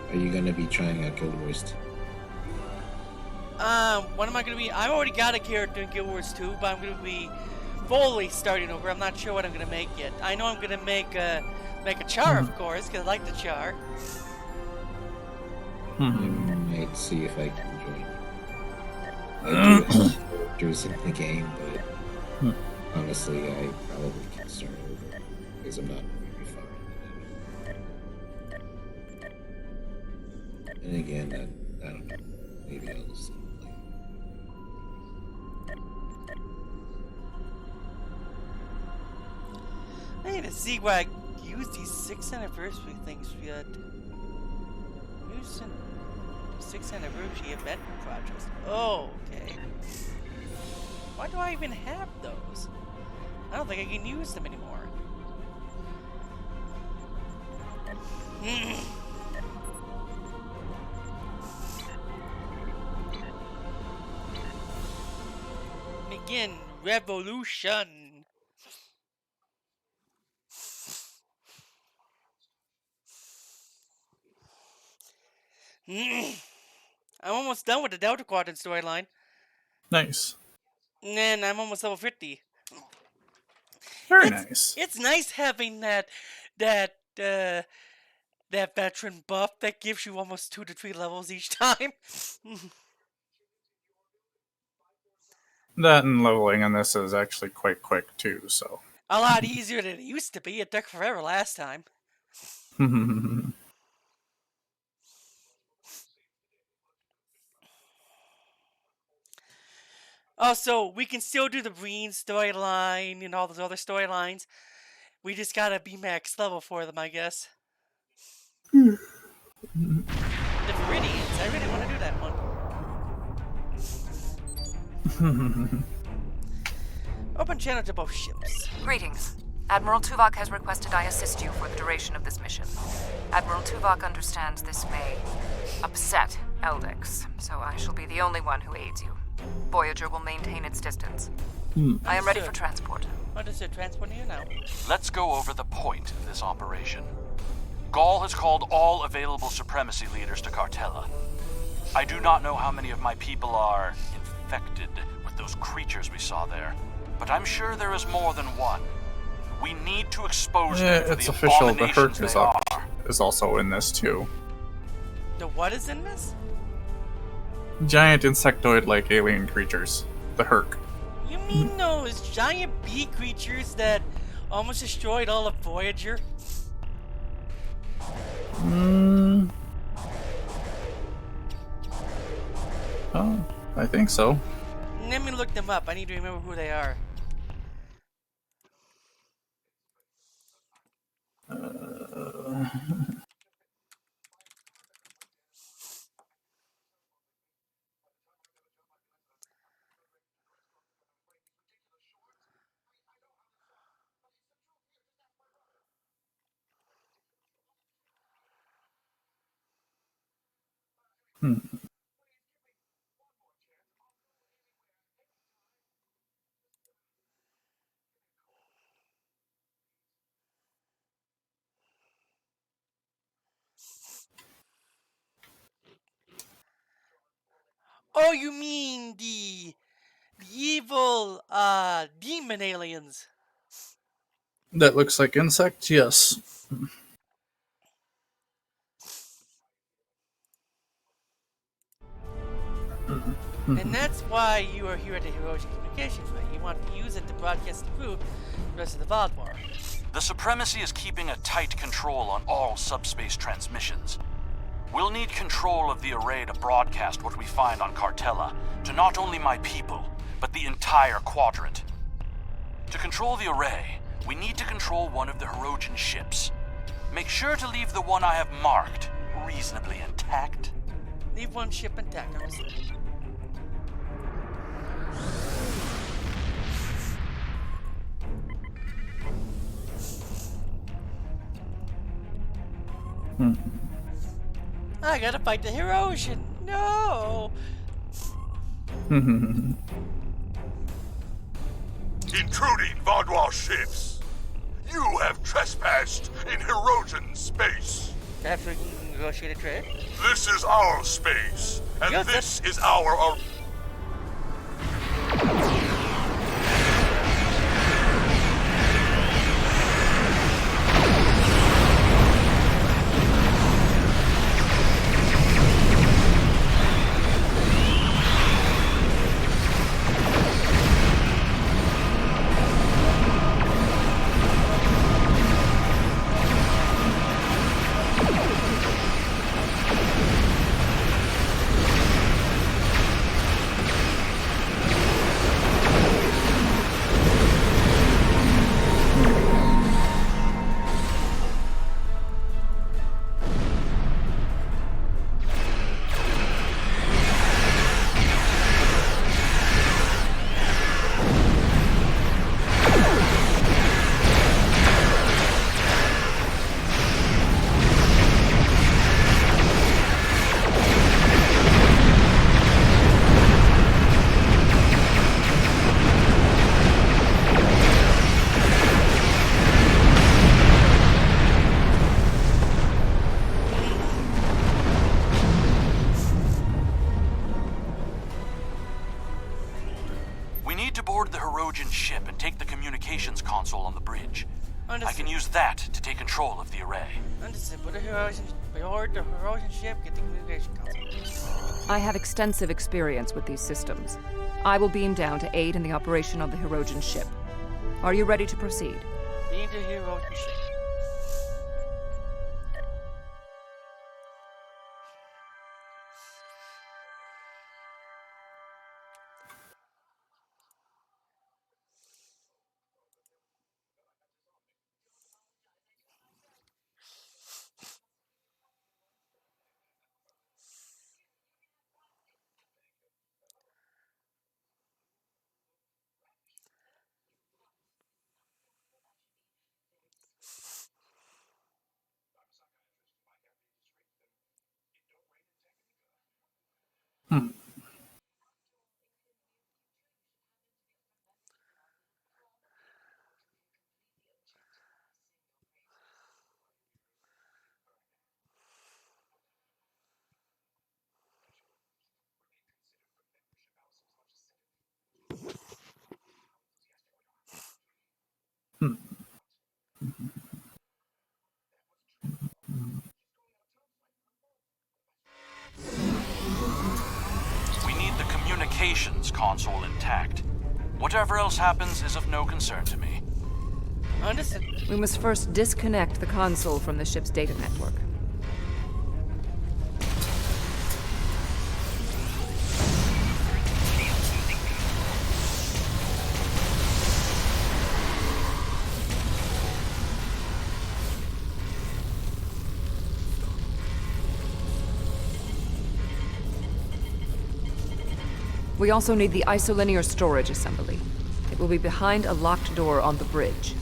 Are you gonna be trying out Guild Wars 2? What am I gonna be? I already got a character in Guild Wars 2, but I'm gonna be fully starting over. I'm not sure what I'm gonna make yet. I know I'm gonna make a char, of course, because I like the char. I might see if I can join. I do have characters in the game, but honestly, I probably can start over because I'm not very far in it. And again, I don't know. Maybe I'll just. I need to see why I use these 6th anniversary things yet. Using 6th anniversary event projects. Oh, okay. Why do I even have those? I don't think I can use them anymore. Begin revolution. I'm almost done with the Delta Quadrant storyline. Nice. And then I'm almost level 50. Very nice. It's nice having that veteran buff that gives you almost 2 to 3 levels each time. That and leveling in this is actually quite quick too, so. A lot easier than it used to be. It took forever last time. Also, we can still do the Breen storyline and all those other storylines. We just gotta be max level for them, I guess. The Viridians. I really want to do that one. Open channel to both ships. Greetings. Admiral Tuvok has requested I assist you for the duration of this mission. Admiral Tuvok understands this may upset Eldex, so I shall be the only one who aids you. Voyager will maintain its distance. I am ready for transport. Understood. Transporting you now. Let's go over the point of this operation. Gaul has called all available supremacy leaders to Cartella. I do not know how many of my people are infected with those creatures we saw there, but I'm sure there is more than one. We need to expose them to It's the official. The abominations Herc is also in this too. The what is in this? Giant insectoid-like alien creatures. The Herc. You mean those giant bee creatures that almost destroyed all of Voyager? Oh, I think so. Let me look them up. I need to remember who they are. Oh, you mean the evil demon aliens? That looks like insects, yes. And that's why you are here at the Heroic Communications Ring. You want to use it to broadcast the group the rest of the Valdwar. The Supremacy is keeping a tight control on all subspace transmissions. We'll need control of the array to broadcast what we find on Cartella to not only my people, but the entire quadrant. To control the array, we need to control one of the Heroian ships. Make sure to leave the one I have marked reasonably intact. Leave one ship intact, understood. I gotta fight the Heroian. No! Intruding Vaudois ships! You have trespassed in Heroian space! That's where you can negotiate a trade? This is our space, and this is our... need to board the Hirogen ship and take the communications console on the bridge. Understood. I can use that to take control of the array. Understood. But the Hirogen ship, get the communication console. I have extensive experience with these systems. I will beam down to aid in the operation of the Hirogen ship. Are you ready to proceed? Beam to Hirogen ship. We need the communications console intact. Whatever else happens is of no concern to me. Understood. We must first disconnect the console from the ship's data network. We also need the isolinear storage assembly. It will be behind a locked door on the bridge.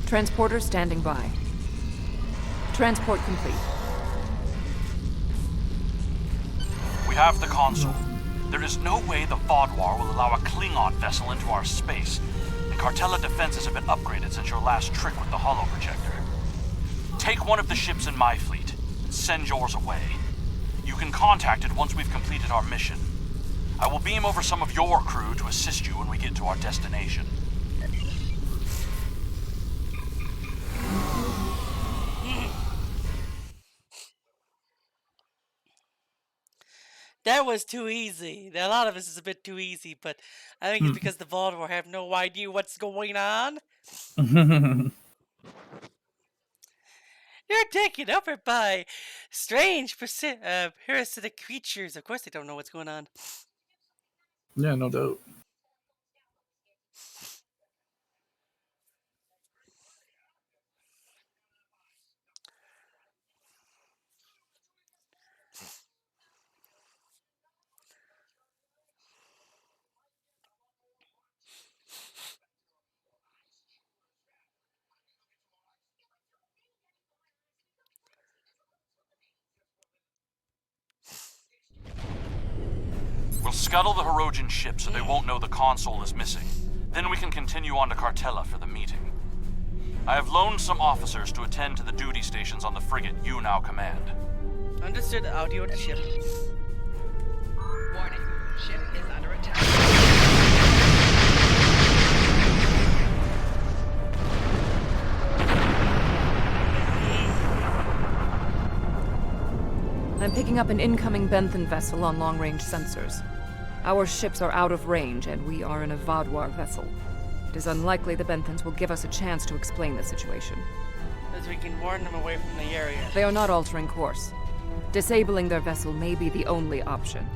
Transporter standing by. Transport complete. We have the console. There is no way the Vodwar will allow a Klingon vessel into our space. And Cartella defenses have been upgraded since your last trick with the holo projector. Take one of the ships in my fleet and send yours away. You can contact it once we've completed our mission. I will beam over some of your crew to assist you when we get to our destination. That was too easy. A lot of this is a bit too easy, but I think it's because the Voldemort have no idea what's going on. You're taken over by strange parasitic creatures. Of course they don't know what's going on. Yeah, no doubt. We'll scuttle the Hirogen ship so they won't know the console is missing. Then we can continue on to Cartella for the meeting. I have loaned some officers to attend to the duty stations on the frigate you now command. Understood. I'll deal with the ship. Warning. Ship is under attack. I'm picking up an incoming Benthan vessel on long-range sensors. Our ships are out of range, and we are in a Vodwar vessel. It is unlikely the Benthans will give us a chance to explain the situation. As we can warn them away from the area. They are not altering course. Disabling their vessel may be the only option.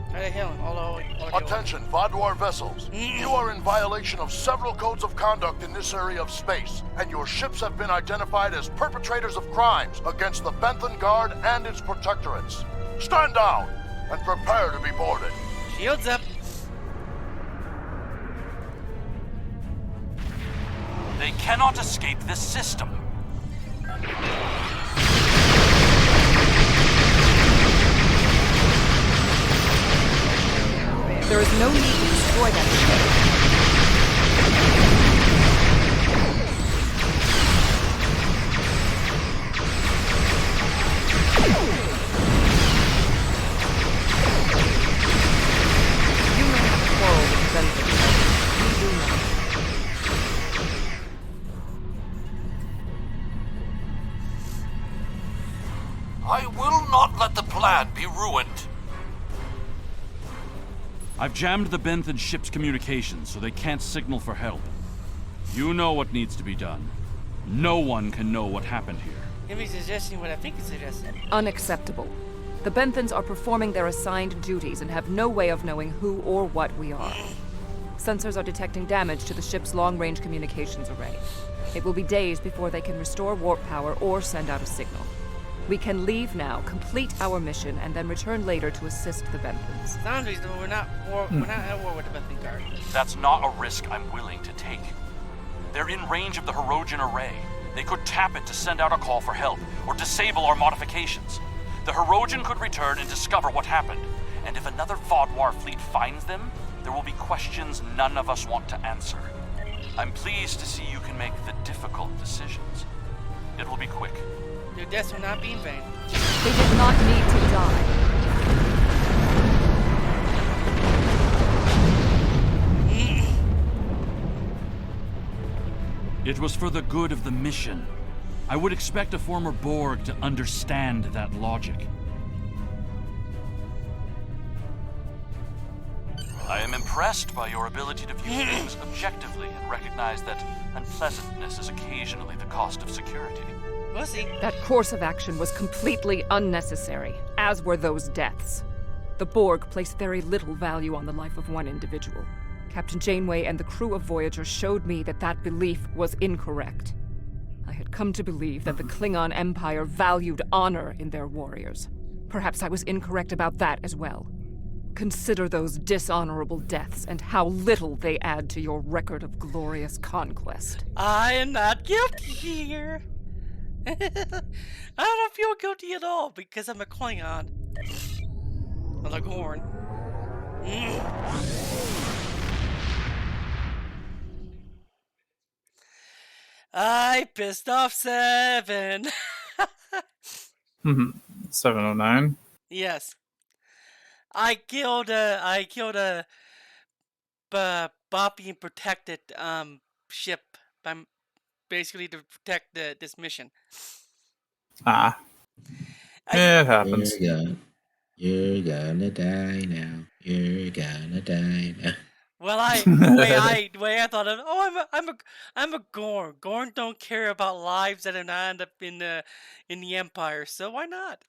Attention, Vaadwaur vessels. You are in violation of several codes of conduct in this area of space, and your ships have been identified as perpetrators of crimes against the Benthan Guard and its protectorates. Stand down and prepare to be boarded. Shields up. They cannot escape this system. There is no need to destroy that ship. You may have a quarrel with the Benthan. We do not. I will not let the plan be ruined. I've jammed the Benthan ship's communications so they can't signal for help. You know what needs to be done. No one can know what happened here. Give me suggesting what I think is suggesting. Unacceptable. The Benthans are performing their assigned duties and have no way of knowing who or what we are. Sensors are detecting damage to the ship's long-range communications array. It will be days before they can restore warp power or send out a signal. We can leave now, complete our mission, and then return later to assist the Benthans. Sounds reasonable. We're not at war with the Benthan Guard. That's not a risk I'm willing to take. They're in range of the Hirogen array. They could tap it to send out a call for help, or disable our modifications. The Hirogen could return and discover what happened. And if another Vaadwaur fleet finds them, there will be questions none of us want to answer. I'm pleased to see you can make the difficult decisions. It will be quick. Your deaths will not be in vain. They did not need to die. It was for the good of the mission. I would expect a former Borg to understand that logic. I am impressed by your ability to view things objectively and recognize that unpleasantness is occasionally the cost of security. Pussy. That course of action was completely unnecessary, as were those deaths. The Borg placed very little value on the life of one individual. Captain Janeway and the crew of Voyager showed me that that belief was incorrect. I had come to believe that the Klingon Empire valued honor in their warriors. Perhaps I was incorrect about that as well. Consider those dishonorable deaths and how little they add to your record of glorious conquest. I am not guilty here. I don't feel guilty at all because I'm a Klingon. Well, a Gorn. I pissed off 7. 709. Yes. I killed a Boppy and protected ship by basically to protect this mission. It happens. You're gonna die now. You're gonna die now. Well, the way I thought of, I'm a Gorn. Gorn don't care about lives that are not end up in the Empire, so why not?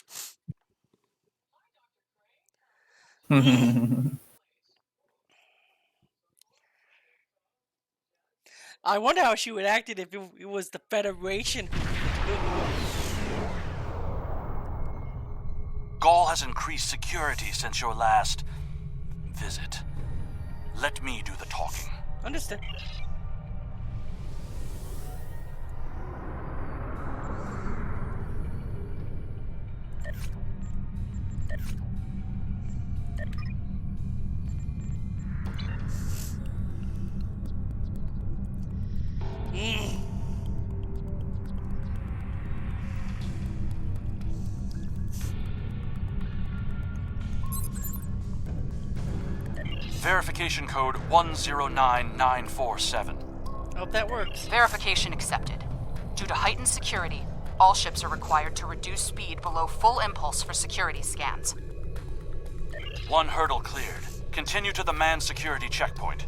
I wonder how she would act if it was the Federation. Gaul has increased security since your last visit. Let me do the talking. Understand. Verification code 109947. Hope that works. Verification accepted. Due to heightened security, all ships are required to reduce speed below full impulse for security scans. One hurdle cleared. Continue to the manned security checkpoint.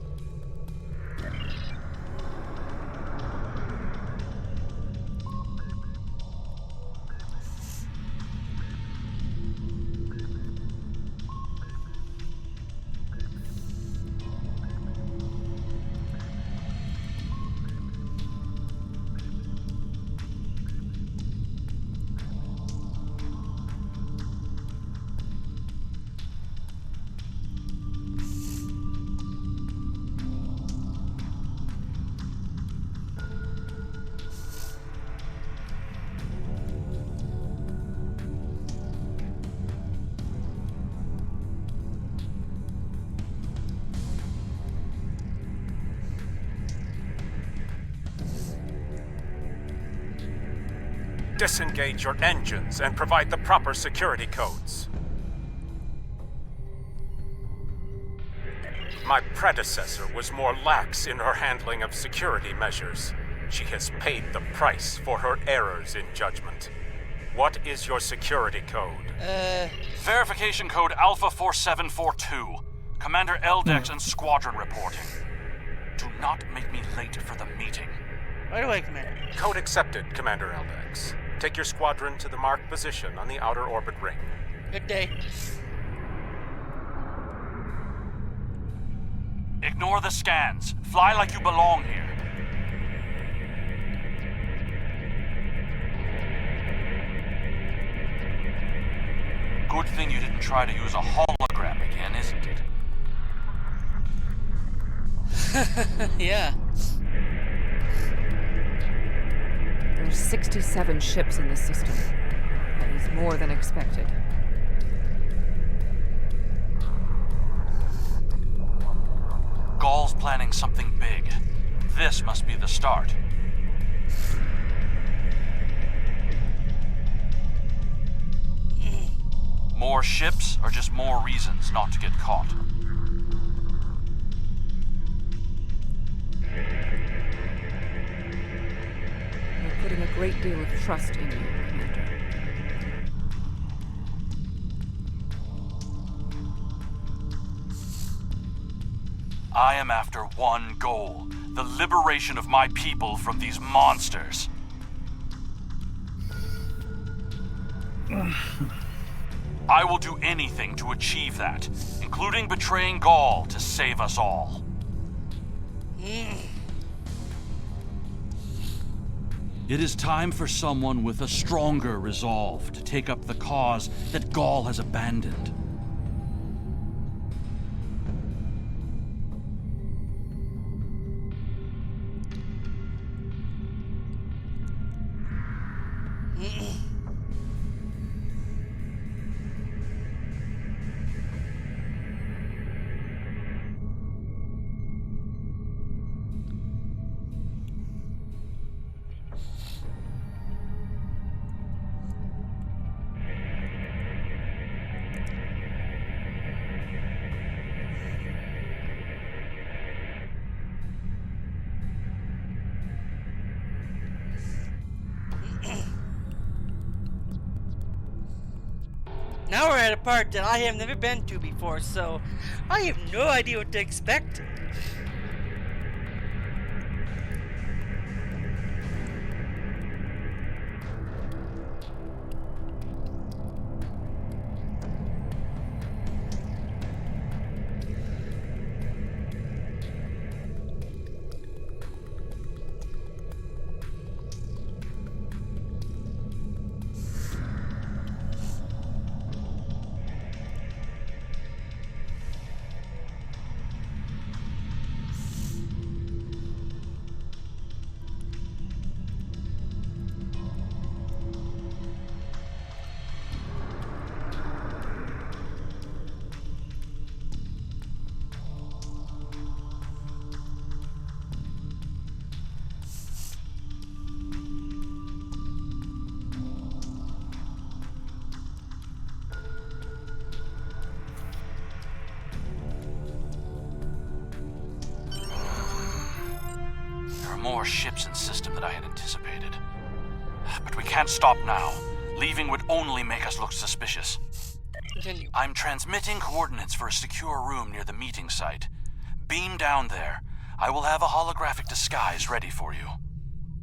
Disengage your engines and provide the proper security codes. My predecessor was more lax in her handling of security measures. She has paid the price for her errors in judgment. What is your security code? Verification code Alpha 4742. Commander Eldex and squadron reporting. Do not make me late for the meeting. Right away, Commander. Code accepted, Commander Eldex. Take your squadron to the marked position on the outer orbit ring. Good day. Ignore the scans. Fly like you belong here. Good thing you didn't try to use a hologram again, isn't it? Yeah. There's 67 ships in this system. That is more than expected. Gaul's planning something big. This must be the start. More ships or just more reasons not to get caught? We're putting a great deal of trust in you, Commander. I am after one goal: the liberation of my people from these monsters. I will do anything to achieve that, including betraying Gaul to save us all. It is time for someone with a stronger resolve to take up the cause that Gaul has abandoned. Now we're at a part that I have never been to before, so I have no idea what to expect. More ships in system than I had anticipated. But we can't stop now. Leaving would only make us look suspicious. Continue. I'm transmitting coordinates for a secure room near the meeting site. Beam down there. I will have a holographic disguise ready for you.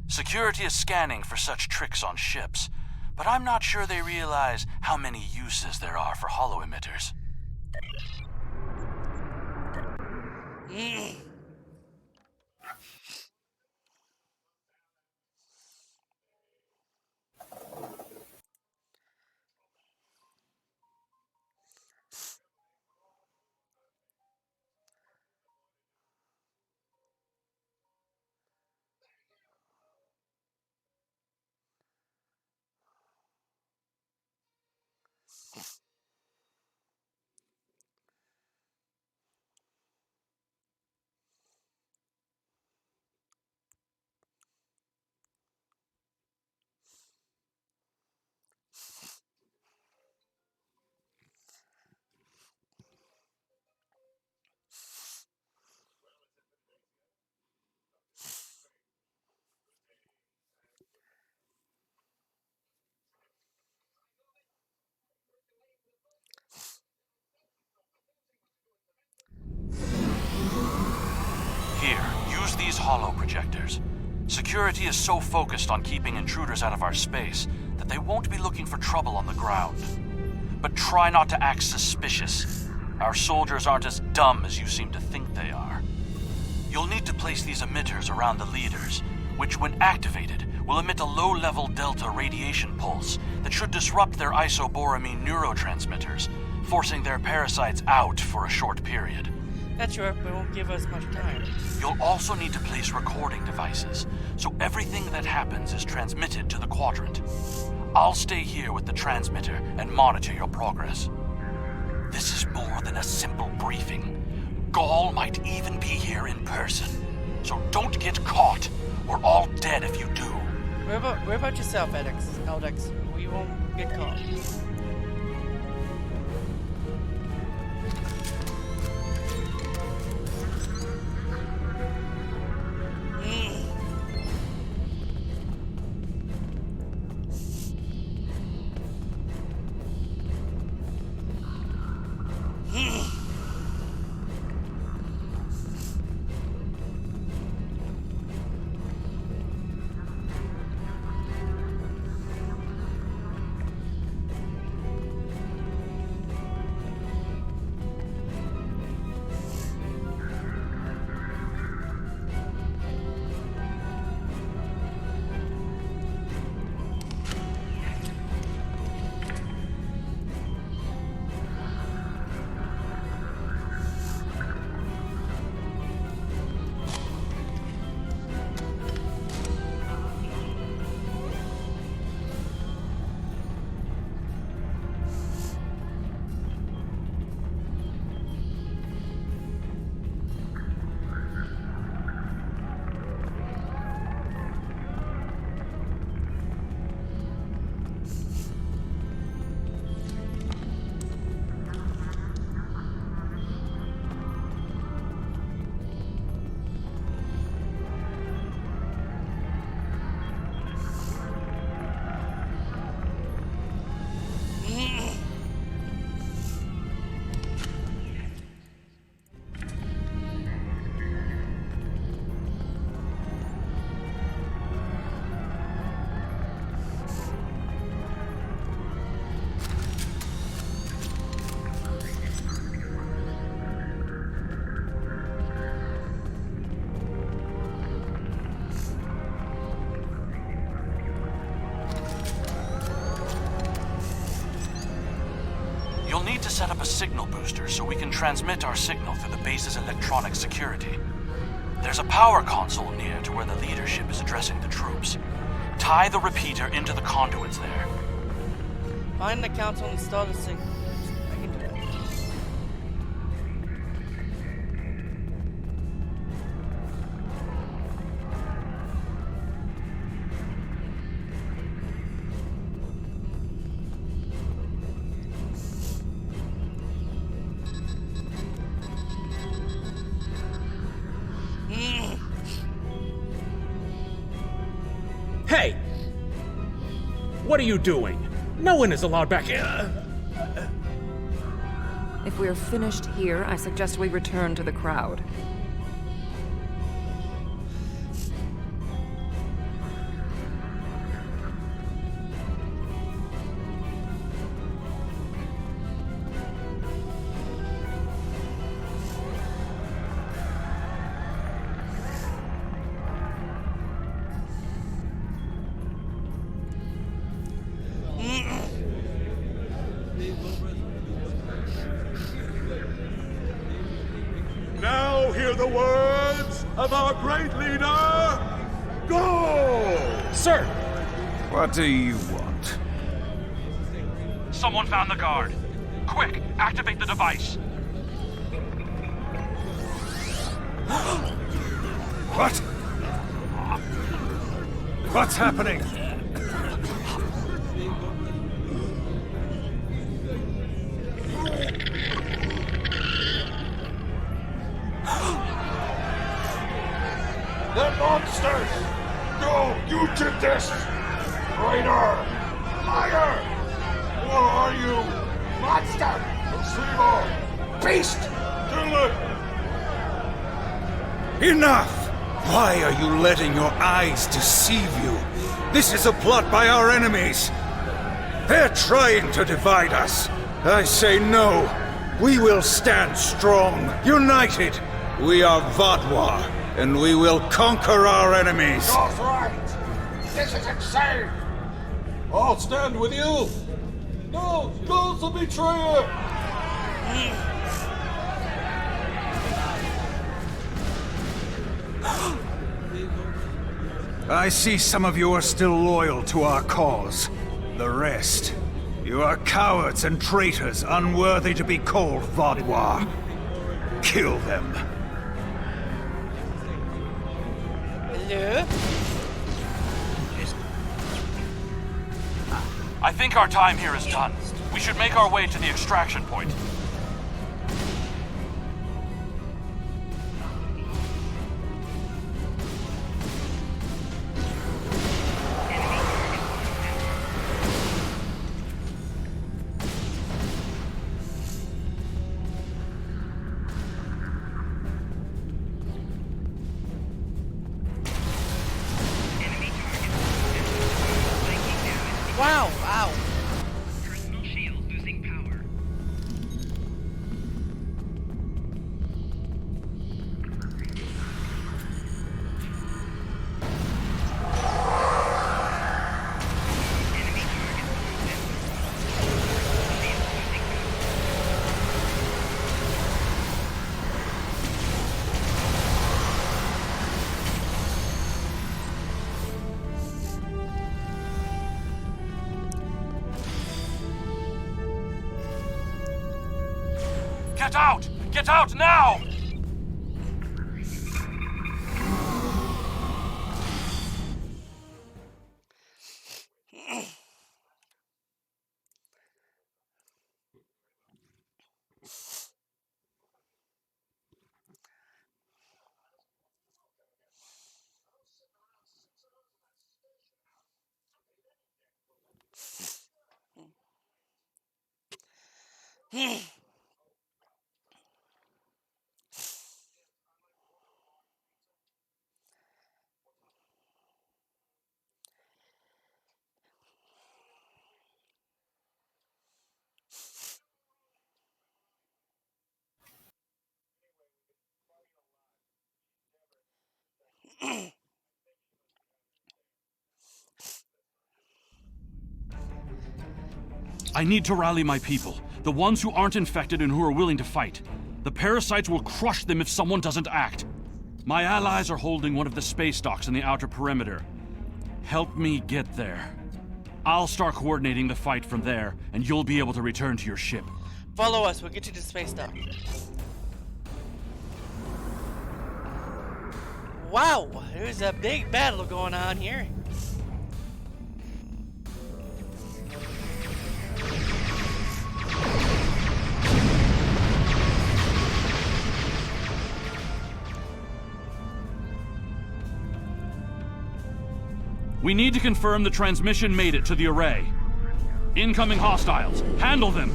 Security is scanning for such tricks on ships, but I'm not sure they realize how many uses there are for holo-emitters. holo projectors. Security is so focused on keeping intruders out of our space that they won't be looking for trouble on the ground. But try not to act suspicious. Our soldiers aren't as dumb as you seem to think they are. You'll need to place these emitters around the leaders, which, when activated, will emit a low-level delta radiation pulse that should disrupt their isoboramine neurotransmitters, forcing their parasites out for a short period. That's right, but it won't give us much time. You'll also need to place recording devices, so everything that happens is transmitted to the quadrant. I'll stay here with the transmitter and monitor your progress. This is more than a simple briefing. Gaul might even be here in person, so don't get caught. We're all dead if you do. Worry about yourself, Eldex. We won't get caught. You'll need to set up a signal booster so we can transmit our signal through the base's electronic security. There's a power console near to where the leadership is addressing the troops. Tie the repeater into the conduits there. Find the council and install the signal. I can do that. Hey! What are you doing? No one is allowed back here. If we're finished here, I suggest we return to the crowd. Now hear the words of our great leader, Go! Sir! What do you want? Someone found the guard. Quick, activate the device. What? What's happening? The monsters! No, you did this! Traitor! Liar! Who are you? Monster! Placebo! Beast! Kill it! Enough! Why are you letting your eyes deceive you? This is a plot by our enemies. They're trying to divide us. I say no. We will stand strong, united. We are Vodwar, and we will conquer our enemies. That's right. This is insane. I'll stand with you. No, don't the betrayer. I see some of you are still loyal to our cause. The rest, you are cowards and traitors unworthy to be called Vodwar. Kill them. Hello? I think our time here is done. We should make our way to the extraction point. Wow, wow. Personal shield losing power. Get out! Get out now! I need to rally my people, the ones who aren't infected and who are willing to fight. The parasites will crush them if someone doesn't act. My allies are holding one of the space docks in the outer perimeter. Help me get there. I'll start coordinating the fight from there, and you'll be able to return to your ship. Follow us, we'll get you to the space dock. Wow, there's a big battle going on here. We need to confirm the transmission made it to the array. Incoming hostiles. Handle them!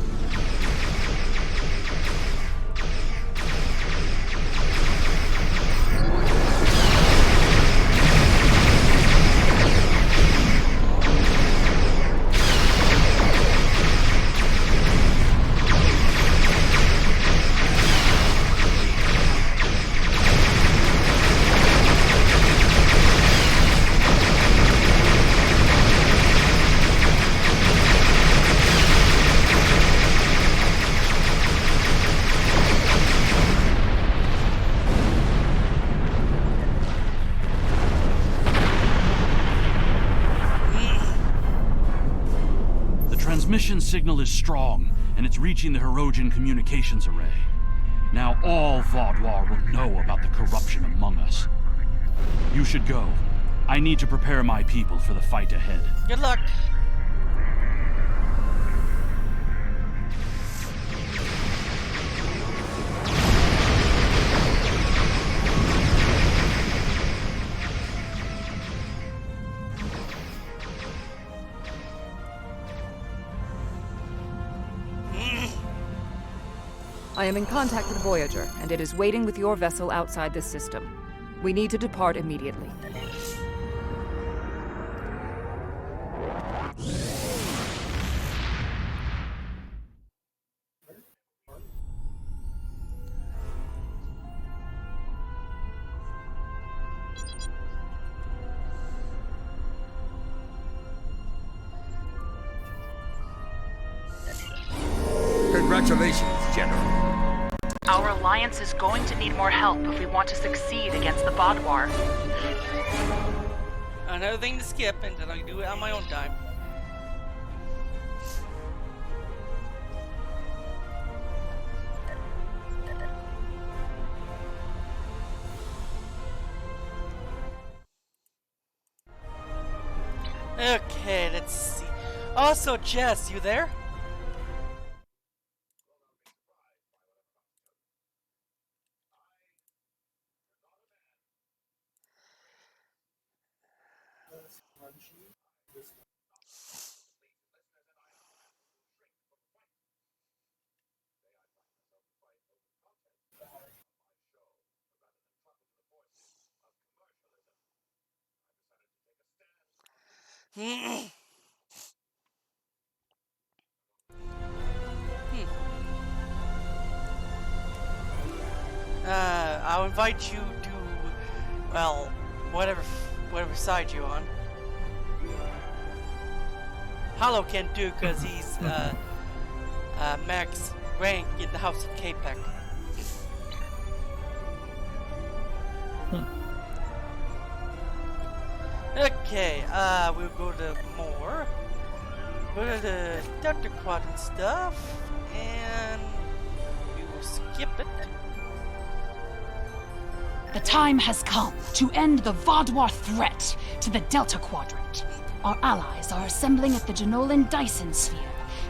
Transmission signal is strong, and it's reaching the Hirogen communications array. Now all Vodwar will know about the corruption among us. You should go. I need to prepare my people for the fight ahead. Good luck. I am in contact with Voyager, and it is waiting with your vessel outside this system. We need to depart immediately. Congratulations, General. Our alliance is going to need more help if we want to succeed against the Vaadwaur. Another thing to skip, and then I can do it on my own time. Okay, let's see. Also, Jess, you there? I'll invite you to, well, whatever side you're on. Hollow can do because he's max rank in the House of Capek. Okay, we'll go to more. Go to the Delta Quadrant stuff, and we will skip it. The time has come to end the Vaadwaur threat to the Delta Quadrant. Our allies are assembling at the Janolan Dyson Sphere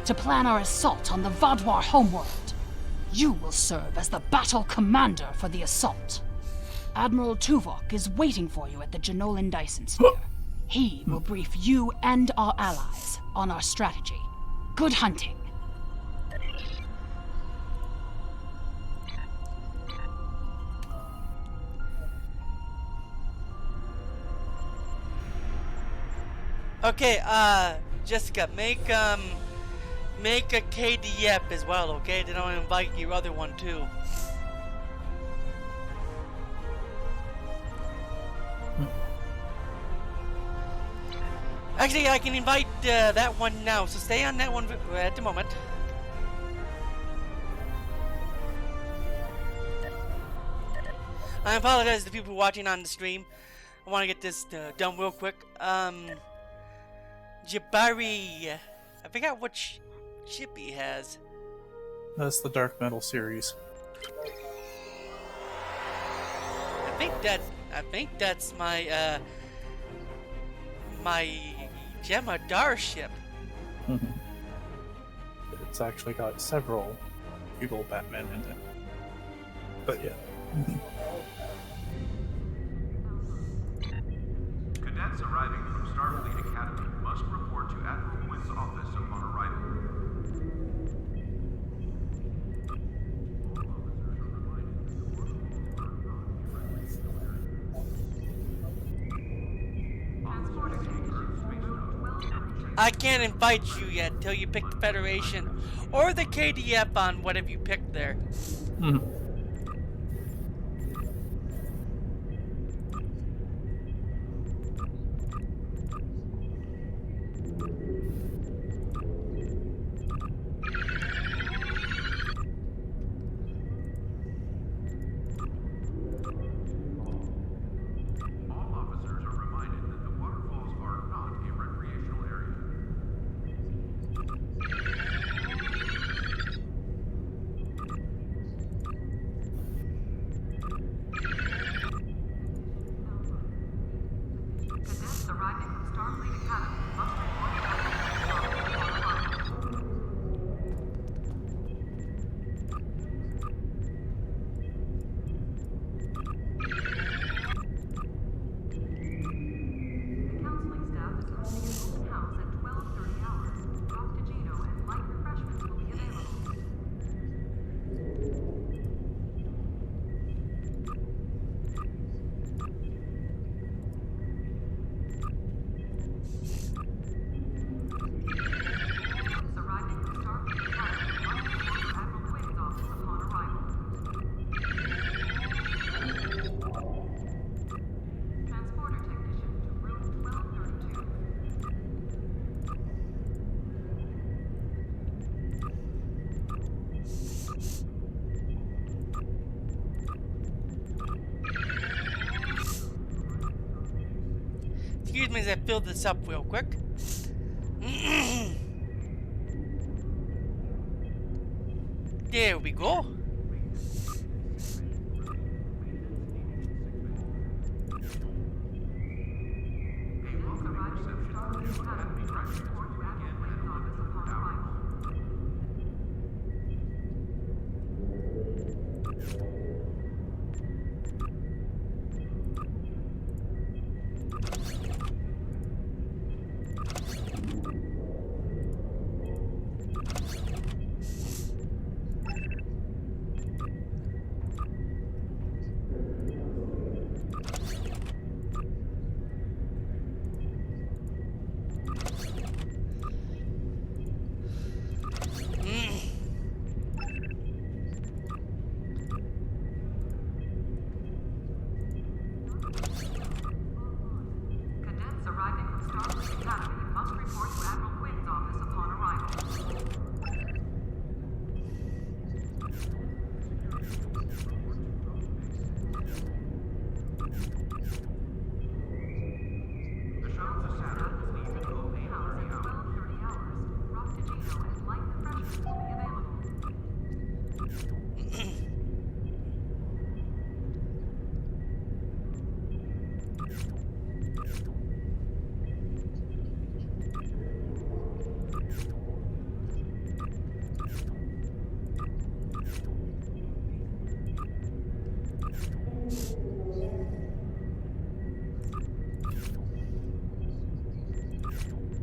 to plan our assault on the Vaadwaur homeworld. You will serve as the battle commander for the assault. Admiral Tuvok is waiting for you at the Janolan Dyson Sphere. He will brief you and our allies on our strategy. Good hunting. Okay, Jessica, make a KDF as well, okay? Then I'll invite your other one too. Actually, I can invite that one now, so stay on that one at the moment. I apologize to people watching on the stream. I want to get this done real quick. Jabari, I forgot what ship he has. That's the Dark Metal series. I think that's my my Jemadar ship. It's actually got several evil Batmen in it. But yeah. Cadets arriving from Starfleet Academy must report to Admiral Quinn's office upon arrival. I can't invite you yet till you pick the Federation or the KDF on whatever you pick there. excuse me as I fill this up real quick. There we go.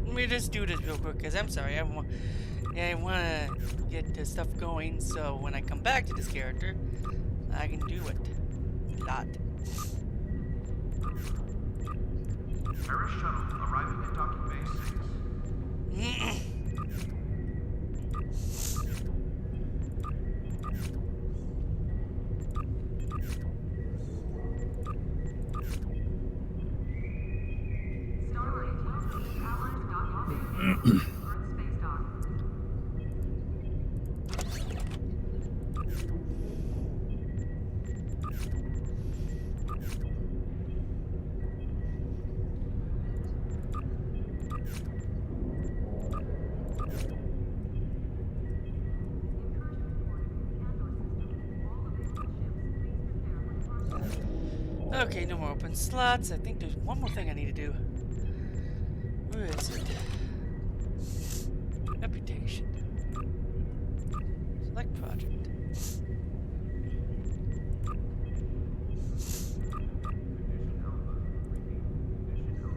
Let me just do this real quick, because I'm sorry, I want to get this stuff going, so when I come back to this character, I can do it. A lot. Paris shuttle arriving at docking bay 6. Okay, no more open slots. I think there's one more thing I need to do. Where is it? Reputation. Select project.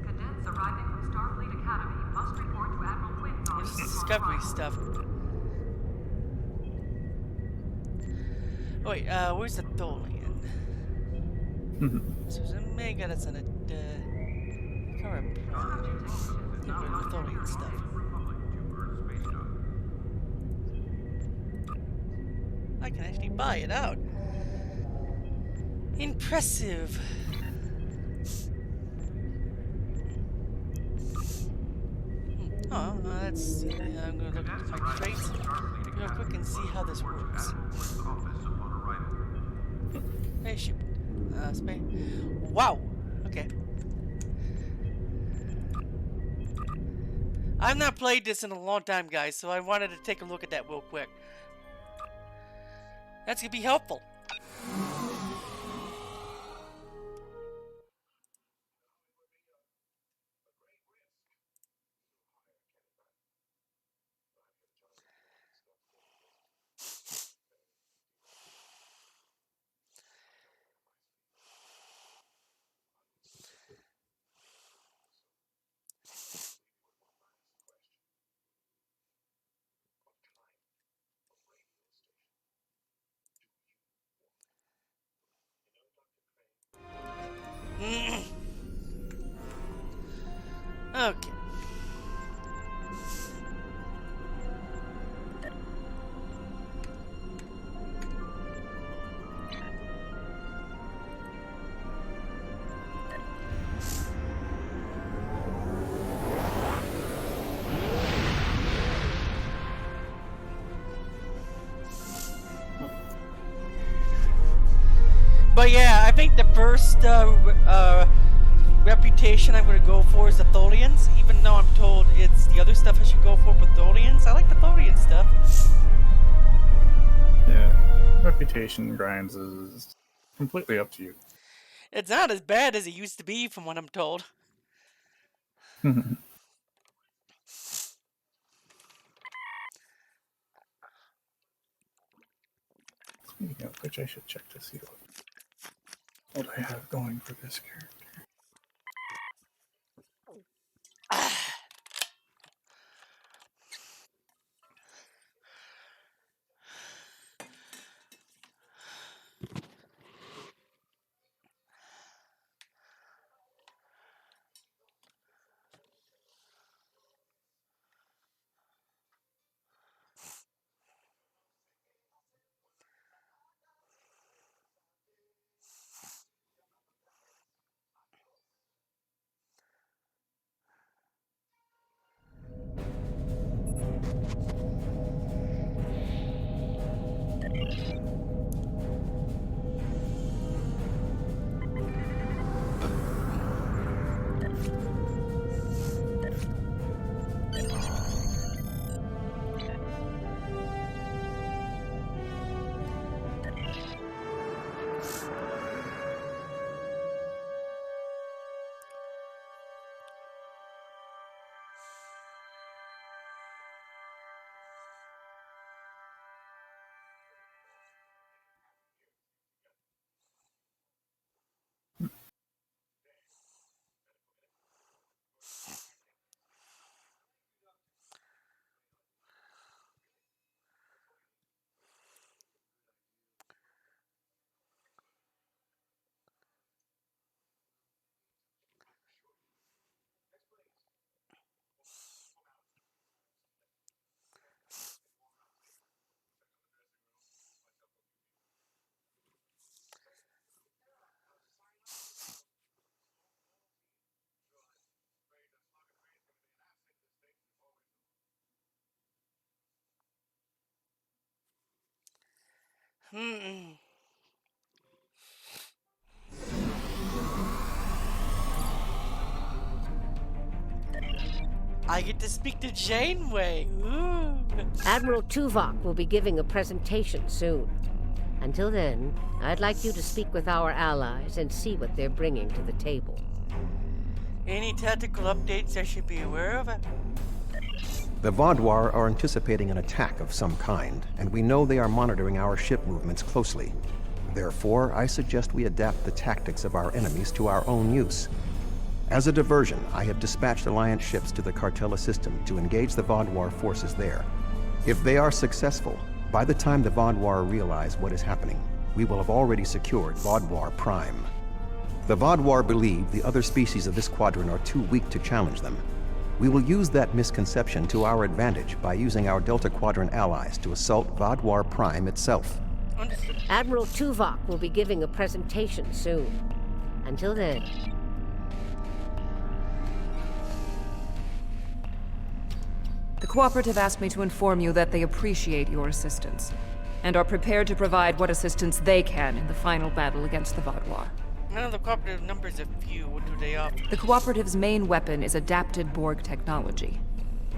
Cadets arriving from Starfleet Academy must report to Admiral Quinn's office. This is discovery stuff. Oh wait, where's the Tholian? So there's a mega that's on a current Tholian stuff. I can actually buy it out. Impressive. Oh, let's see. I'm gonna look at my traits real quick and see how this works. Hey, shoot. Wow. Okay. I've not played this in a long time, guys, so I wanted to take a look at that real quick. That's gonna be helpful. Okay. But yeah, I think the first reputation reputation I'm going to go for is the Tholians, even though I'm told it's the other stuff I should go for with Tholians. I like the Tholian stuff. Yeah, reputation grinds is completely up to you. It's not as bad as it used to be, from what I'm told. Speaking of which, I should check to see what I have going for this character. I get to speak to Janeway. Ooh. Admiral Tuvok will be giving a presentation soon. Until then, I'd like you to speak with our allies and see what they're bringing to the table. Any tactical updates I should be aware of? The Vaudouar are anticipating an attack of some kind, and we know they are monitoring our ship movements closely. Therefore, I suggest we adapt the tactics of our enemies to our own use. As a diversion, I have dispatched Alliance ships to the Cartella system to engage the Vaudouar forces there. If they are successful, by the time the Vaudouar realize what is happening, we will have already secured Vaudouar Prime. The Vaudouar believe the other species of this quadrant are too weak to challenge them. We will use that misconception to our advantage by using our Delta Quadrant allies to assault Vaudouar Prime itself. Admiral Tuvok will be giving a presentation soon. Until then... The Cooperative asked me to inform you that they appreciate your assistance, and are prepared to provide what assistance they can in the final battle against the Vaudouar. I know the Cooperative numbers a few. What do they offer? The Cooperative's main weapon is adapted Borg technology.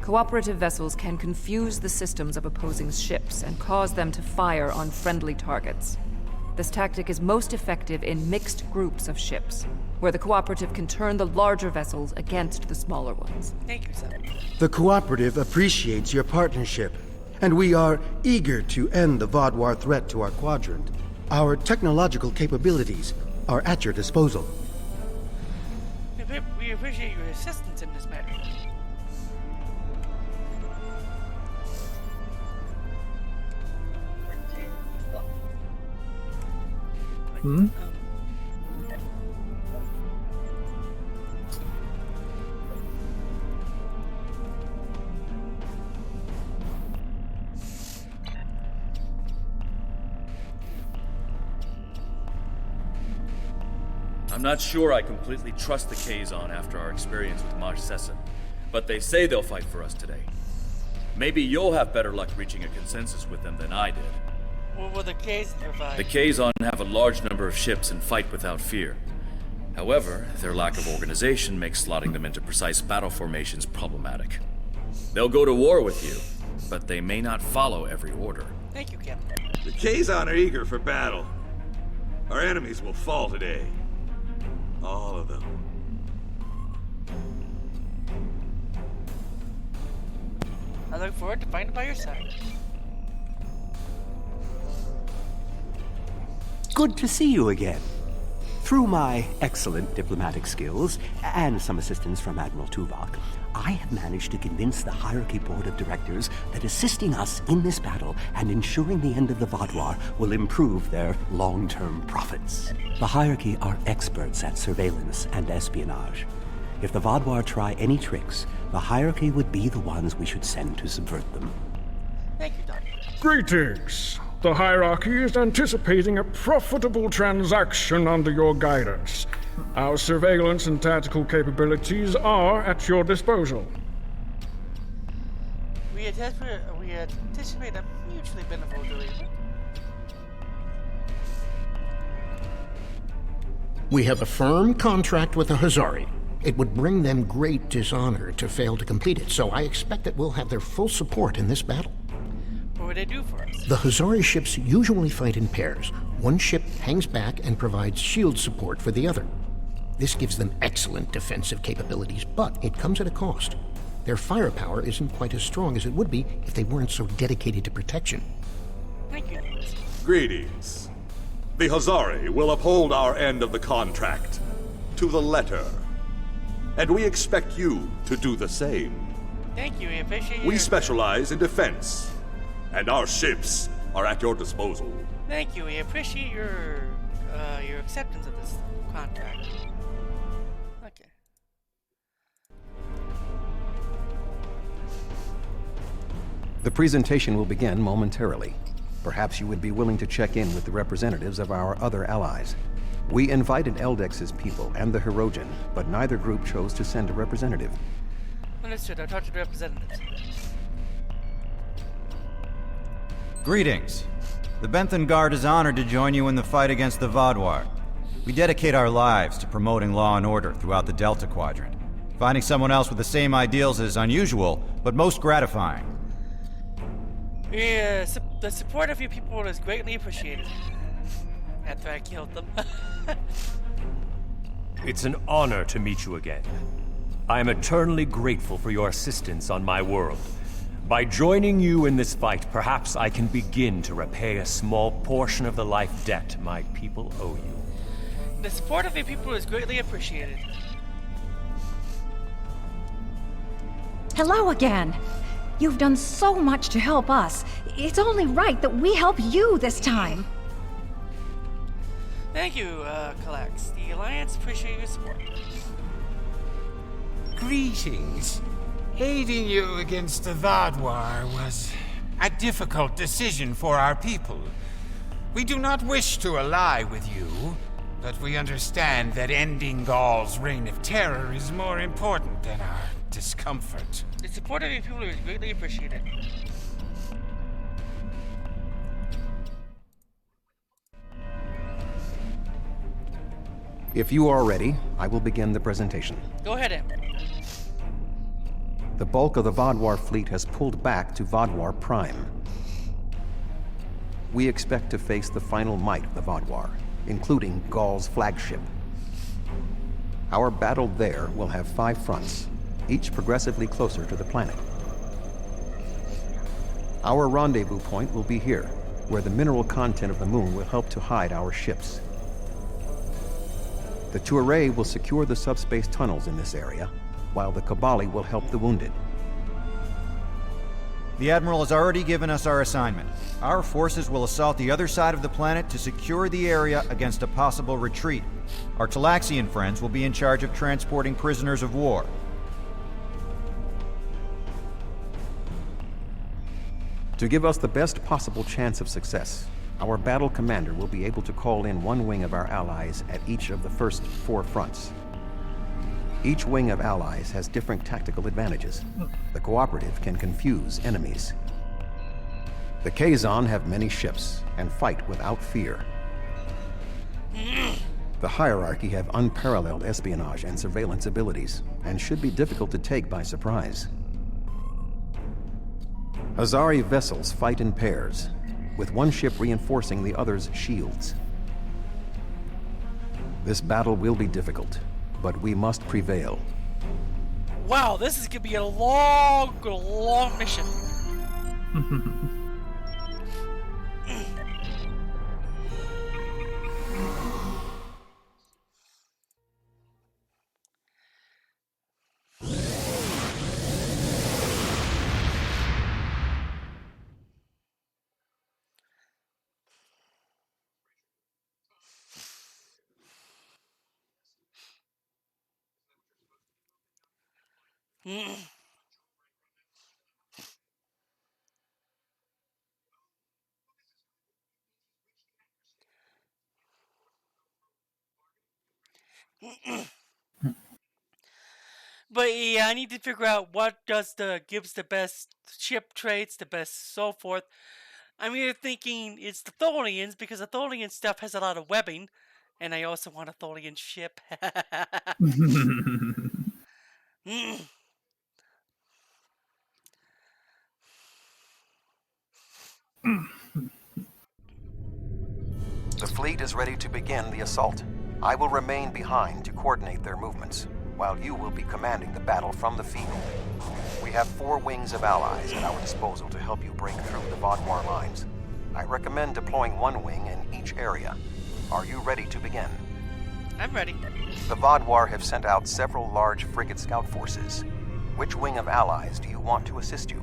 Cooperative vessels can confuse the systems of opposing ships and cause them to fire on friendly targets. This tactic is most effective in mixed groups of ships, where the Cooperative can turn the larger vessels against the smaller ones. Thank you, sir. The Cooperative appreciates your partnership, and we are eager to end the Vaudouar threat to our quadrant. Our technological capabilities are at your disposal. We appreciate your assistance in this matter. I'm not sure I completely trust the Kazon after our experience with Maj Sesson, but they say they'll fight for us today. Maybe you'll have better luck reaching a consensus with them than I did. What will the Kazon provide? The Kazon have a large number of ships and fight without fear. However, their lack of organization makes slotting them into precise battle formations problematic. They'll go to war with you, but they may not follow every order. Thank you, Captain. The Kazon are eager for battle. Our enemies will fall today. All of them. I look forward to fighting by your side. Good to see you again. Through my excellent diplomatic skills and some assistance from Admiral Tuvok, I have managed to convince the Hierarchy Board of Directors that assisting us in this battle and ensuring the end of the Vaadwaur will improve their long-term profits. The Hierarchy are experts at surveillance and espionage. If the Vaadwaur try any tricks, the Hierarchy would be the ones we should send to subvert them. Thank you, Doctor. Greetings. The Hierarchy is anticipating a profitable transaction under your guidance. Our surveillance and tactical capabilities are at your disposal. We anticipate a mutually beneficial arrangement. We have a firm contract with the Hazari. It would bring them great dishonor to fail to complete it, so I expect that we'll have their full support in this battle. What would they do for us? The Hazari ships usually fight in pairs. One ship hangs back and provides shield support for the other. This gives them excellent defensive capabilities, but it comes at a cost. Their firepower isn't quite as strong as it would be if they weren't so dedicated to protection. Thank you. Greetings. The Hazari will uphold our end of the contract to the letter. And we expect you to do the same. Thank you, we appreciate We specialize in defense, and our ships are at your disposal. Thank you, we appreciate your acceptance of this contract. Okay. The presentation will begin momentarily. Perhaps you would be willing to check in with the representatives of our other allies. We invited Eldex's people and the Hirogen, but neither group chose to send a representative. Understood, I'll talk to the representatives. Greetings. The Benthan Guard is honored to join you in the fight against the Vaadwaur. We dedicate our lives to promoting law and order throughout the Delta Quadrant. Finding someone else with the same ideals is unusual, but most gratifying. The support of your people is greatly appreciated. After I killed them. It's an honor to meet you again. I am eternally grateful for your assistance on my world. By joining you in this fight, perhaps I can begin to repay a small portion of the life debt my people owe you. The support of your people is greatly appreciated. Hello again. You've done so much to help us. It's only right that we help you this time. Thank you, Calax. The Alliance appreciate your support. Greetings. Aiding you against the Vaadwaur was a difficult decision for our people. We do not wish to ally with you, but we understand that ending Gaul's reign of terror is more important than our discomfort. The support of your people is greatly appreciated. If you are ready, I will begin the presentation. Go ahead, Em. The bulk of the Vaadwaur fleet has pulled back to Vaadwaur Prime. We expect to face the final might of the Vaadwaur, including Gaul's flagship. Our battle there will have 5 fronts, each progressively closer to the planet. Our rendezvous point will be here, where the mineral content of the moon will help to hide our ships. The Tuareg will secure the subspace tunnels in this area, while the Kabali will help the wounded. The Admiral has already given us our assignment. Our forces will assault the other side of the planet to secure the area against a possible retreat. Our Talaxian friends will be in charge of transporting prisoners of war. To give us the best possible chance of success, our battle commander will be able to call in one wing of our allies at each of the first 4 fronts. Each wing of allies has different tactical advantages. The cooperative can confuse enemies. The Kazon have many ships and fight without fear. The hierarchy have unparalleled espionage and surveillance abilities, and should be difficult to take by surprise. Hazari vessels fight in pairs, with one ship reinforcing the other's shields. This battle will be difficult, but we must prevail. Wow, this is gonna be a long, long mission. But yeah, I need to figure out what gives the best ship traits, the best so forth. I'm either thinking it's the Tholians because the Tholian stuff has a lot of webbing, and I also want a Tholian ship. The fleet is ready to begin the assault. I will remain behind to coordinate their movements, while you will be commanding the battle from the field. We have 4 wings of allies at our disposal to help you break through the Vaadwaur lines. I recommend deploying 1 wing in each area. Are you ready to begin? I'm ready. The Vaadwaur have sent out several large frigate scout forces. Which wing of allies do you want to assist you?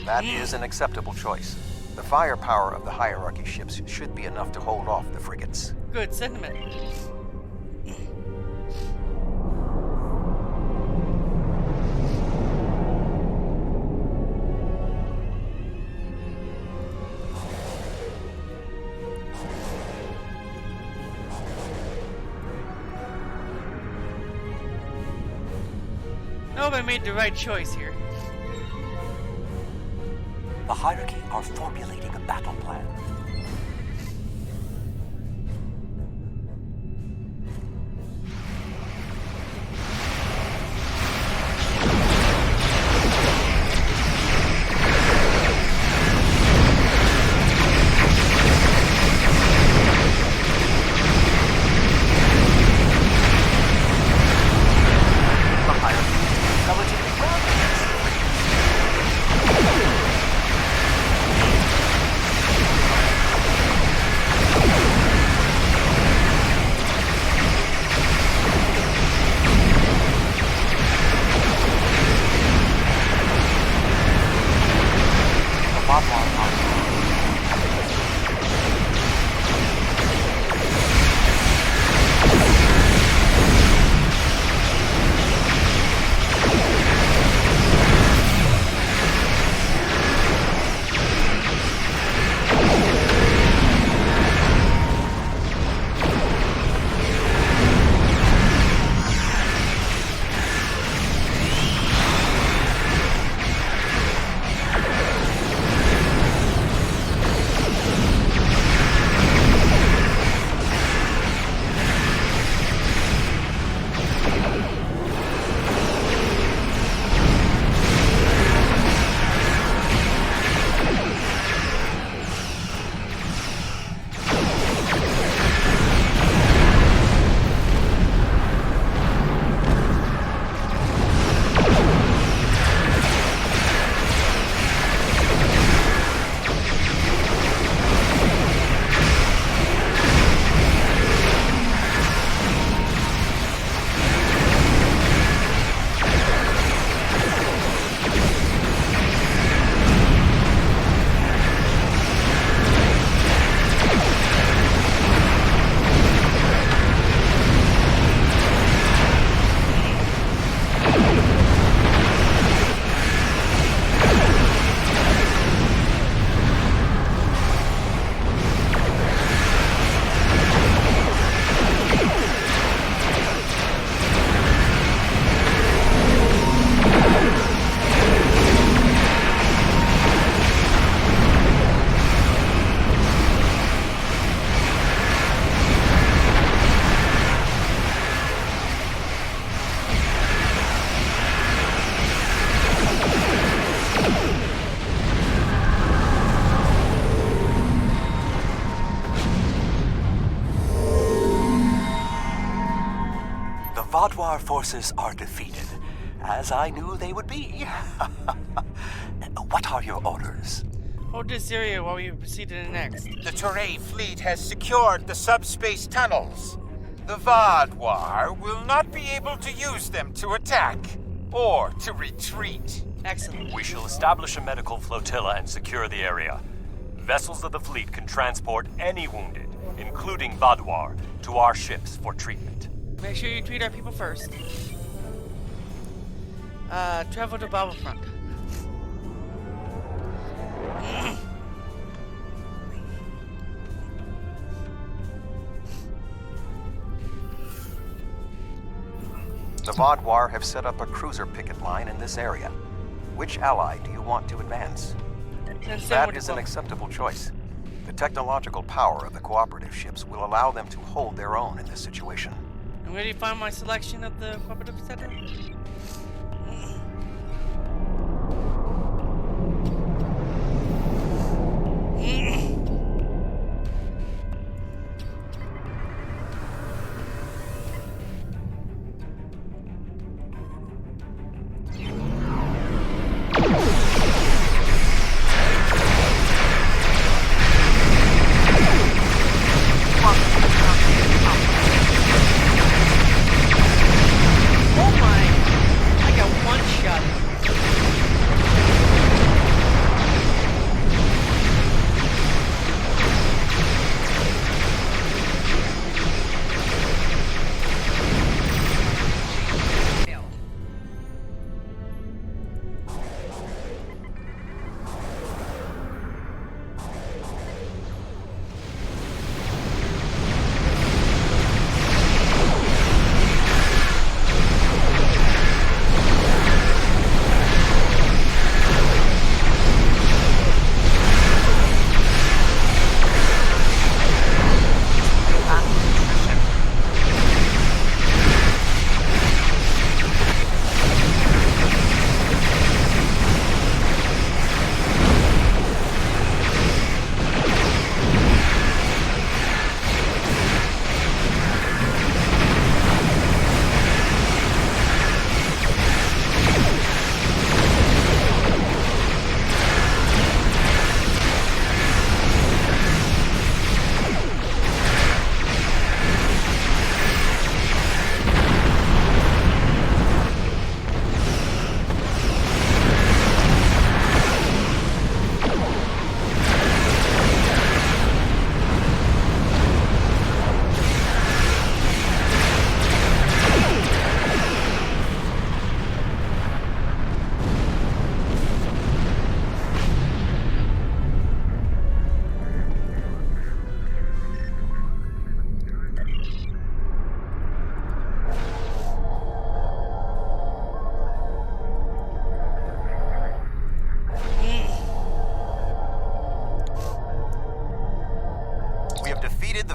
That is an acceptable choice. The firepower of the hierarchy ships should be enough to hold off the frigates. Good sentiment. I hope I made the right choice here. The hierarchy are formulating a battle plan. Vaadwaur forces are defeated, as I knew they would be. What are your orders? Hold this area while we proceed to the next. The Toray fleet has secured the subspace tunnels. The Vaadwaur will not be able to use them to attack or to retreat. Excellent. We shall establish a medical flotilla and secure the area. Vessels of the fleet can transport any wounded, including Vaadwaur, to our ships for treatment. Make sure you treat our people first. Travel to Battlefront. The Vaadwaur have set up a cruiser picket line in this area. Which ally do you want to advance? That is an acceptable choice. The technological power of the cooperative ships will allow them to hold their own in this situation. And where do you find my selection of the cooperative center?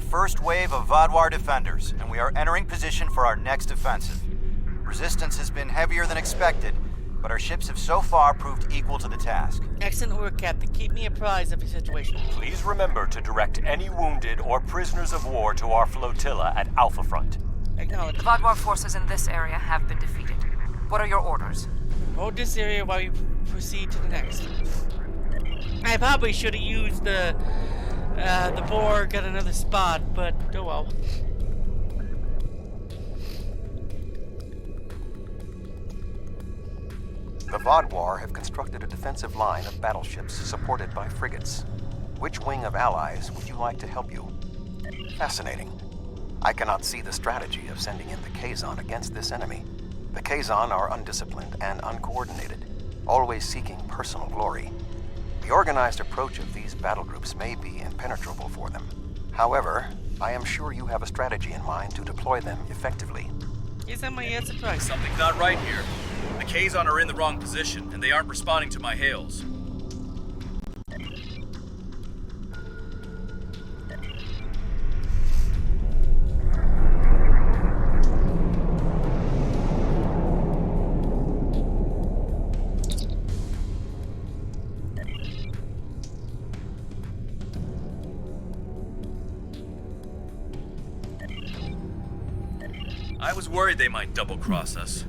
First wave of Vaadwaur defenders, and we are entering position for our next offensive. Resistance has been heavier than expected, but our ships have so far proved equal to the task. Excellent work, Captain. Keep me apprised of the situation. Please remember to direct any wounded or prisoners of war to our flotilla at Alpha Front. Acknowledged. The Vaadwaur forces in this area have been defeated. What are your orders? Hold this area while we proceed to the next. I probably should have used the Borg at another spot, but oh well. The Vaadwaur have constructed a defensive line of battleships supported by frigates. Which wing of allies would you like to help you? Fascinating. I cannot see the strategy of sending in the Kazon against this enemy. The Kazon are undisciplined and uncoordinated, always seeking personal glory. The organized approach of these battle groups may be impenetrable for them. However, I am sure you have a strategy in mind to deploy them effectively. Yes, I might yet surprise. Something's not right here. The Kazon are in the wrong position, and they aren't responding to my hails. I was worried they might double-cross us,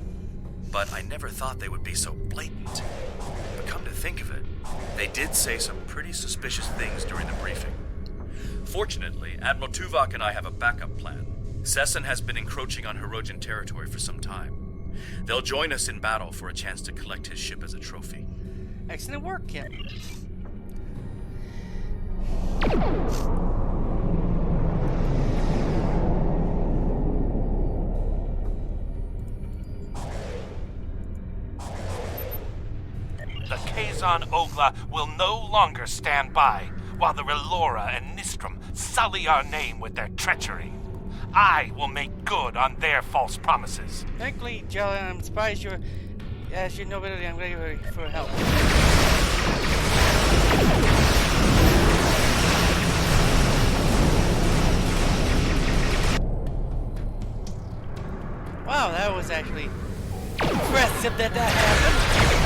but I never thought they would be so blatant. But come to think of it, they did say some pretty suspicious things during the briefing. Fortunately, Admiral Tuvok and I have a backup plan. Sesson has been encroaching on Hirogen territory for some time. They'll join us in battle for a chance to collect his ship as a trophy. Excellent work, Kim. The Kazon Ogla will no longer stand by while the Relora and Nistrum sully our name with their treachery. I will make good on their false promises. Frankly, Jalen, I'm surprised as your nobility, I'm ready for help. Wow, that was actually impressive that happened.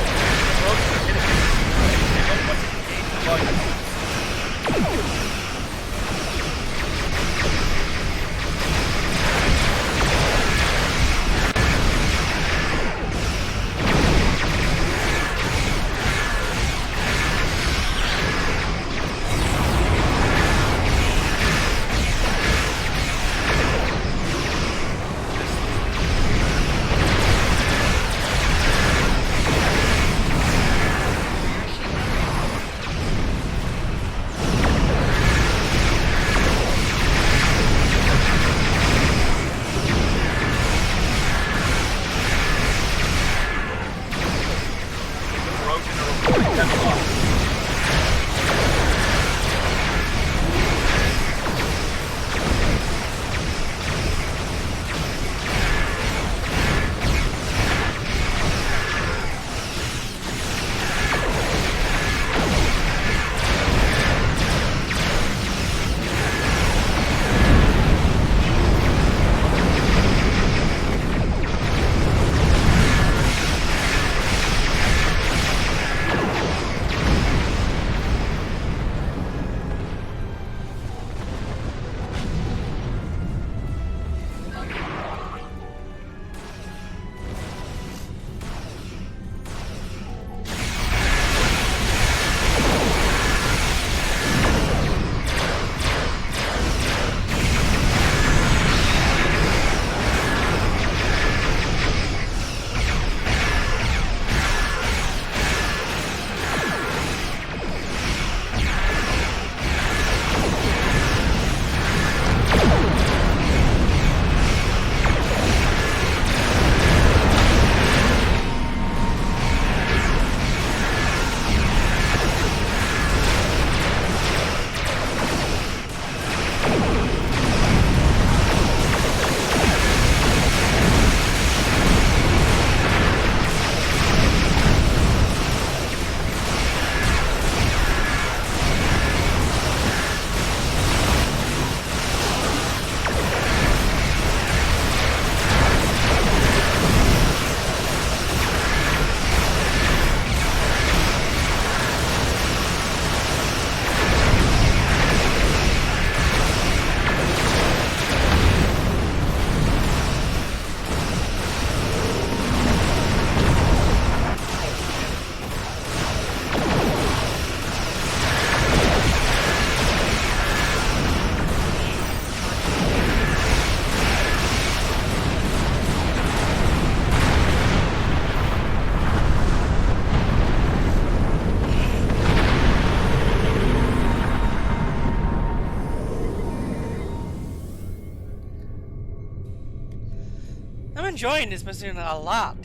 I'm enjoying this mission a lot.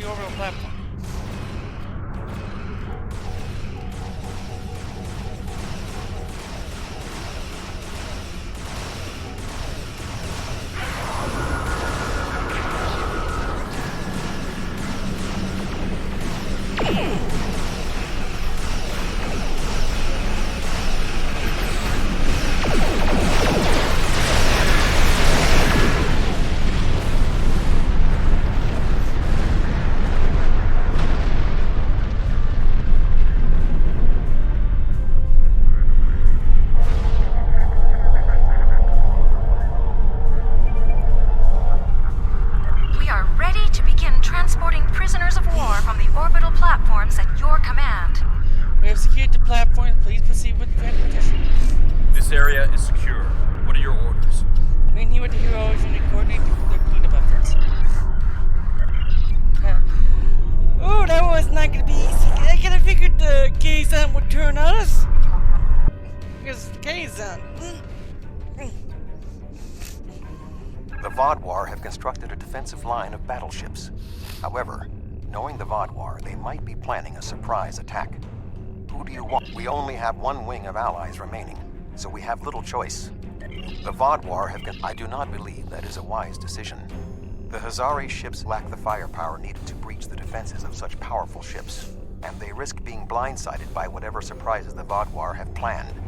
the orbital platform. We have secured the platform. Please proceed with transportation. This area is secure. What are your orders? Remain here with the heroes and coordinate the cleanup efforts. Oh, that was not gonna be easy. I kinda figured the Kazan would turn on us. Because Kazan. The Vodwar have constructed a defensive line of battleships. However, knowing the Vodwar, they might be planning a surprise attack. Who do you want? We only have one wing of allies remaining, so we have little choice. The Vodwar have... I do not believe that is a wise decision. The Hazari ships lack the firepower needed to breach the defenses of such powerful ships, and they risk being blindsided by whatever surprises the Vodwar have planned.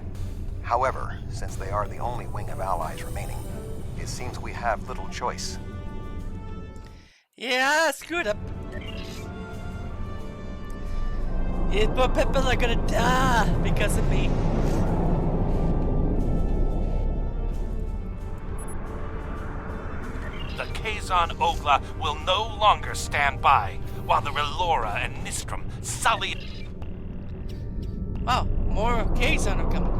However, since they are the only wing of allies remaining, it seems we have little choice. Yeah, screwed up. Yeah, but people are gonna die because of me. The Kazan Ogla will no longer stand by, while the Relora and Nistrum sully... Wow, more Kazan are coming.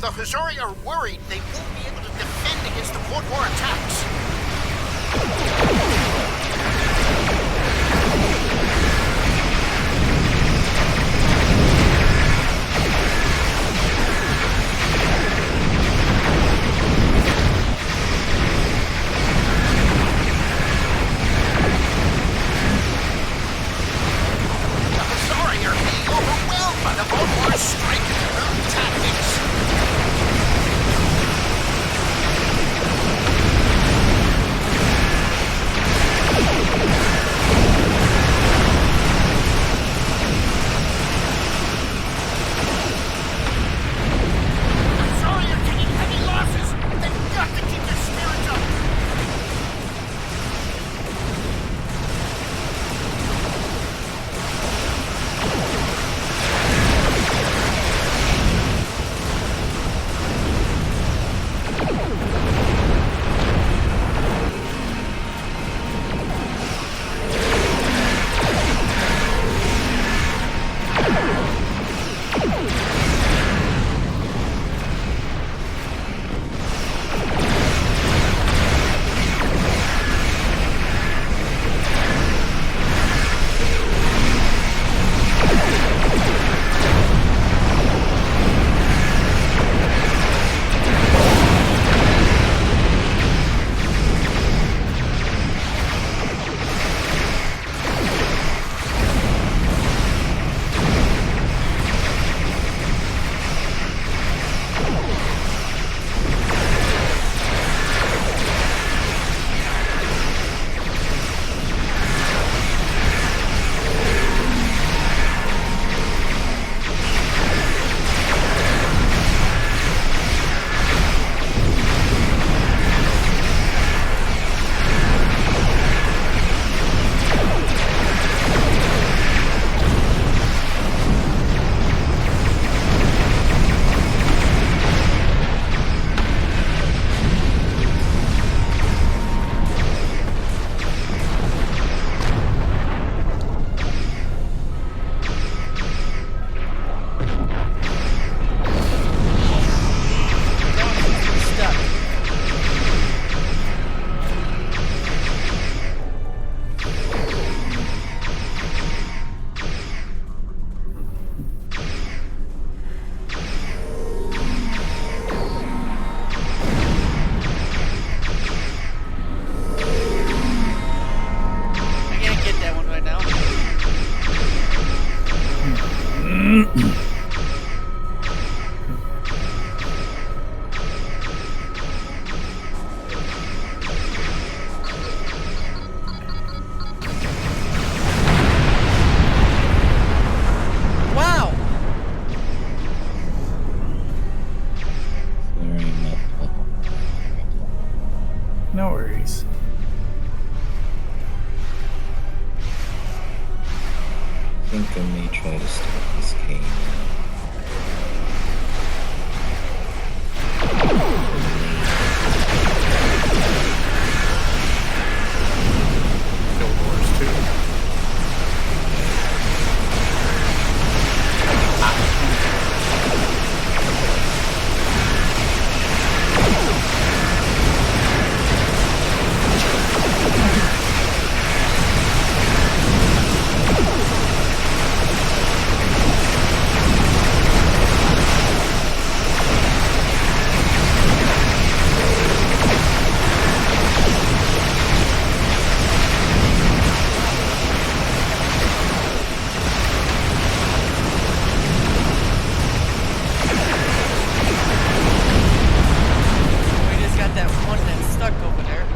The Hazari are worried they won't be able to defend against the Vodwar attacks. The Hazari are being overwhelmed by the Vodwar's strike and their own tactics. No worries. I think I may try to start this game. Guild Wars 2. We just got that one that's stuck over there.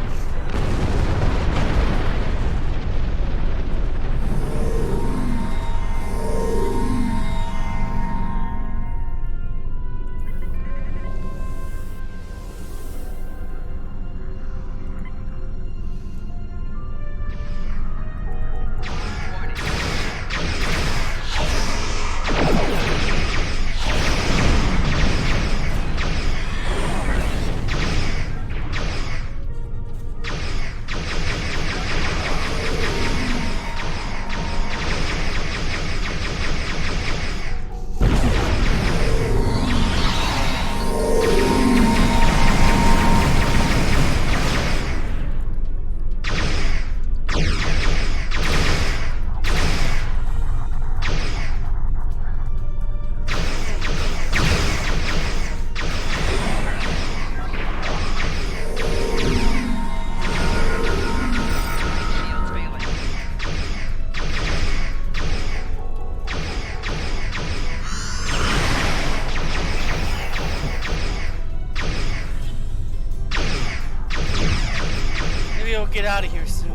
Maybe we'll get out of here soon.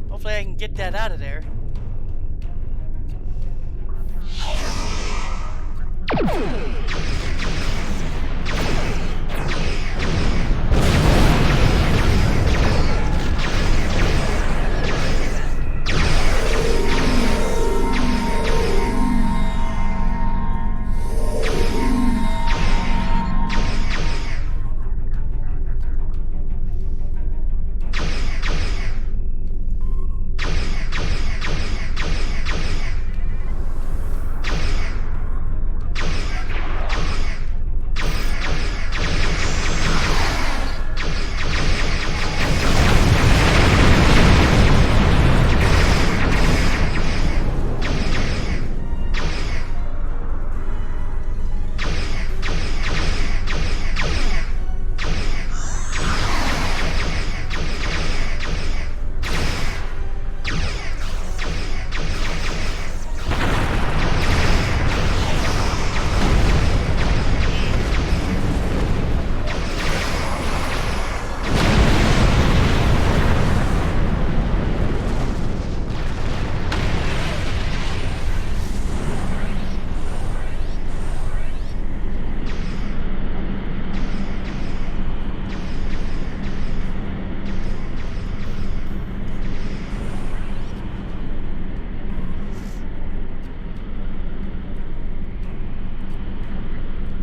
Hopefully I can get that out of there.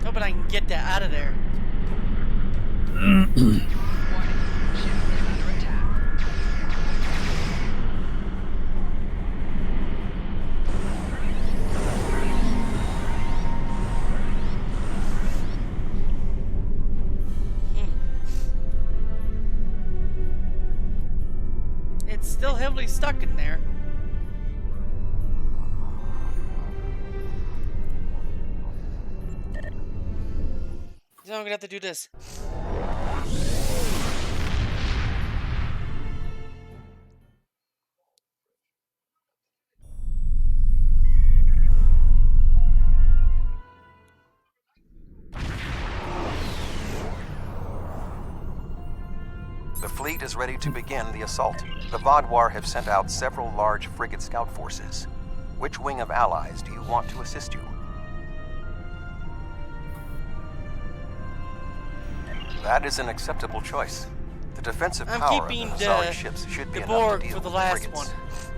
Hoping I can get that out of there. it's still heavily stuck in there. So I'm gonna have to do this. The fleet is ready to begin the assault. The Vodwar have sent out several large frigate scout forces. Which wing of allies do you want to assist you? That is an acceptable choice. The defensive I'm power of the keeping Hazari ships should be the enough to Borg deal for the with last frigates. one.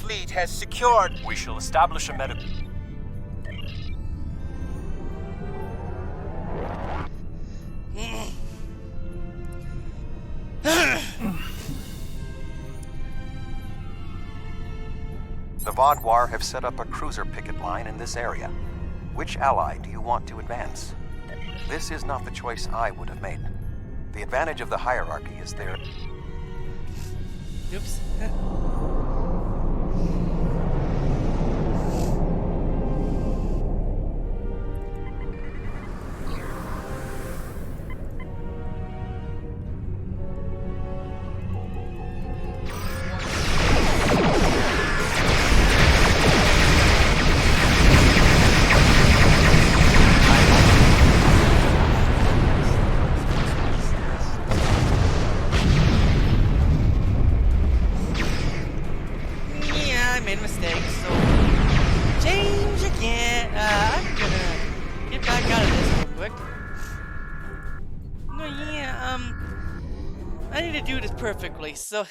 fleet has secured... We shall establish a medical... The Vodwar have set up a cruiser picket line in this area. Which ally do you want to advance? This is not the choice I would have made. The advantage of the hierarchy is there. Oops. I need to do this perfectly, so...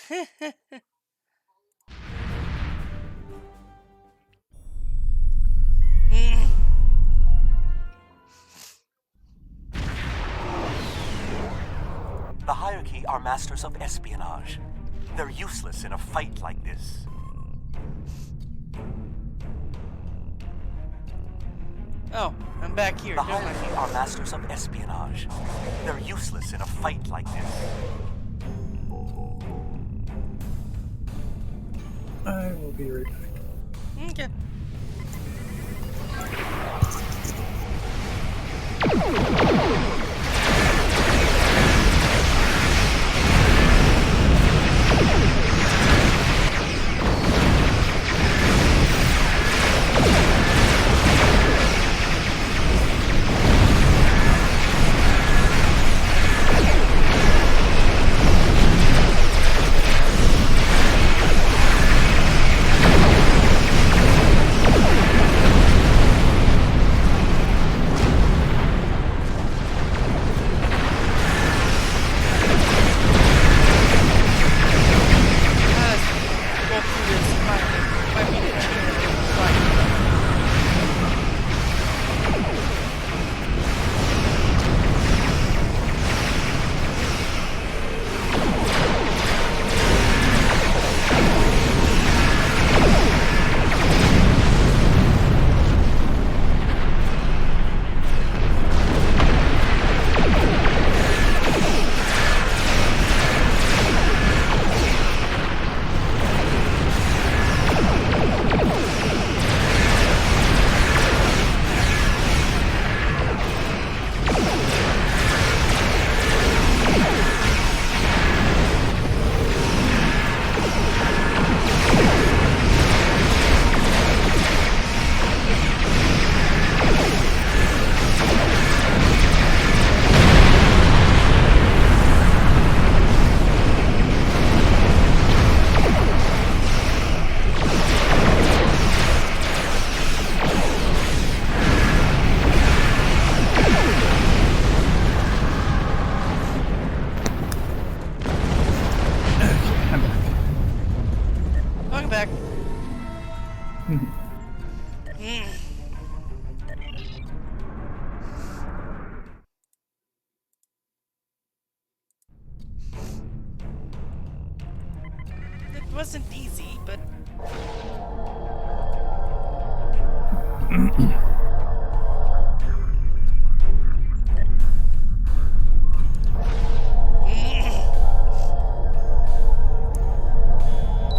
The hierarchy are masters of espionage. They're useless in a fight like this. Oh, I'm back here. The hierarchy are masters of espionage. They're useless in a fight like this. I will be right back. Okay. Wasn't easy, but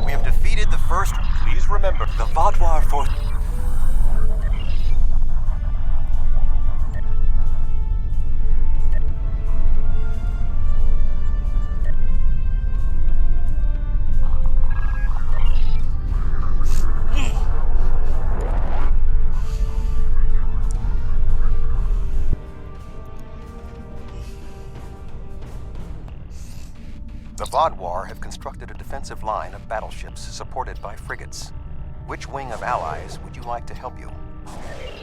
We have defeated the first. Please remember the Vaadwaur force. The Vaadwaur have constructed a defensive line of battleships supported by frigates. Which wing of allies would you like to help you?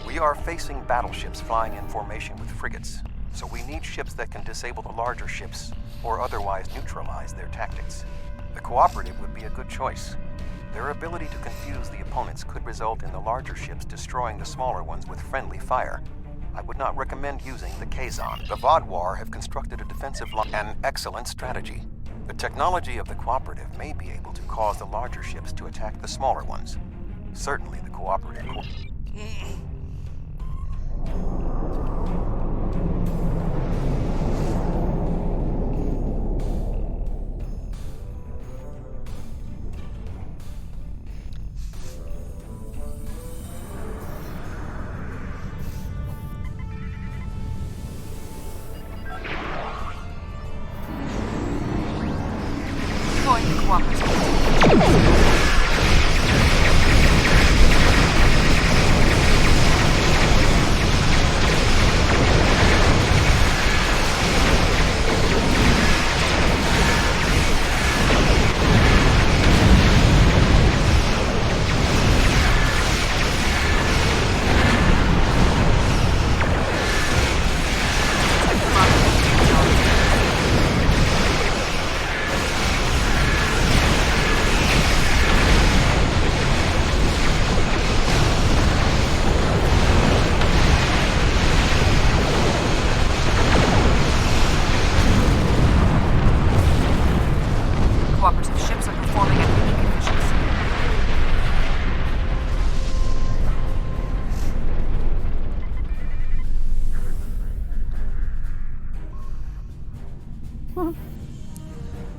We are facing battleships flying in formation with frigates, so we need ships that can disable the larger ships, or otherwise neutralize their tactics. The Cooperative would be a good choice. Their ability to confuse the opponents could result in the larger ships destroying the smaller ones with friendly fire. I would not recommend using the Kazon. The Vaadwaur have constructed a defensive line, an excellent strategy. The technology of the Cooperative may be able to cause the larger ships to attack the smaller ones. Certainly the Cooperative... Deploying the cooperative.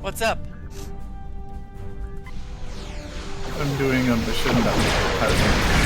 What's up? I'm doing a mission that has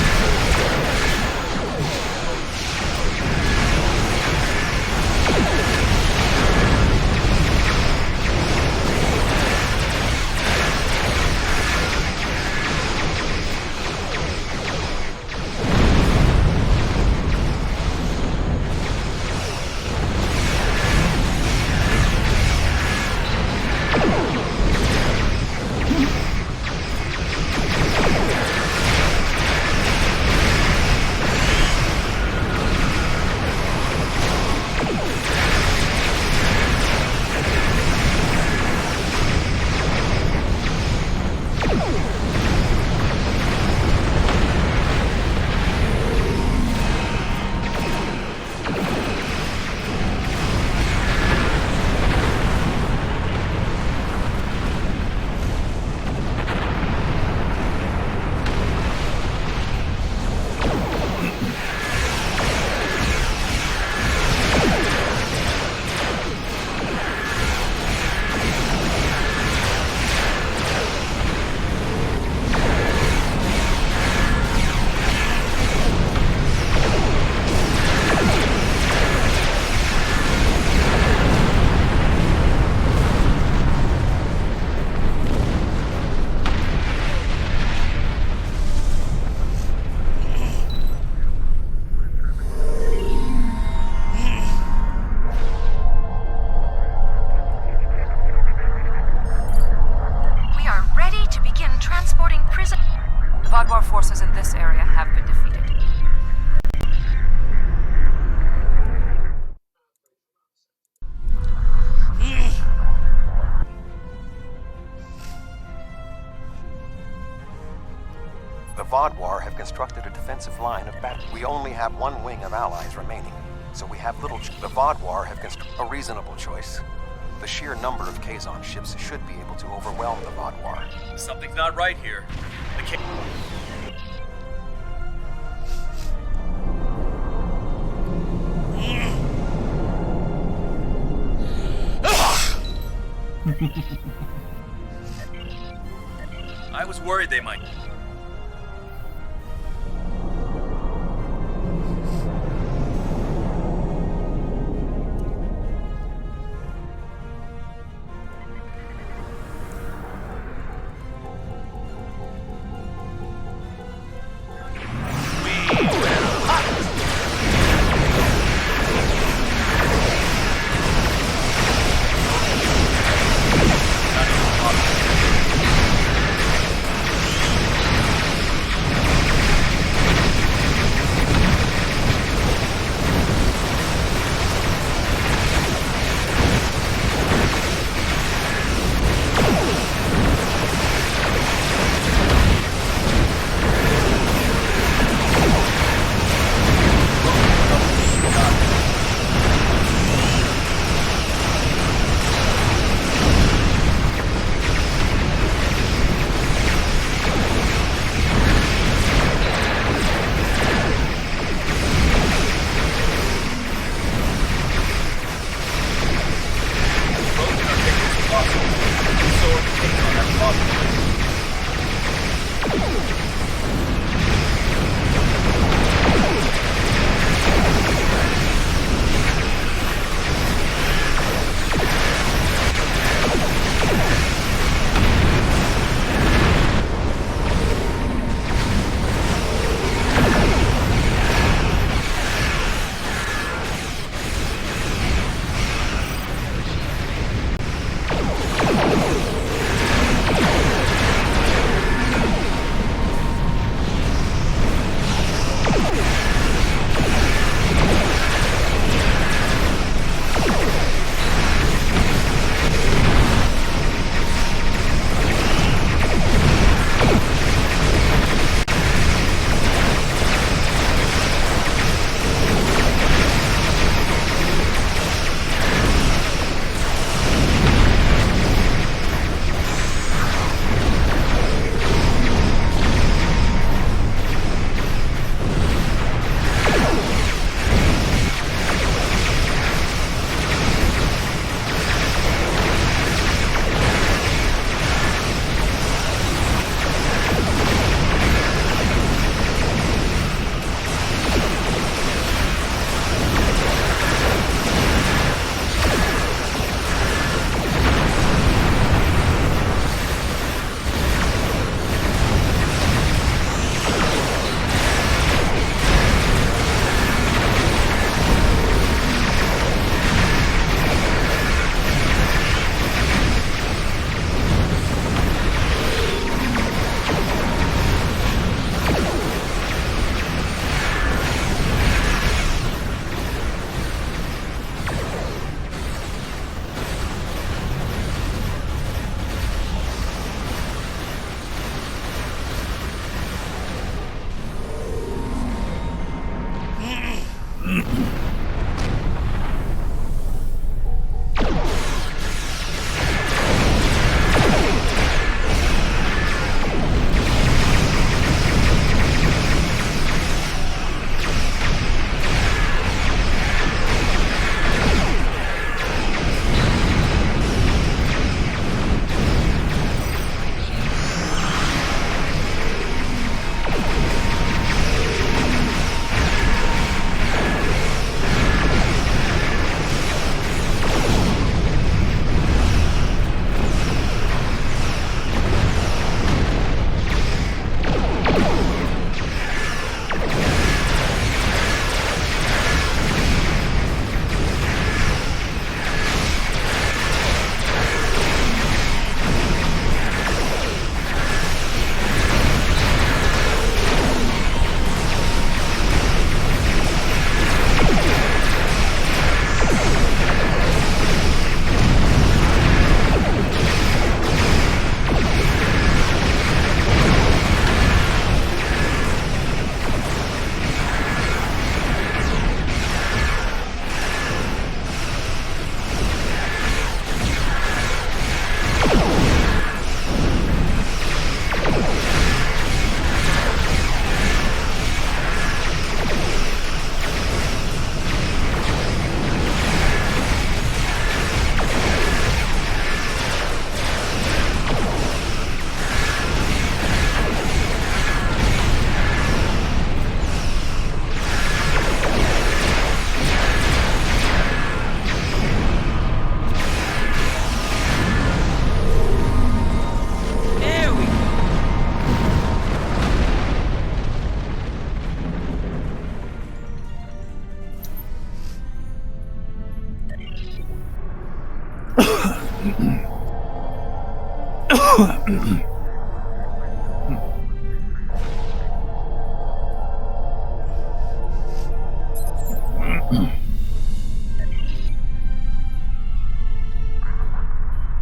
Vadwar forces in this area have been defeated. The Vadwar have constructed a defensive line of battle. We only have one wing of allies remaining, so we have little The Vadwar have constructed a reasonable choice. The sheer number of Kazon ships should be able to overwhelm the Vadwar. Something's not right here. I was worried they might.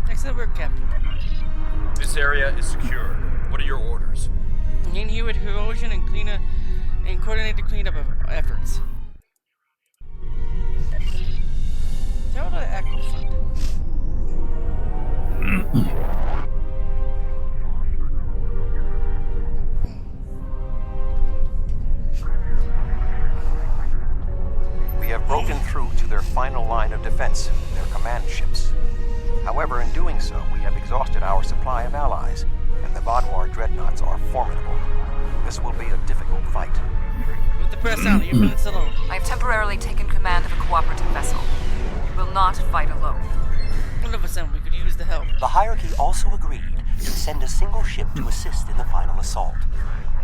Excellent work, Captain. This area is secure. What are your orders? Inhibit erosion and coordinate the cleanup of efforts. Tell the Echo Fund. We have broken through to their final line of defense, their command ships. However, in doing so, we have exhausted our supply of allies, and the Vodwar dreadnoughts are formidable. This will be a difficult fight. With the press on, 8 minutes alone. I have temporarily taken command of a cooperative vessel. You will not fight alone. 100%, we could use the help. The hierarchy also agreed to send a single ship to assist in the final assault.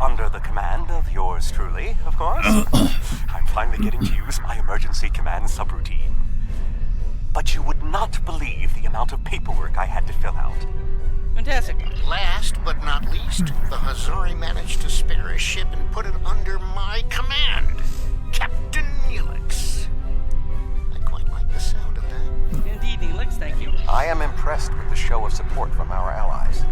Under the command of yours truly, of course. I'm finally getting to use my emergency command subroutine. But you would not believe the amount of paperwork I had to fill out. Fantastic. Last but not least, the Hazari managed to spare a ship and put it under my command. Captain Neelix. I quite like the sound of that. Indeed, Neelix, thank you. I am impressed with the show of support from our allies.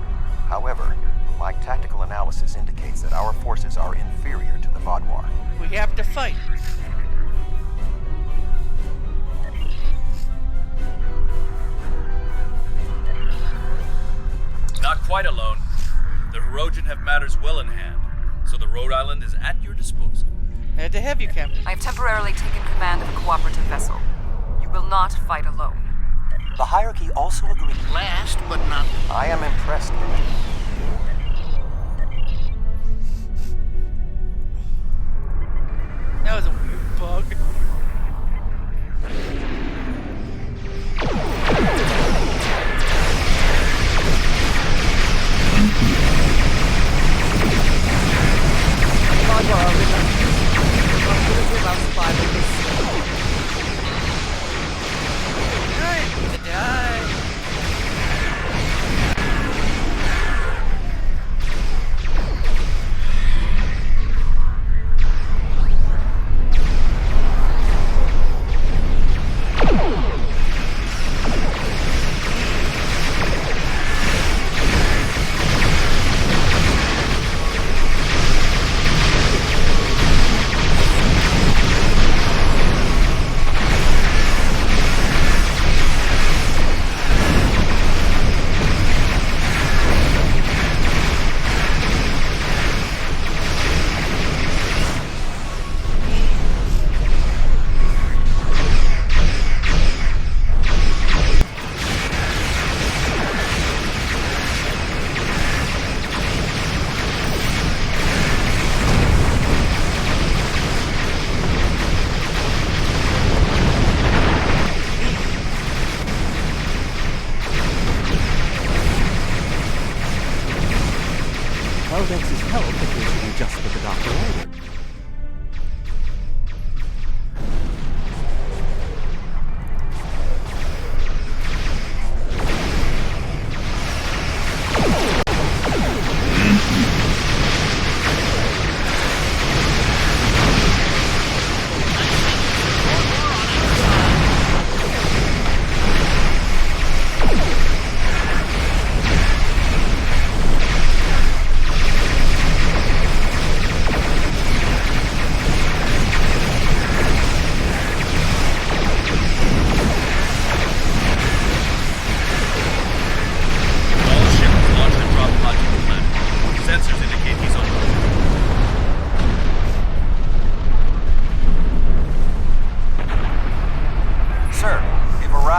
However, my tactical analysis indicates that our forces are inferior to the Vodwar. We have to fight. Not quite alone. The Hirogen have matters well in hand, so the Rhode Island is at your disposal. Had to have you, Captain. I have temporarily taken command of a cooperative vessel. You will not fight alone. The hierarchy also agreed. Last but not least. I am impressed with it. That was a weird bug. Eldex's help appears to be just what the doctor ordered.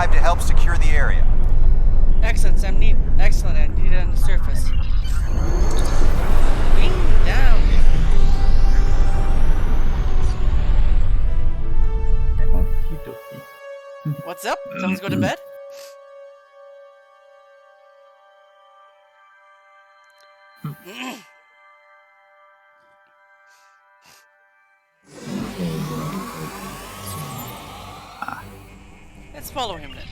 To help secure the area. Excellent, I'm neat. Excellent, I need it on the surface. Wing down. What's up? Someone's go to bed? Let's follow him then.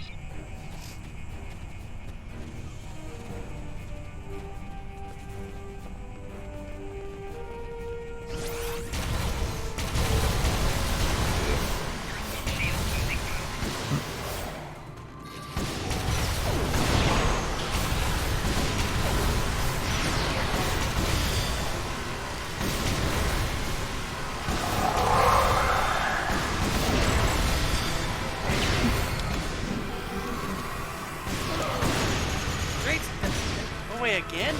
Janeway again?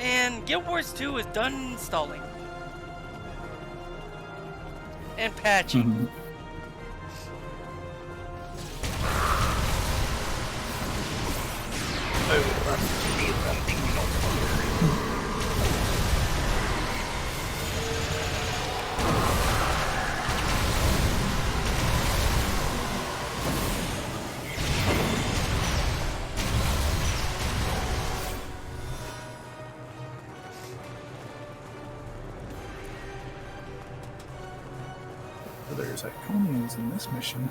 And Guild Wars 2 is done installing. And patching. There's Iconians in this mission.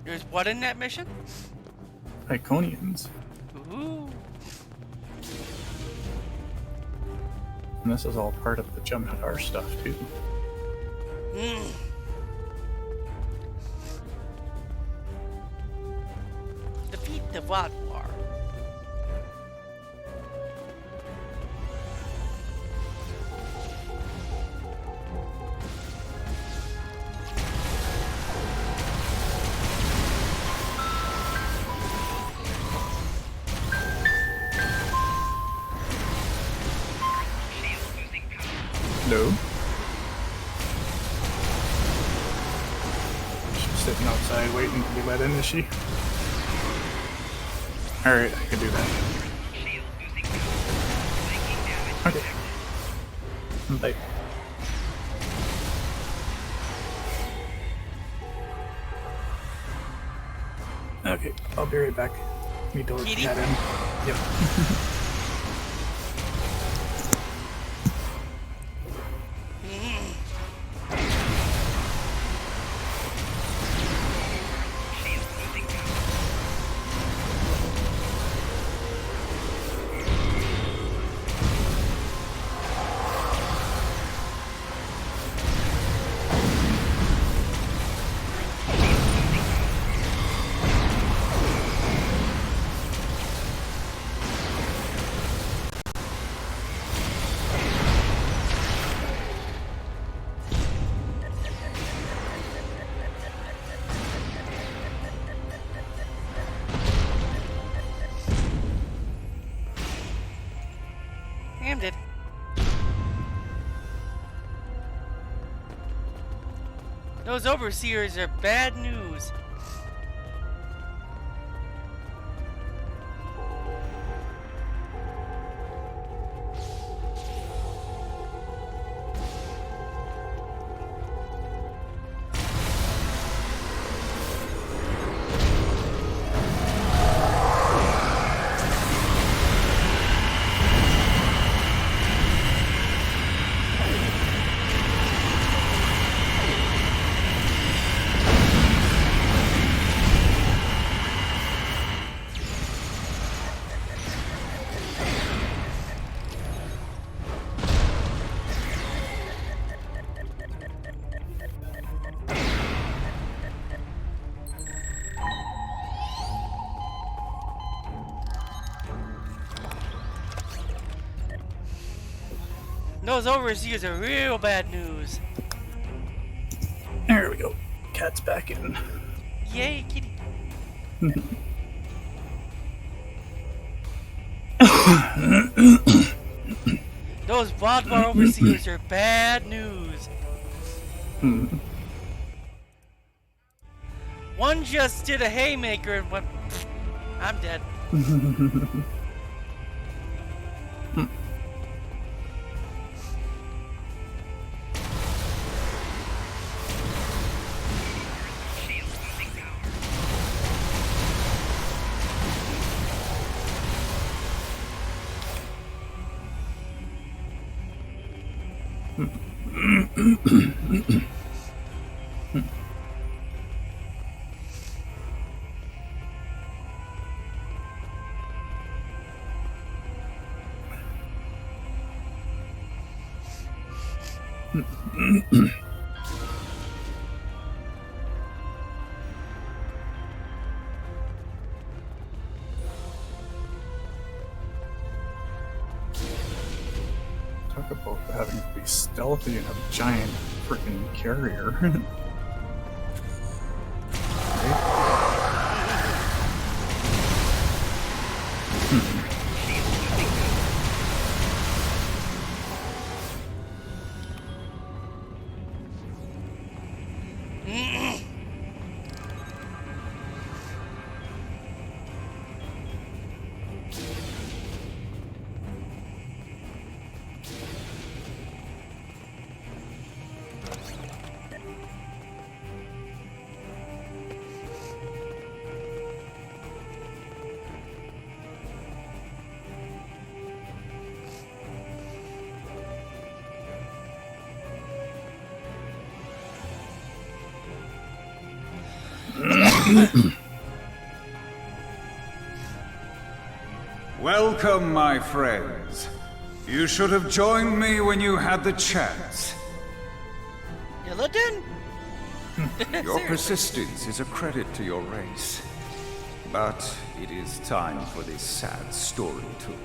There's what in that mission? Iconians. Ooh. And this is all part of the Jem'Hadar stuff, too. Defeat the Vatwar. No. She's sitting outside waiting to be let in, is she? Alright, I can do that. Okay. Bye. Okay, I'll be right back. Need to let the cat in. Yep. Damned it. Those overseers are bad news. Those overseers are real bad news. There we go. Cat's back in. Yay, kitty. Those Vatwar overseers are bad news. One just did a haymaker and went, I'm dead. Talk about having to be stealthy in a giant freaking carrier. Welcome, my friends. You should have joined me when you had the chance. Illidan? Your persistence is a credit to your race. But it is time for this sad story to end.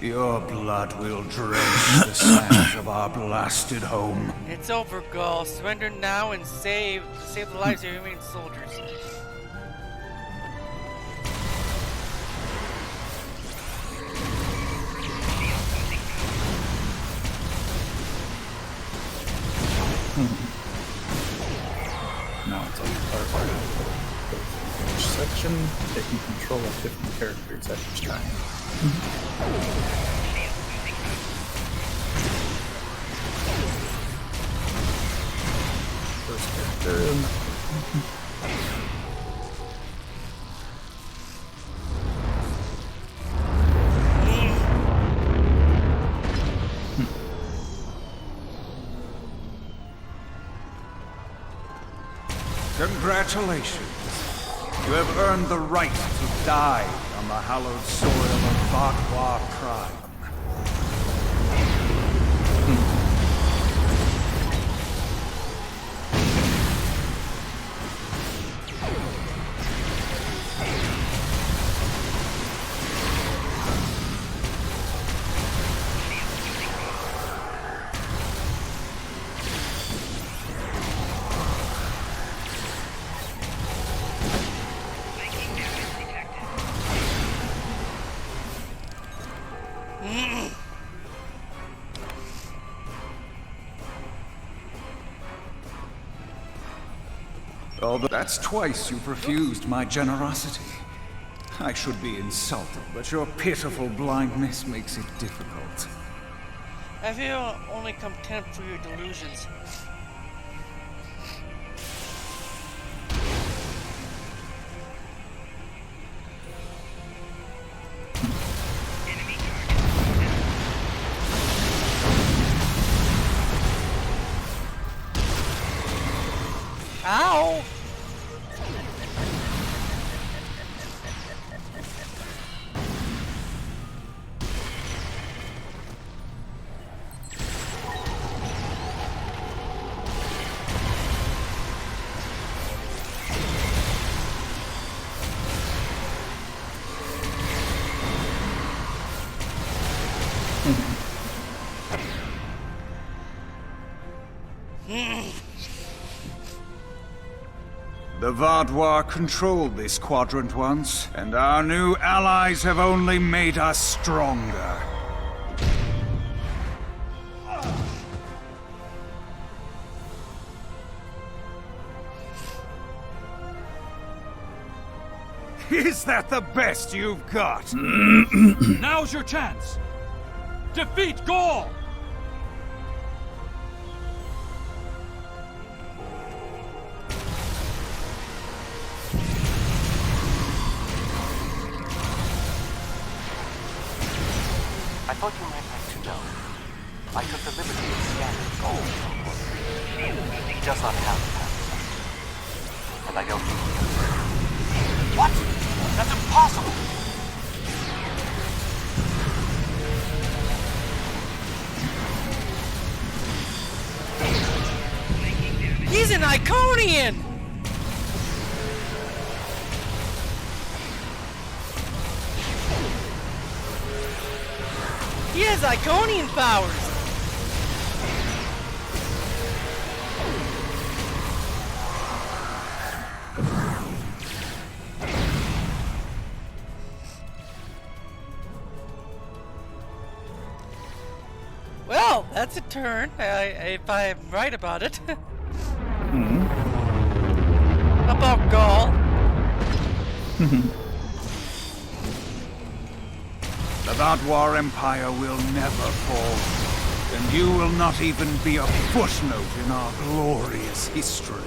Your blood will drench the sands of our blasted home. It's over, Gull. Surrender now and save the lives of your remaining soldiers. Now it's on part of each section, taking control of different characters at each time. First character. Congratulations. You have earned the right to die on the hallowed soil of Vatwa Prime. Although that's twice you've refused my generosity. I should be insulted, but your pitiful blindness makes it difficult. I feel only contempt for your delusions. Ow! The Vatwa controlled this quadrant once, and our new allies have only made us stronger. Is that the best you've got? Now's your chance! Defeat Gaul! I thought you might like to know. I took the liberty of scanning gold. He does not have the power. And I don't think he does. What? That's impossible! He's an Iconian! He has Iconian powers! Well, that's a turn, if I'm right about it. About Gaul. The Vadwar Empire will never fall, and you will not even be a footnote in our glorious history.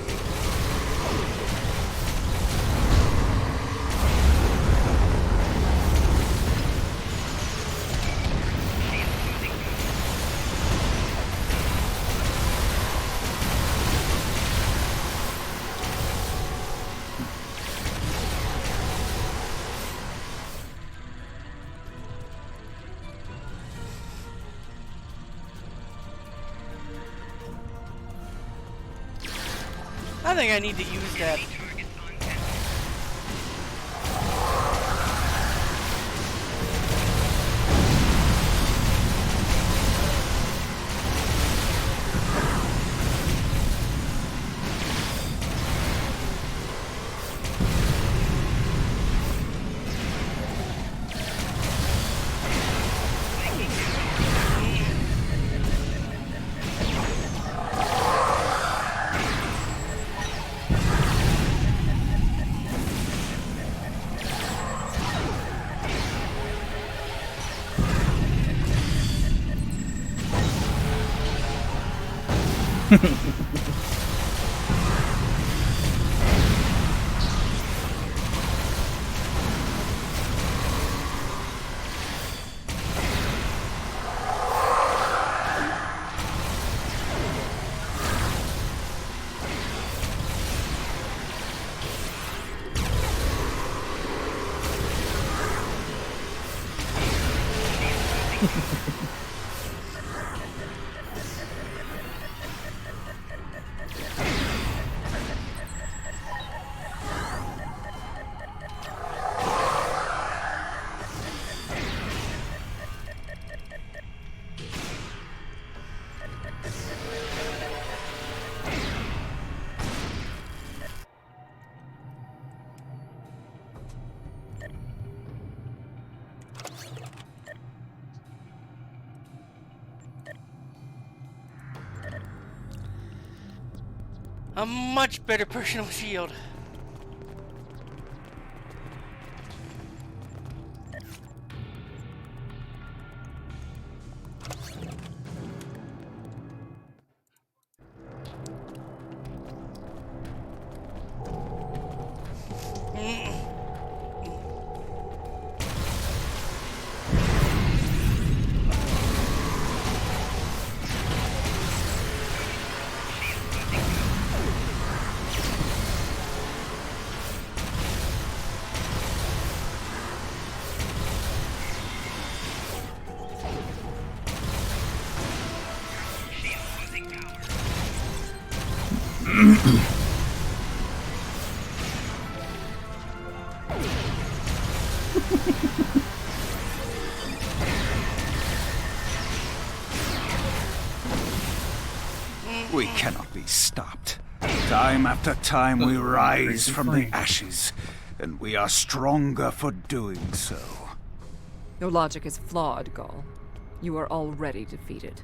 I think I need to use that. A much better personal shield. We cannot be stopped. Time after time we rise from the ashes, and we are stronger for doing so. Your logic is flawed, Gaul. You are already defeated.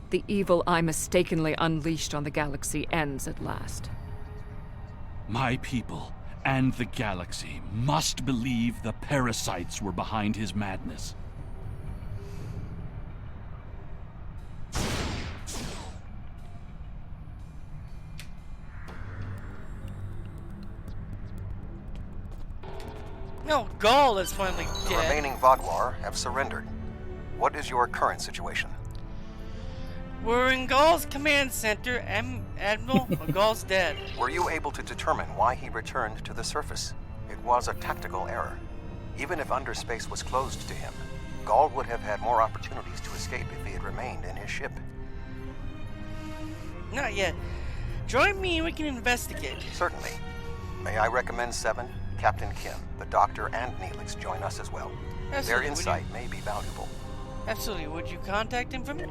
The evil I mistakenly unleashed on the galaxy ends at last. My people and the galaxy must believe the parasites were behind his madness. No, Gaul is finally The dead. remaining Vodwar have surrendered. What is your current situation? We're in Gaul's command center. Admiral, Gaul's dead. Were you able to determine why he returned to the surface? It was a tactical error. Even if underspace was closed to him, Gaul would have had more opportunities to escape if he had remained in his ship. Not yet. Join me and we can investigate. Certainly. May I recommend Seven, Captain Kim, the Doctor, and Neelix join us as well. Absolutely. Their insight may be valuable. Absolutely. Would you contact him for me?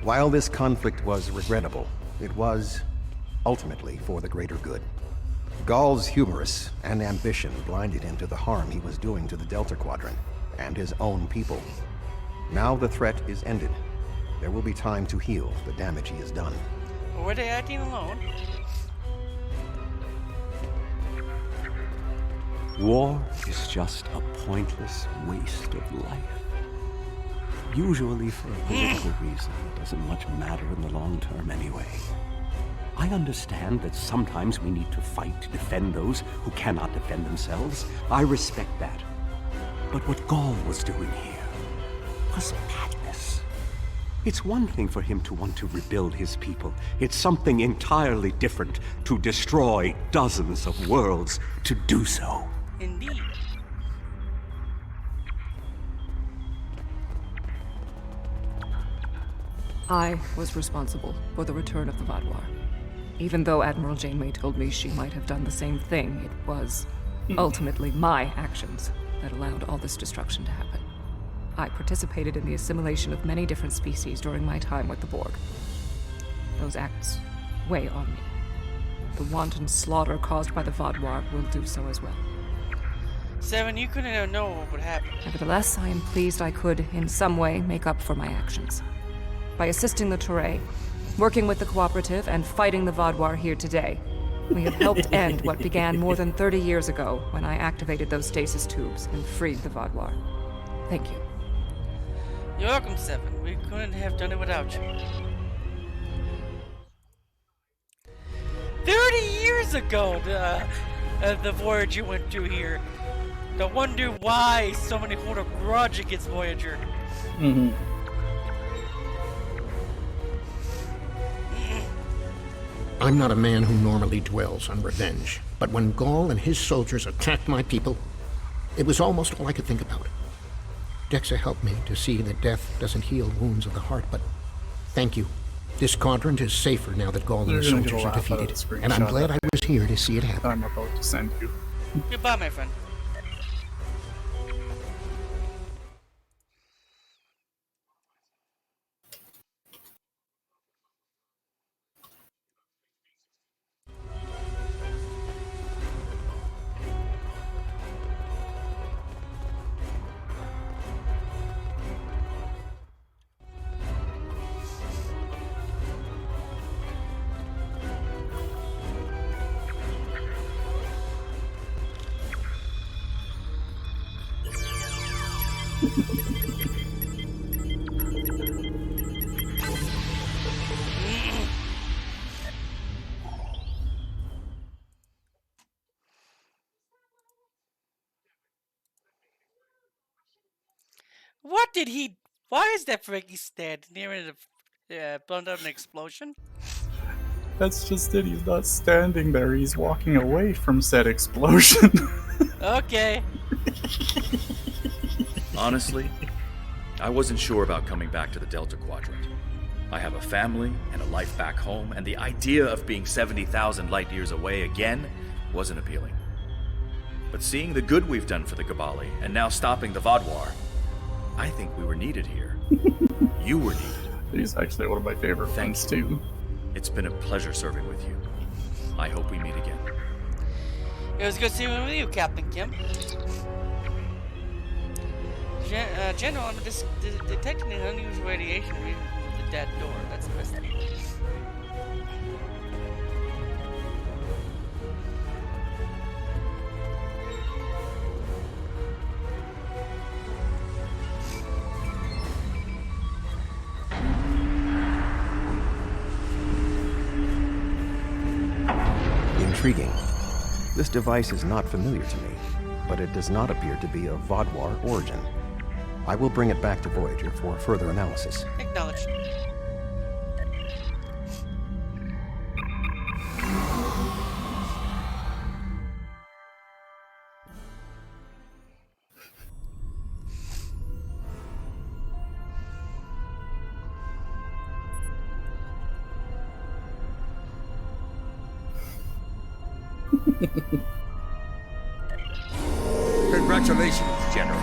While this conflict was regrettable, it was ultimately for the greater good. Gaul's hubris and ambition blinded him to the harm he was doing to the Delta Quadrant and his own people. Now the threat is ended. There will be time to heal the damage he has done. Or were they acting alone? War is just a pointless waste of life. Usually for a political reason, it doesn't much matter in the long term anyway. I understand that sometimes we need to fight to defend those who cannot defend themselves. I respect that. But what Gaul was doing here was madness. It's one thing for him to want to rebuild his people. It's something entirely different to destroy dozens of worlds to do so. Indeed. I was responsible for the return of the Vodwar. Even though Admiral Janeway told me she might have done the same thing, it was ultimately my actions that allowed all this destruction to happen. I participated in the assimilation of many different species during my time with the Borg. Those acts weigh on me. The wanton slaughter caused by the Vodwar will do so as well. Seven, you couldn't have known what would happen. Nevertheless, I am pleased I could, in some way, make up for my actions. By assisting the Toray, working with the Cooperative, and fighting the Vodwar here today, we have helped end what began more than 30 years ago when I activated those stasis tubes and freed the Vodwar. Thank you. You're welcome, Seven. We couldn't have done it without you. 30 years ago, the voyage you went to here. To wonder why so many hold a grudge against Voyager. Mm-hmm. I'm not a man who normally dwells on revenge, but when Gaul and his soldiers attacked my people, it was almost all I could think about. Dexa helped me to see that death doesn't heal wounds of the heart, but thank you. This quadrant is safer now that Gaul and his soldiers are defeated, and I'm glad I was here to see it happen. I'm about to send you. Goodbye, my friend. What did he... Why is that Frankie standing near it blown up an explosion? That's just it. He's not standing there. He's walking away from said explosion. Okay. Honestly, I wasn't sure about coming back to the Delta Quadrant. I have a family and a life back home, and the idea of being 70,000 light years away again wasn't appealing. But seeing the good we've done for the Gabali, and now stopping the Vodwar, I think we were needed here. You were needed. He's actually one of my favorite things too. It's been a pleasure serving with you. I hope we meet again. It was good seeing with you, Captain Kim. General, I'm detecting an unusual radiation reading from the dead door. That's the best thing. Intriguing. This device is not familiar to me, but it does not appear to be of Vodwar origin. I will bring it back to Voyager for further analysis. Acknowledged. Congratulations, General.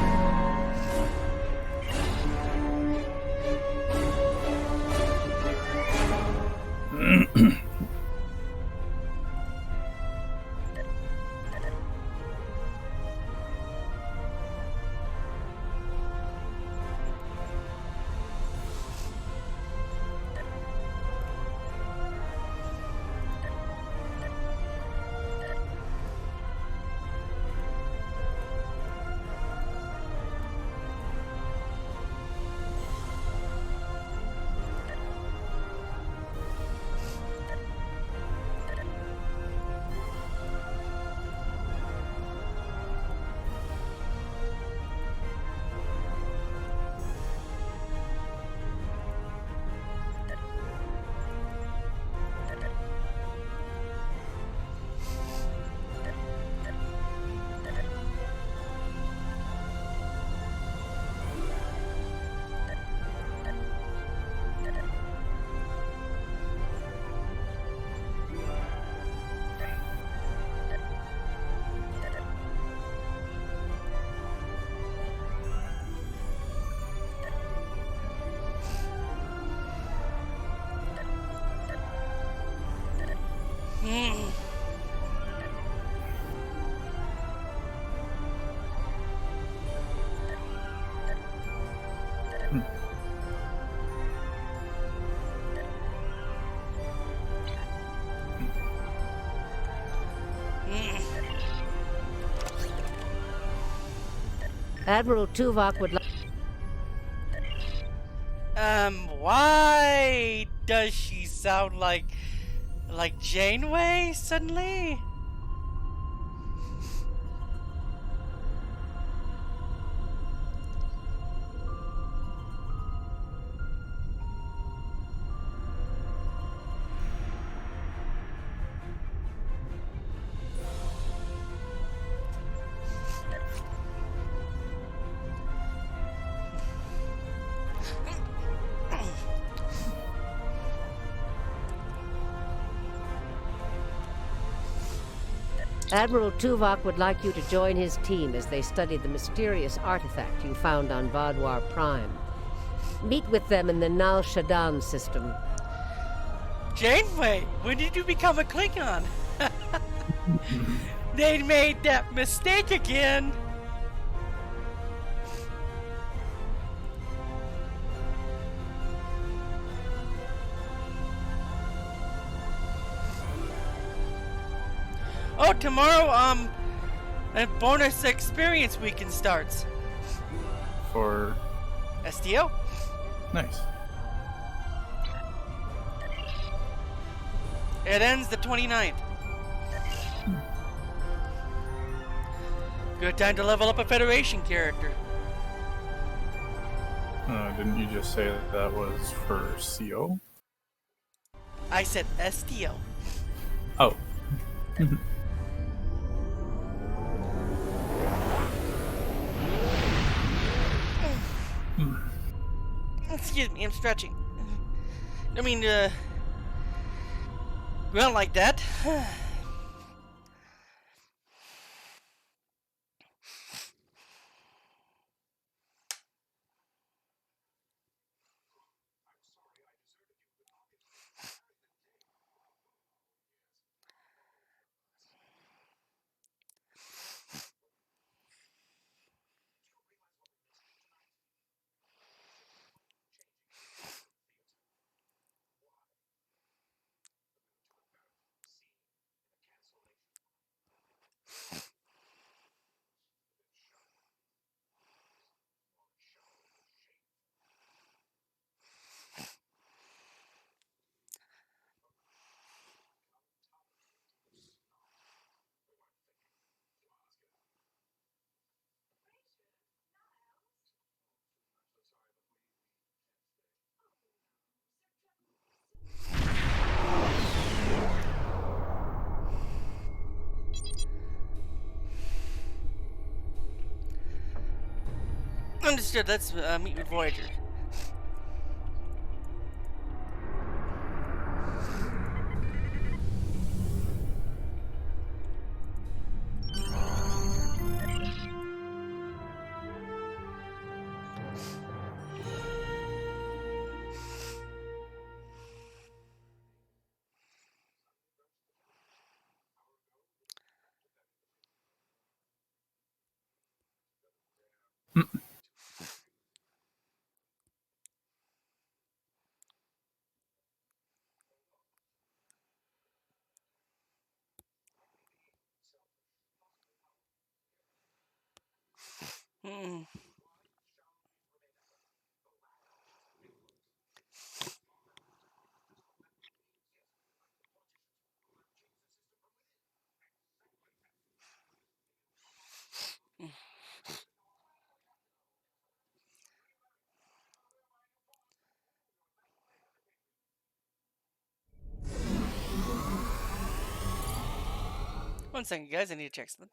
Admiral Tuvok would like... Why does she sound like Janeway suddenly? Admiral Tuvok would like you to join his team as they study the mysterious artifact you found on Vodwar Prime. Meet with them in the Nal Shadan system. Janeway, when did you become a Klingon? They made that mistake again. Oh, tomorrow, a bonus experience weekend starts. For STO? Nice. It ends the 29th. Good time to level up a Federation character. Didn't you just say that was for CO? I said STO. Oh. Excuse me, I'm stretching. I mean, we don't like that. Understood. Let's meet with Voyager. Hmm. One second, guys. I need to check something.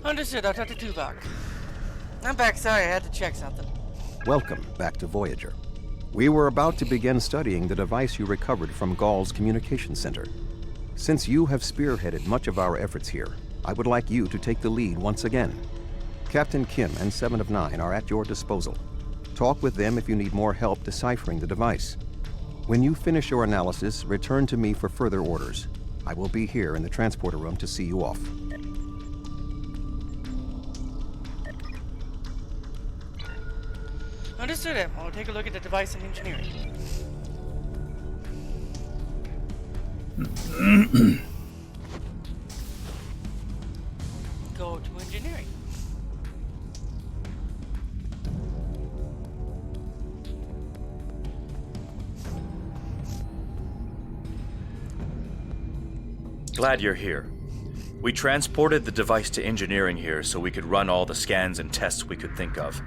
Understood. I'll talk to Tuvok. I'm back. Sorry, I had to check something. Welcome back to Voyager. We were about to begin studying the device you recovered from Gaul's communication center. Since you have spearheaded much of our efforts here, I would like you to take the lead once again. Captain Kim and 7 of 9 are at your disposal. Talk with them if you need more help deciphering the device. When you finish your analysis, return to me for further orders. I will be here in the transporter room to see you off. Understood, Admiral. I'll take a look at the device and engineering. Go to engineering. Glad you're here. We transported the device to engineering here so we could run all the scans and tests we could think of.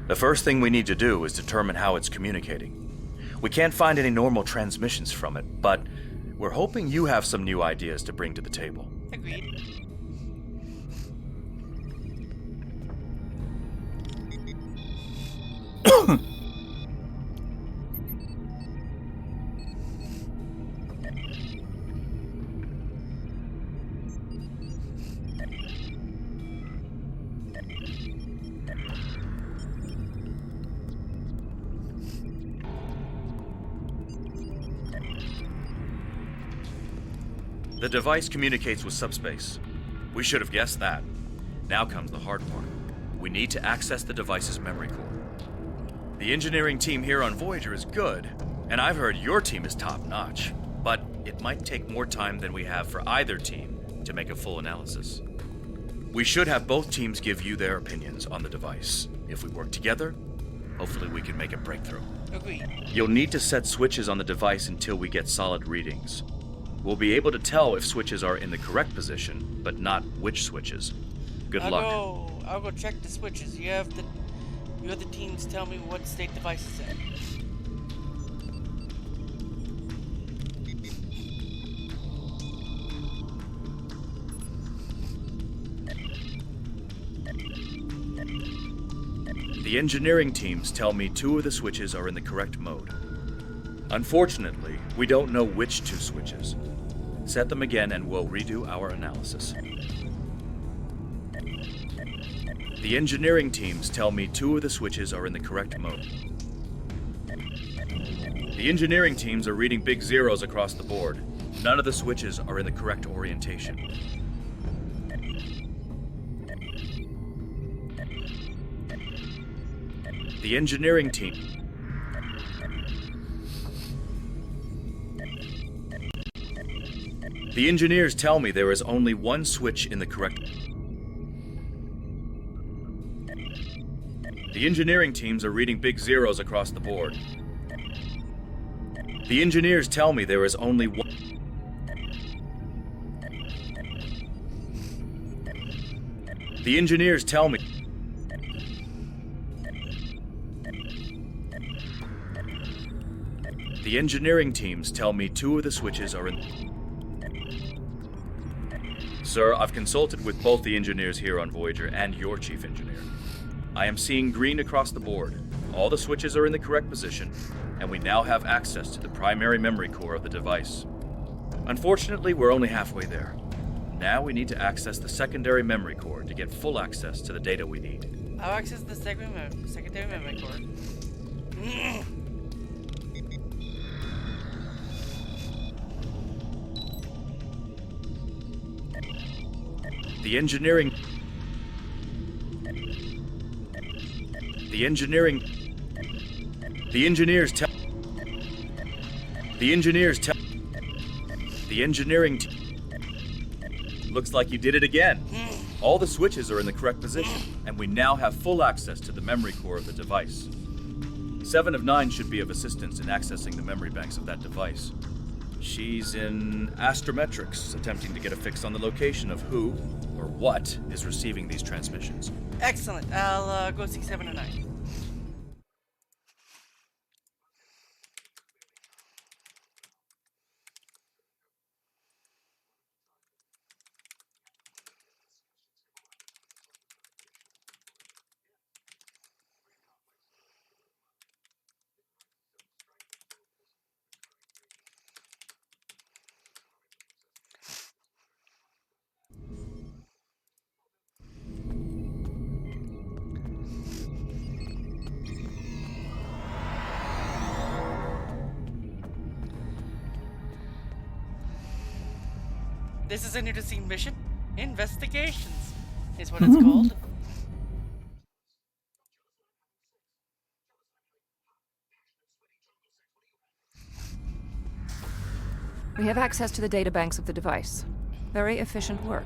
The first thing we need to do is determine how it's communicating. We can't find any normal transmissions from it, but we're hoping you have some new ideas to bring to the table. Agreed. The device communicates with subspace. We should have guessed that. Now comes the hard part. We need to access the device's memory core. The engineering team here on Voyager is good, and I've heard your team is top-notch, but it might take more time than we have for either team to make a full analysis. We should have both teams give you their opinions on the device. If we work together, hopefully we can make a breakthrough. Agreed. You'll need to set switches on the device until we get solid readings. We'll be able to tell if switches are in the correct position, but not which switches. Good luck. I'll go check the switches. You have the teams tell me what state device is in. The engineering teams tell me 2 of the switches are in the correct mode. Unfortunately, we don't know which 2 switches. Set them again and we'll redo our analysis. The engineering teams tell me 2 of the switches are in the correct mode. The engineering teams are reading big zeros across the board. None of the switches are in the correct orientation. The engineering team... The engineers tell me there is only one switch in the correct... The engineering teams are reading big zeros across the board. The engineers tell me there is only one... The engineers tell me... The engineering teams tell me 2 of the switches are in... Sir, I've consulted with both the engineers here on Voyager and your chief engineer. I am seeing green across the board. All the switches are in the correct position, and we now have access to the primary memory core of the device. Unfortunately, we're only halfway there. Now we need to access the secondary memory core to get full access to the data we need. I'll access the secondary memory core. The engineers tell the engineering looks like you did it again. All the switches are in the correct position, and we now have full access to the memory core of the device. 7 of 9 should be of assistance in accessing the memory banks of that device. She's in astrometrics, attempting to get a fix on the location of who or what is receiving these transmissions. Excellent. I'll go see 7 of 9. This is a new to scene mission. Investigations is what it's called. We have access to the databanks of the device. Very efficient work.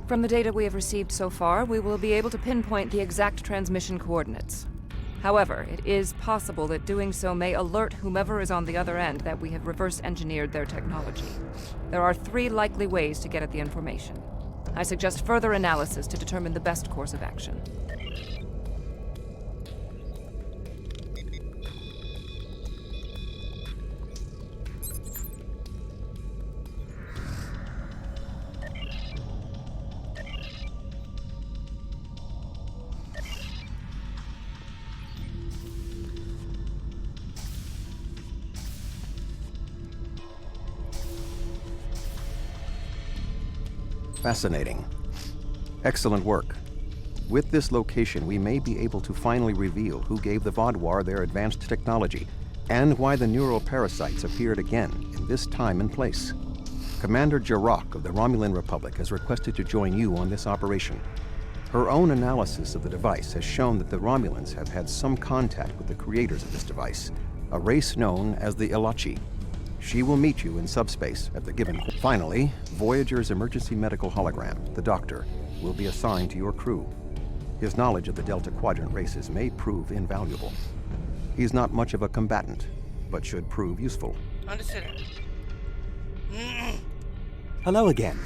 From the data we have received so far, we will be able to pinpoint the exact transmission coordinates. However, it is possible that doing so may alert whomever is on the other end that we have reverse-engineered their technology. There are 3 likely ways to get at the information. I suggest further analysis to determine the best course of action. Fascinating. Excellent work. With this location, we may be able to finally reveal who gave the Vaadwaur their advanced technology, and why the neural parasites appeared again in this time and place. Commander Jarok of the Romulan Republic has requested to join you on this operation. Her own analysis of the device has shown that the Romulans have had some contact with the creators of this device, a race known as the Ilachi. She will meet you in subspace at the given... Finally, Voyager's emergency medical hologram, the Doctor, will be assigned to your crew. His knowledge of the Delta Quadrant races may prove invaluable. He's not much of a combatant, but should prove useful. Understood. Hello again.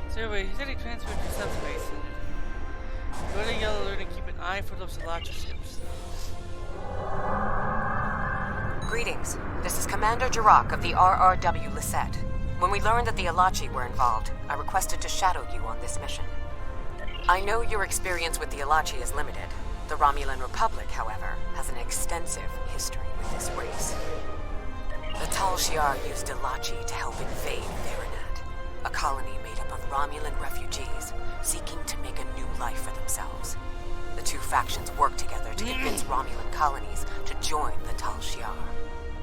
So wait, he said he transferred to subspace. Go to Yellow Alert and keep an eye for those Ilachi ships. Greetings. This is Commander Jarok of the RRW Lisette. When we learned that the Ilachi were involved, I requested to shadow you on this mission. I know your experience with the Ilachi is limited. The Romulan Republic, however, has an extensive history with this race. The Tal Shiar used Ilachi to help invade Theranat, a colony made up of Romulan refugees seeking to make a new life for themselves. The 2 factions worked together to convince Romulan colonies to join the Tal Shiar.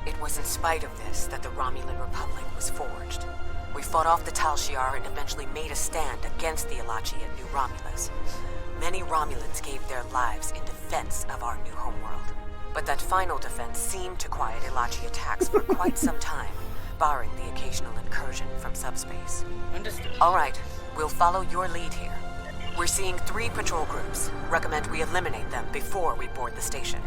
It was in spite of this that the Romulan Republic was forged. We fought off the Tal Shiar and eventually made a stand against the Ilachi at New Romulus. Many Romulans gave their lives in defense of our new homeworld. But that final defense seemed to quiet Ilachi attacks for quite some time, barring the occasional incursion from subspace. Understood. All right, we'll follow your lead here. We're seeing 3 patrol groups. Recommend we eliminate them before we board the station.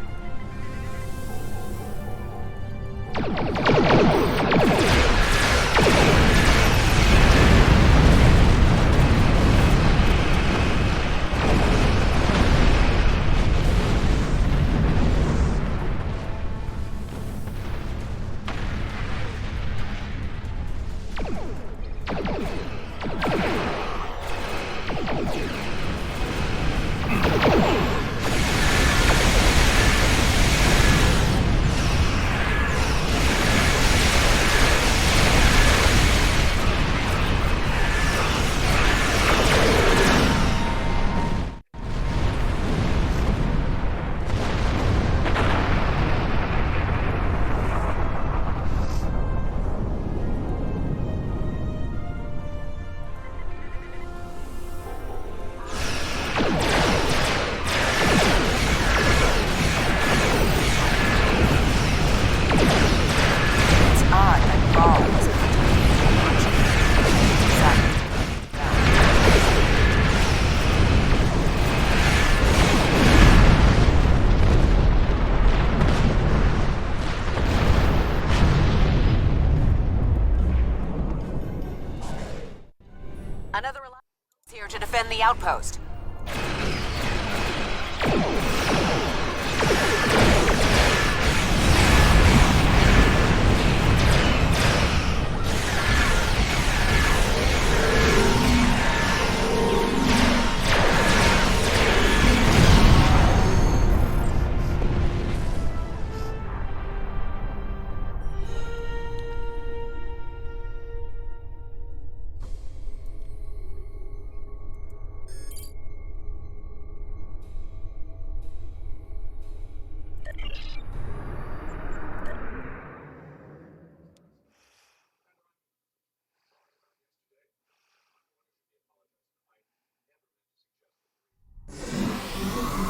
Another alliance is here to defend the outpost.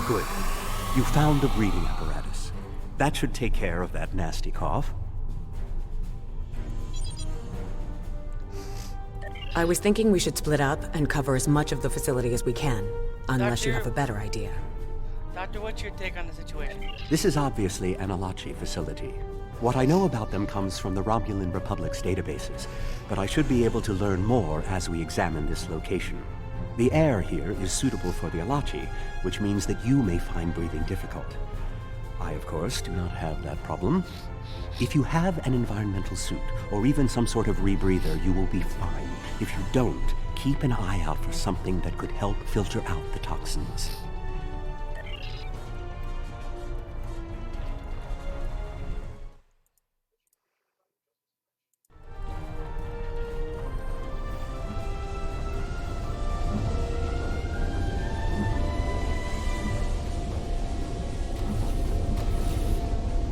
Good. You found the breathing apparatus. That should take care of that nasty cough. I was thinking we should split up and cover as much of the facility as we can, unless you Doctor- have a better idea. Doctor, what's your take on the situation? This is obviously an Alachi facility. What I know about them comes from the Romulan Republic's databases, but I should be able to learn more as we examine this location. The air here is suitable for the Alachi, which means that you may find breathing difficult. I, of course, do not have that problem. If you have an environmental suit, or even some sort of rebreather, you will be fine. If you don't, keep an eye out for something that could help filter out the toxins.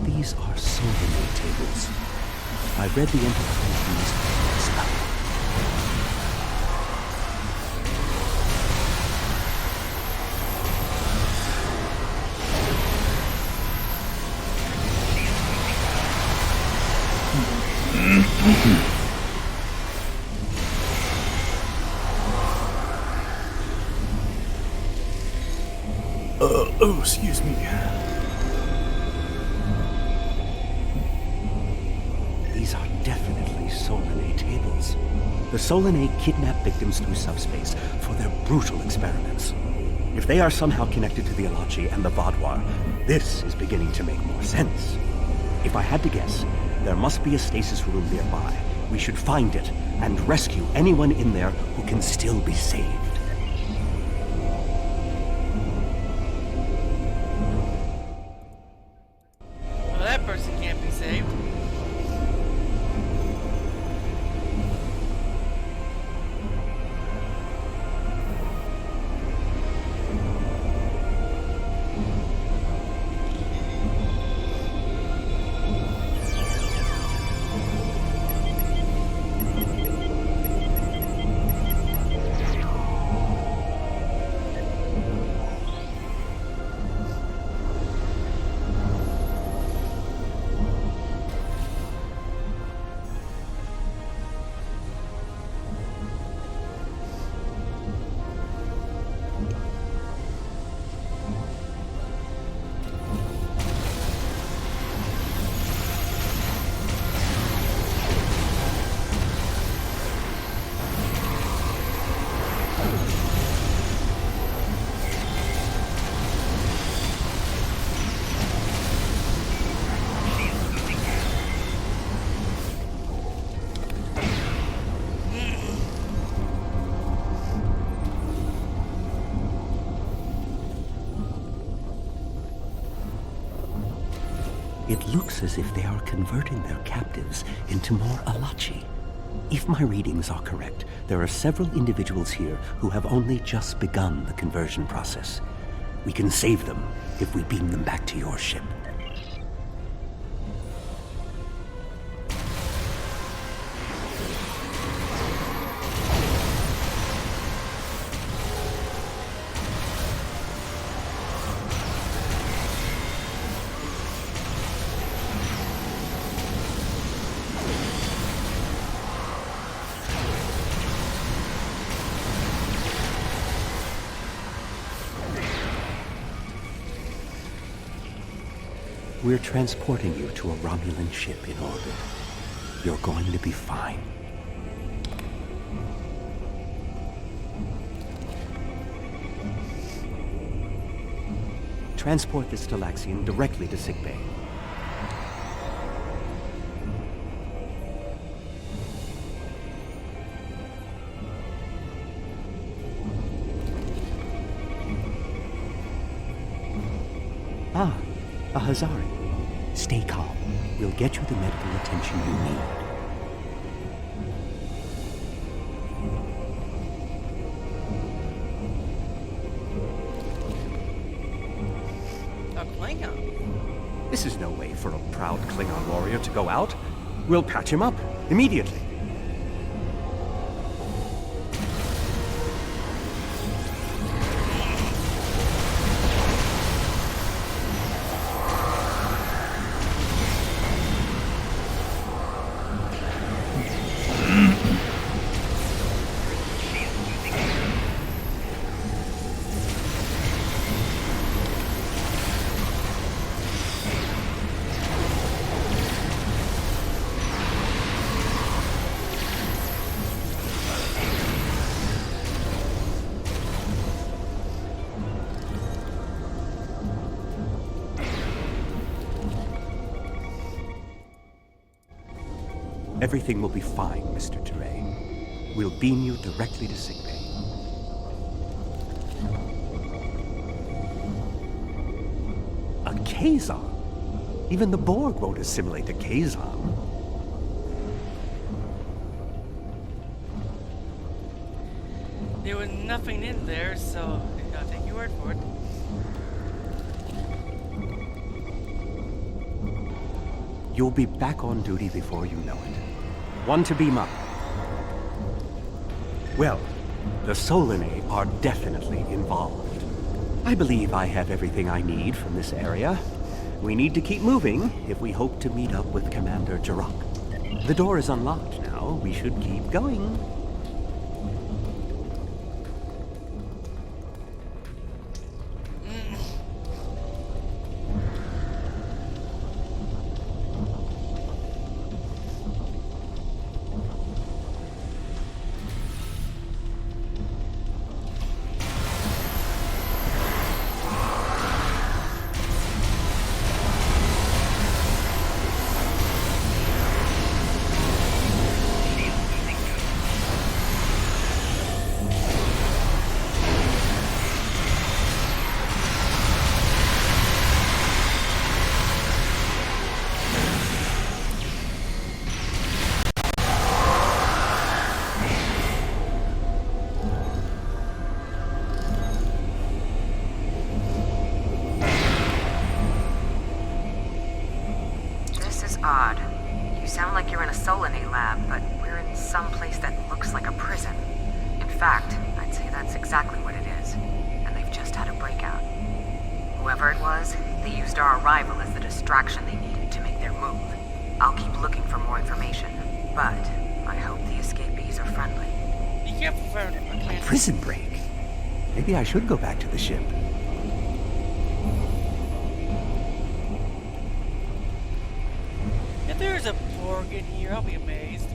These are soulmate tables. I read the Enterprise used this spell. Oh, excuse me. These are definitely Solanae tables. The Solanae kidnap victims through subspace for their brutal experiments. If they are somehow connected to the Alachi and the Vadwar, this is beginning to make more sense. If I had to guess, there must be a stasis room nearby. We should find it and rescue anyone in there who can still be saved. Well, that person can't be saved. It looks as if they are converting their captives into more Alachi. If my readings are correct, there are several individuals here who have only just begun the conversion process. We can save them if we beam them back to your ship. We're transporting you to a Romulan ship in orbit. You're going to be fine. Transport this Talaxian directly to sickbay. Ah, a Hazari. Stay calm. We'll get you the medical attention you need. A Klingon? This is no way for a proud Klingon warrior to go out. We'll patch him up immediately. Everything will be fine, Mr. Teray. We'll beam you directly to sickbay. A Kazon? Even the Borg won't assimilate a Kazon. There was nothing in there, so I'll take your word for it. You'll be back on duty before you know it. One to beam up. Well, the Solanae are definitely involved. I believe I have everything I need from this area. We need to keep moving if we hope to meet up with Commander Jirok. The door is unlocked now. We should keep going. Odd. You sound like you're in a Solanae lab, but we're in some place that looks like a prison. In fact, I'd say that's exactly what it is. And they've just had a breakout. Whoever it was, they used our arrival as the distraction they needed to make their move. I'll keep looking for more information, but I hope the escapees are friendly. Be careful, friend. A prison break? Maybe I should go back to the ship. If there's a Borg in here, I'll be amazed.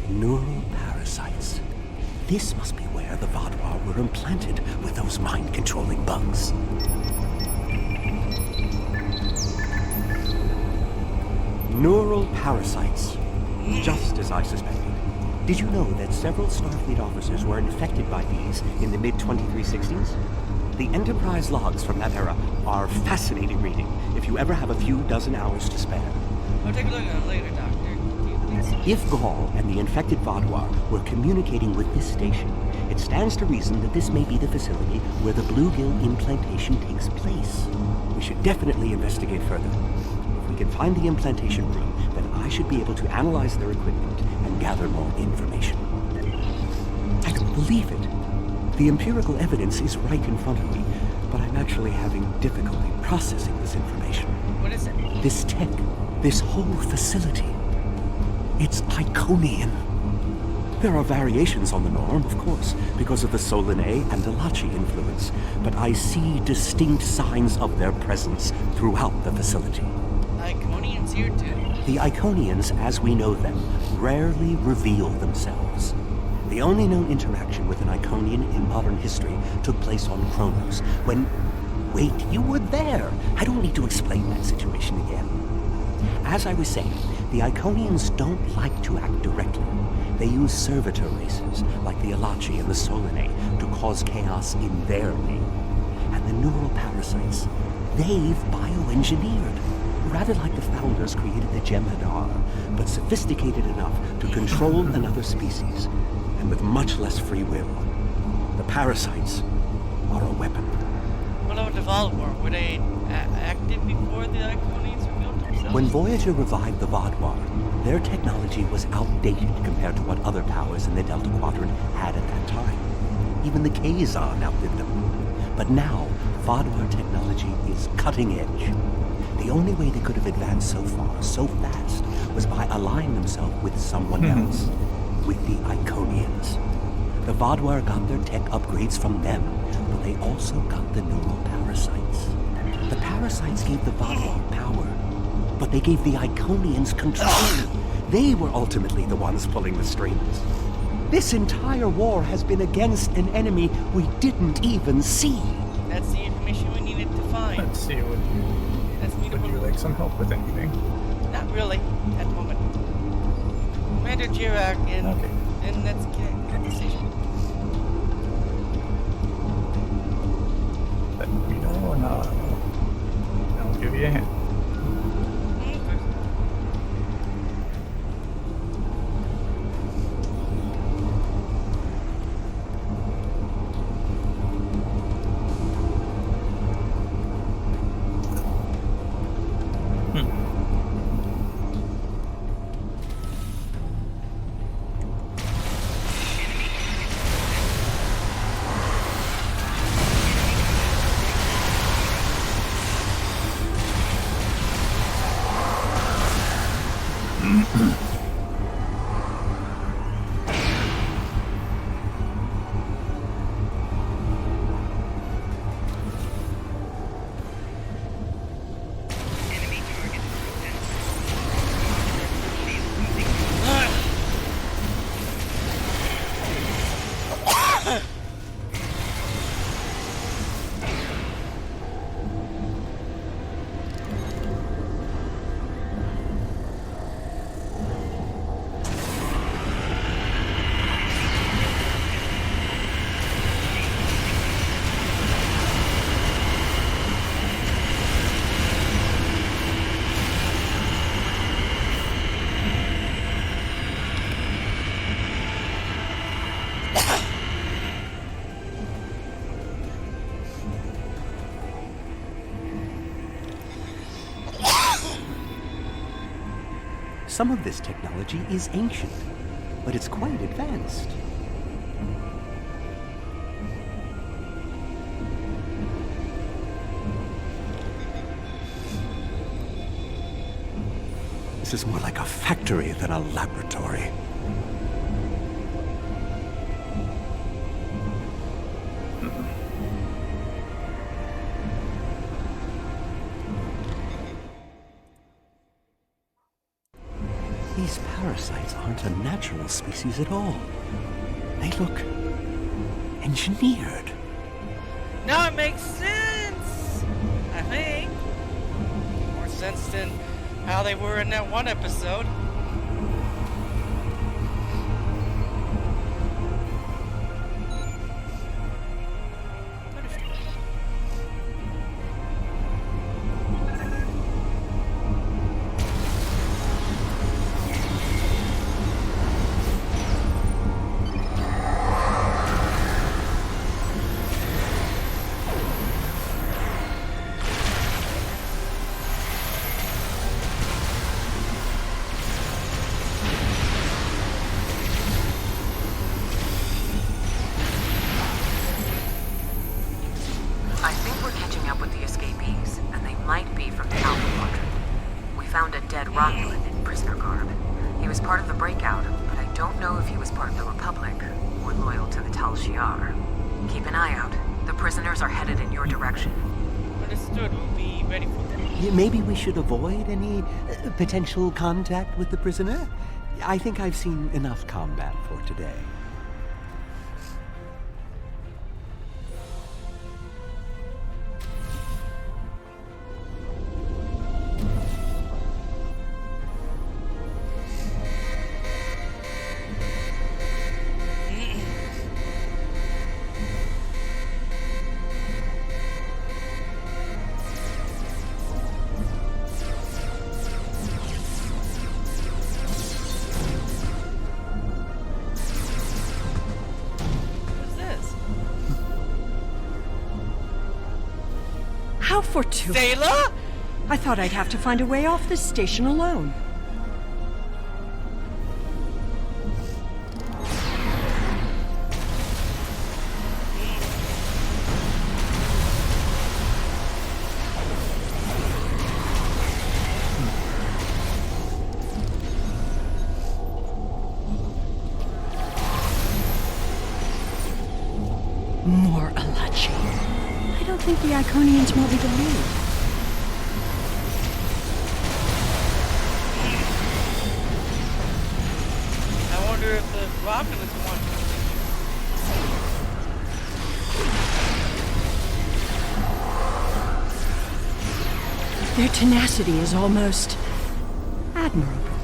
Neural parasites. This must be where the Vaadwaur were implanted with those mind-controlling bugs. Neural parasites. Just as I suspected. Did you know that several Starfleet officers were infected by these in the mid-2360s? The Enterprise logs from that era are fascinating reading if you ever have a few dozen hours to spare. I'll take a look at it later, Doctor. If Gaul and the infected Vaadwaur were communicating with this station, it stands to reason that this may be the facility where the bluegill implantation takes place. We should definitely investigate further. If we can find the implantation room, then I should be able to analyze their equipment and gather more information. I don't believe it. The empirical evidence is right in front of me, but I'm actually having difficulty processing this information. What is it? This tech, this whole facility. It's Iconian. There are variations on the norm, of course, because of the Solanae and Alachi influence, but I see distinct signs of their presence throughout the facility. Iconians here too? The Iconians, as we know them, rarely reveal themselves. The only known interaction with an Iconian in modern history took place on Kronos, when... Wait, you were there! I don't need to explain that situation again. As I was saying, the Iconians don't like to act directly. They use servitor races, like the Alachi and the Solanae, to cause chaos in their name. And the neural parasites, they've bioengineered. Rather like the founders created the Jem'Hadar, but sophisticated enough to control another species, and with much less free will. The parasites are a weapon. What about the Vaadwaur? Were they active before the Iconians revealed themselves? When Voyager revived the Vaadwaur, their technology was outdated compared to what other powers in the Delta Quadrant had at that time. Even the Kazon outdid them. But now, Vaadwaur technology is cutting edge. The only way they could have advanced so far, so fast, was by allying themselves with someone else. With the Iconians. The Vaadwaur got their tech upgrades from them, but they also got the neural parasites. The parasites gave the Vaadwaur power, but they gave the Iconians control. They were ultimately the ones pulling the strings. This entire war has been against an enemy we didn't even see. That's the information we needed to find. Let's see, would you like some help with anything? Not really, at the moment. Commander Jirak, and let's get a decision. Let me know or not. I'll give you a hint. Some of this technology is ancient, but it's quite advanced. This is more like a factory than a laboratory. These parasites aren't a natural species at all. They look engineered. Now it makes sense! I think. More sense than how they were in that one episode. Maybe we should avoid any potential contact with the prisoner? I think I've seen enough combat for today. How fortuitous. Sayla? I thought I'd have to find a way off this station alone. More Alachi. I don't think the Iconians want me to leave. I wonder if the Romulans want Their tenacity is almost admirable.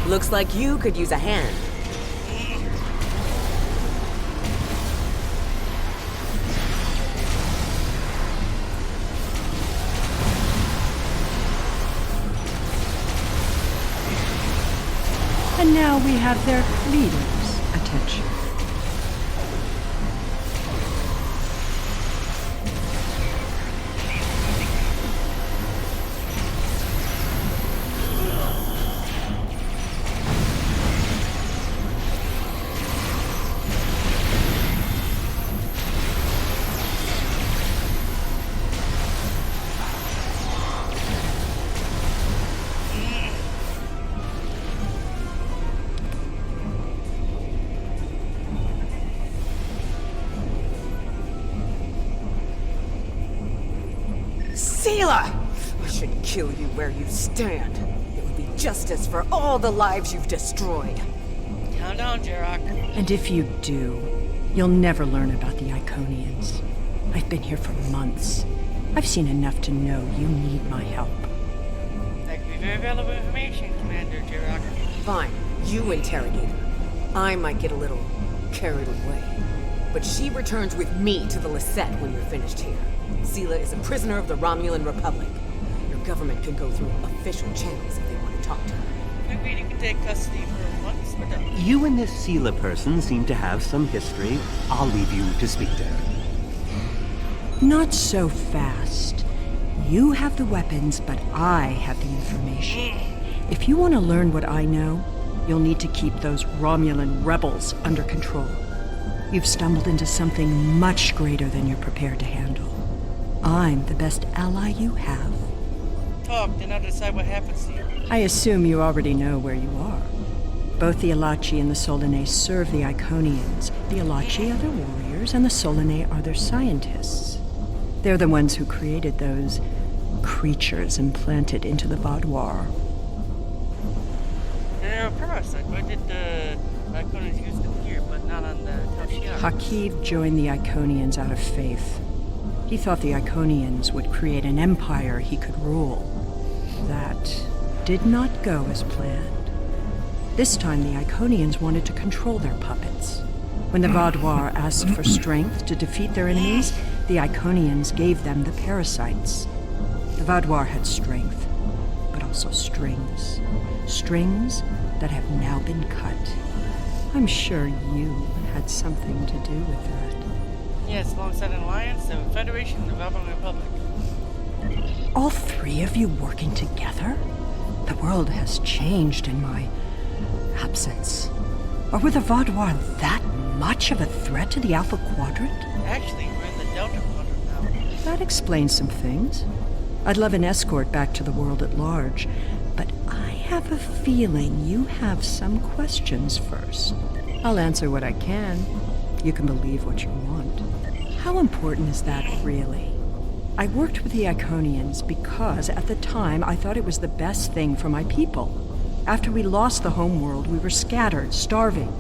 Looks like you could use a hand. And now we have their leader's attention. I should kill you where you stand. It would be justice for all the lives you've destroyed. Calm down, Jarok. And if you do, you'll never learn about the Iconians. I've been here for months. I've seen enough to know you need my help. That could be very valuable information, Commander Jarok. Fine, you interrogate her. I might get a little carried away. But she returns with me to the Lisette when you're finished here. Sela is a prisoner of the Romulan Republic. Your government can go through official channels if they want to talk to her. Agreed, you can take custody for once, but done. You and this Sela person seem to have some history. I'll leave you to speak to her. Not so fast. You have the weapons, but I have the information. If you want to learn what I know, you'll need to keep those Romulan rebels under control. You've stumbled into something much greater than you're prepared to handle. I'm the best ally you have. Talk, then I'll decide what happens to you. I assume you already know where you are. Both the Alachi and the Solanae serve the Iconians. The Alachi are their warriors, and the Solanae are their scientists. They're the ones who created those creatures implanted into the Vaadwaur. They're a parasite. Why did the Iconians use them here, but not on the Taushiar? Hakiv joined the Iconians out of faith. He thought the Iconians would create an empire he could rule. That did not go as planned. This time the Iconians wanted to control their puppets. When the Vaadwaur asked for strength to defeat their enemies, the Iconians gave them the parasites. The Vaadwaur had strength, but also strings. Strings that have now been cut. I'm sure you had something to do with that. Yes, alongside an alliance, the Federation, and the Romulan Republic. All three of you working together? The world has changed in my absence. Or were the Vaadwaur that much of a threat to the Alpha Quadrant? Actually, we're in the Delta Quadrant now. That explains some things. I'd love an escort back to the world at large, but I have a feeling you have some questions first. I'll answer what I can. You can believe what you want. How important is that, really? I worked with the Iconians because, at the time, I thought it was the best thing for my people. After we lost the homeworld, we were scattered, starving.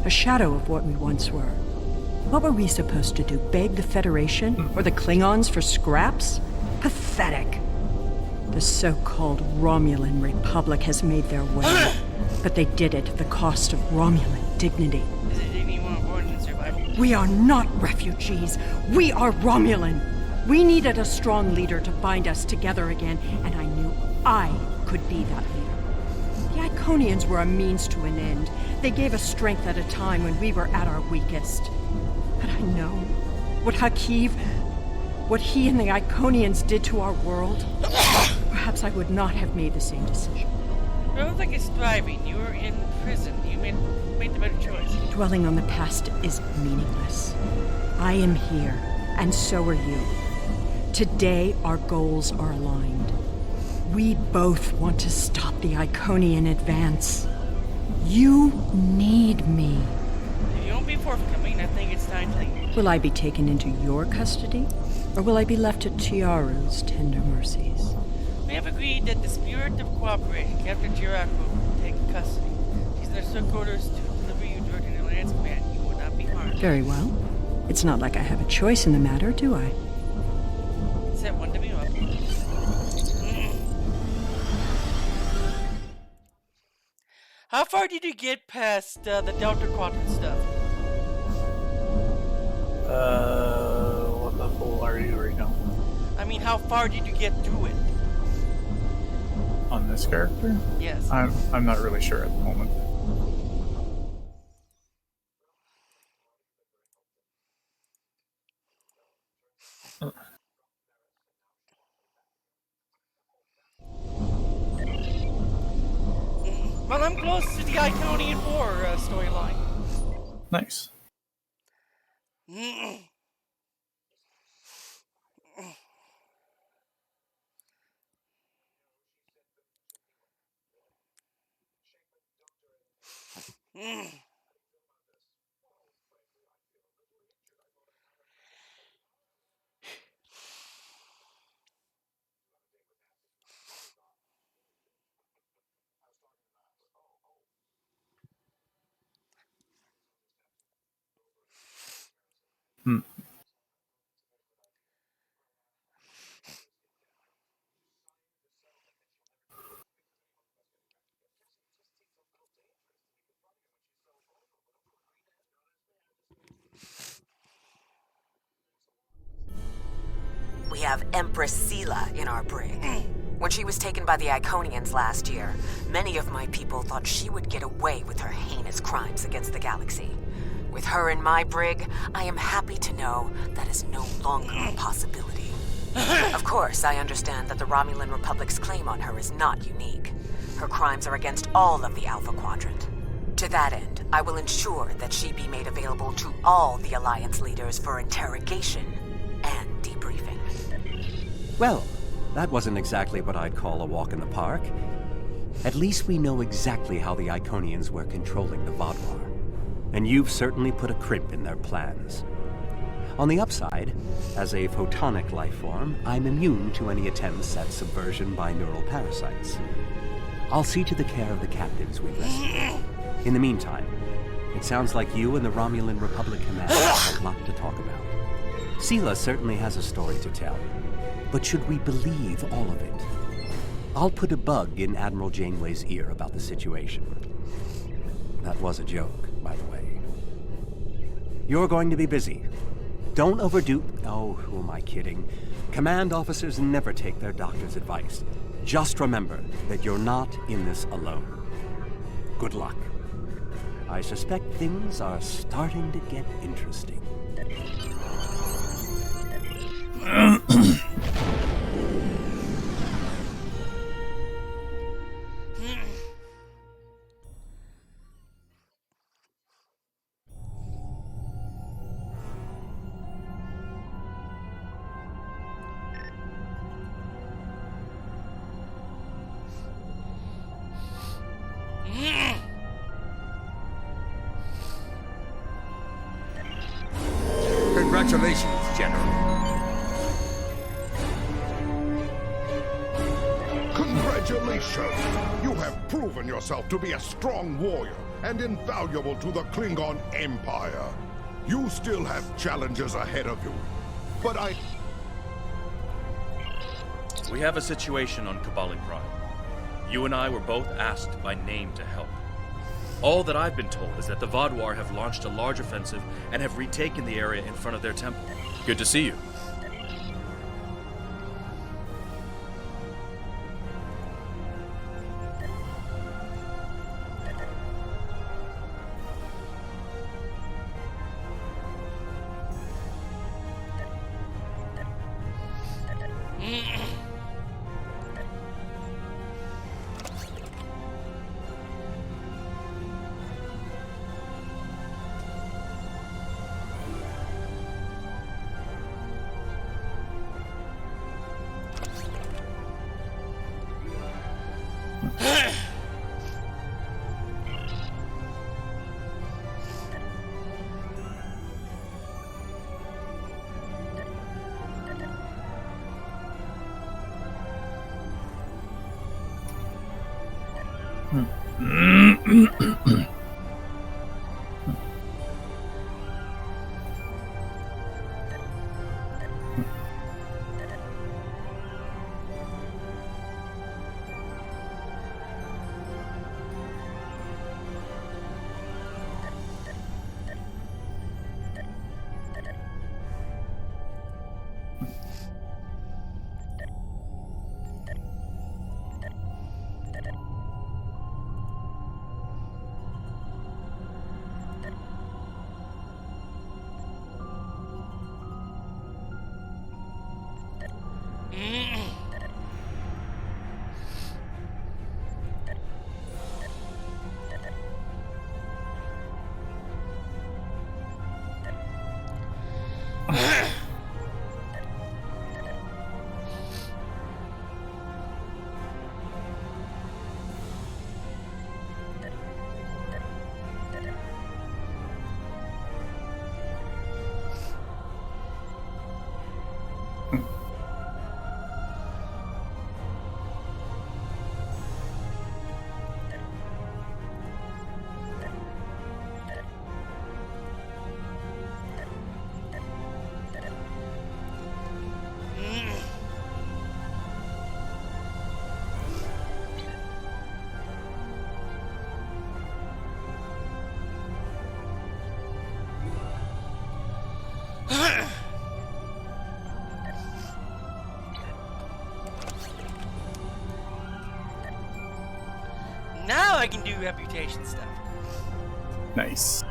A shadow of what we once were. What were we supposed to do, beg the Federation or the Klingons for scraps? Pathetic. The so-called Romulan Republic has made their way, but they did it at the cost of Romulan dignity. Is it dignity more important than survival? We are not refugees. We are Romulan. We needed a strong leader to bind us together again, and I knew I could be that leader. The Iconians were a means to an end. They gave us strength at a time when we were at our weakest. Had I known what Hakiv, what he and the Iconians did to our world, perhaps I would not have made the same decision. Republic is thriving. You were in prison. You made the better choice. Dwelling on the past is meaningless. I am here, and so are you. Today, our goals are aligned. We both want to stop the Iconian advance. You need me. If you won't be forthcoming, I think it's time to leave. Will I be taken into your custody, or will I be left to Tiaru's tender mercies? We have agreed that the spirit of cooperation, Captain Jirak will take custody. These are strict orders to deliver you directly to Alliance Command. You will not be harmed. Very well. It's not like I have a choice in the matter, do I? Set one to me up. How far did you get past the Delta Quadrant stuff? What level are you right now? I mean, how far did you get through it? On this character? Yes. I'm not really sure at the moment. Well, I'm close to the Iconian War storyline. Nice. We have Empress Sela in our brig. When she was taken by the Iconians last year, many of my people thought she would get away with her heinous crimes against the galaxy. With her in my brig, I am happy to know that is no longer a possibility. Of course, I understand that the Romulan Republic's claim on her is not unique. Her crimes are against all of the Alpha Quadrant. To that end, I will ensure that she be made available to all the Alliance leaders for interrogation and debriefing. Well, that wasn't exactly what I'd call a walk in the park. At least we know exactly how the Iconians were controlling the Vodwar. And you've certainly put a crimp in their plans. On the upside, as a photonic life form, I'm immune to any attempts at subversion by neural parasites. I'll see to the care of the captives we've rescued. In the meantime, it sounds like you and the Romulan Republic Command have a lot to talk about. Sela certainly has a story to tell, but should we believe all of it? I'll put a bug in Admiral Janeway's ear about the situation. That was a joke, by the way. You're going to be busy. Don't overdo... Oh, who am I kidding? Command officers never take their doctor's advice. Just remember that you're not in this alone. Good luck. I suspect things are starting to get interesting. Congratulations, General. Congratulations! You have proven yourself to be a strong warrior and invaluable to the Klingon Empire. You still have challenges ahead of you, but We have a situation on Kabbalah Prime. You and I were both asked by name to help. All that I've been told is that the Vodwar have launched a large offensive and have retaken the area in front of their temple. Good to see you. Now I can do reputation stuff. Nice.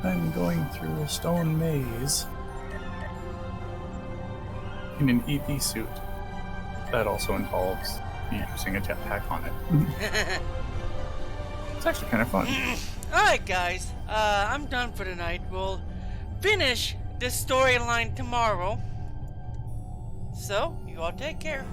I'm going through a stone maze in an EV suit. That also involves using a jetpack on it. It's actually kind of fun. Alright guys, I'm done for tonight. We'll finish this storyline tomorrow. So, you all take care.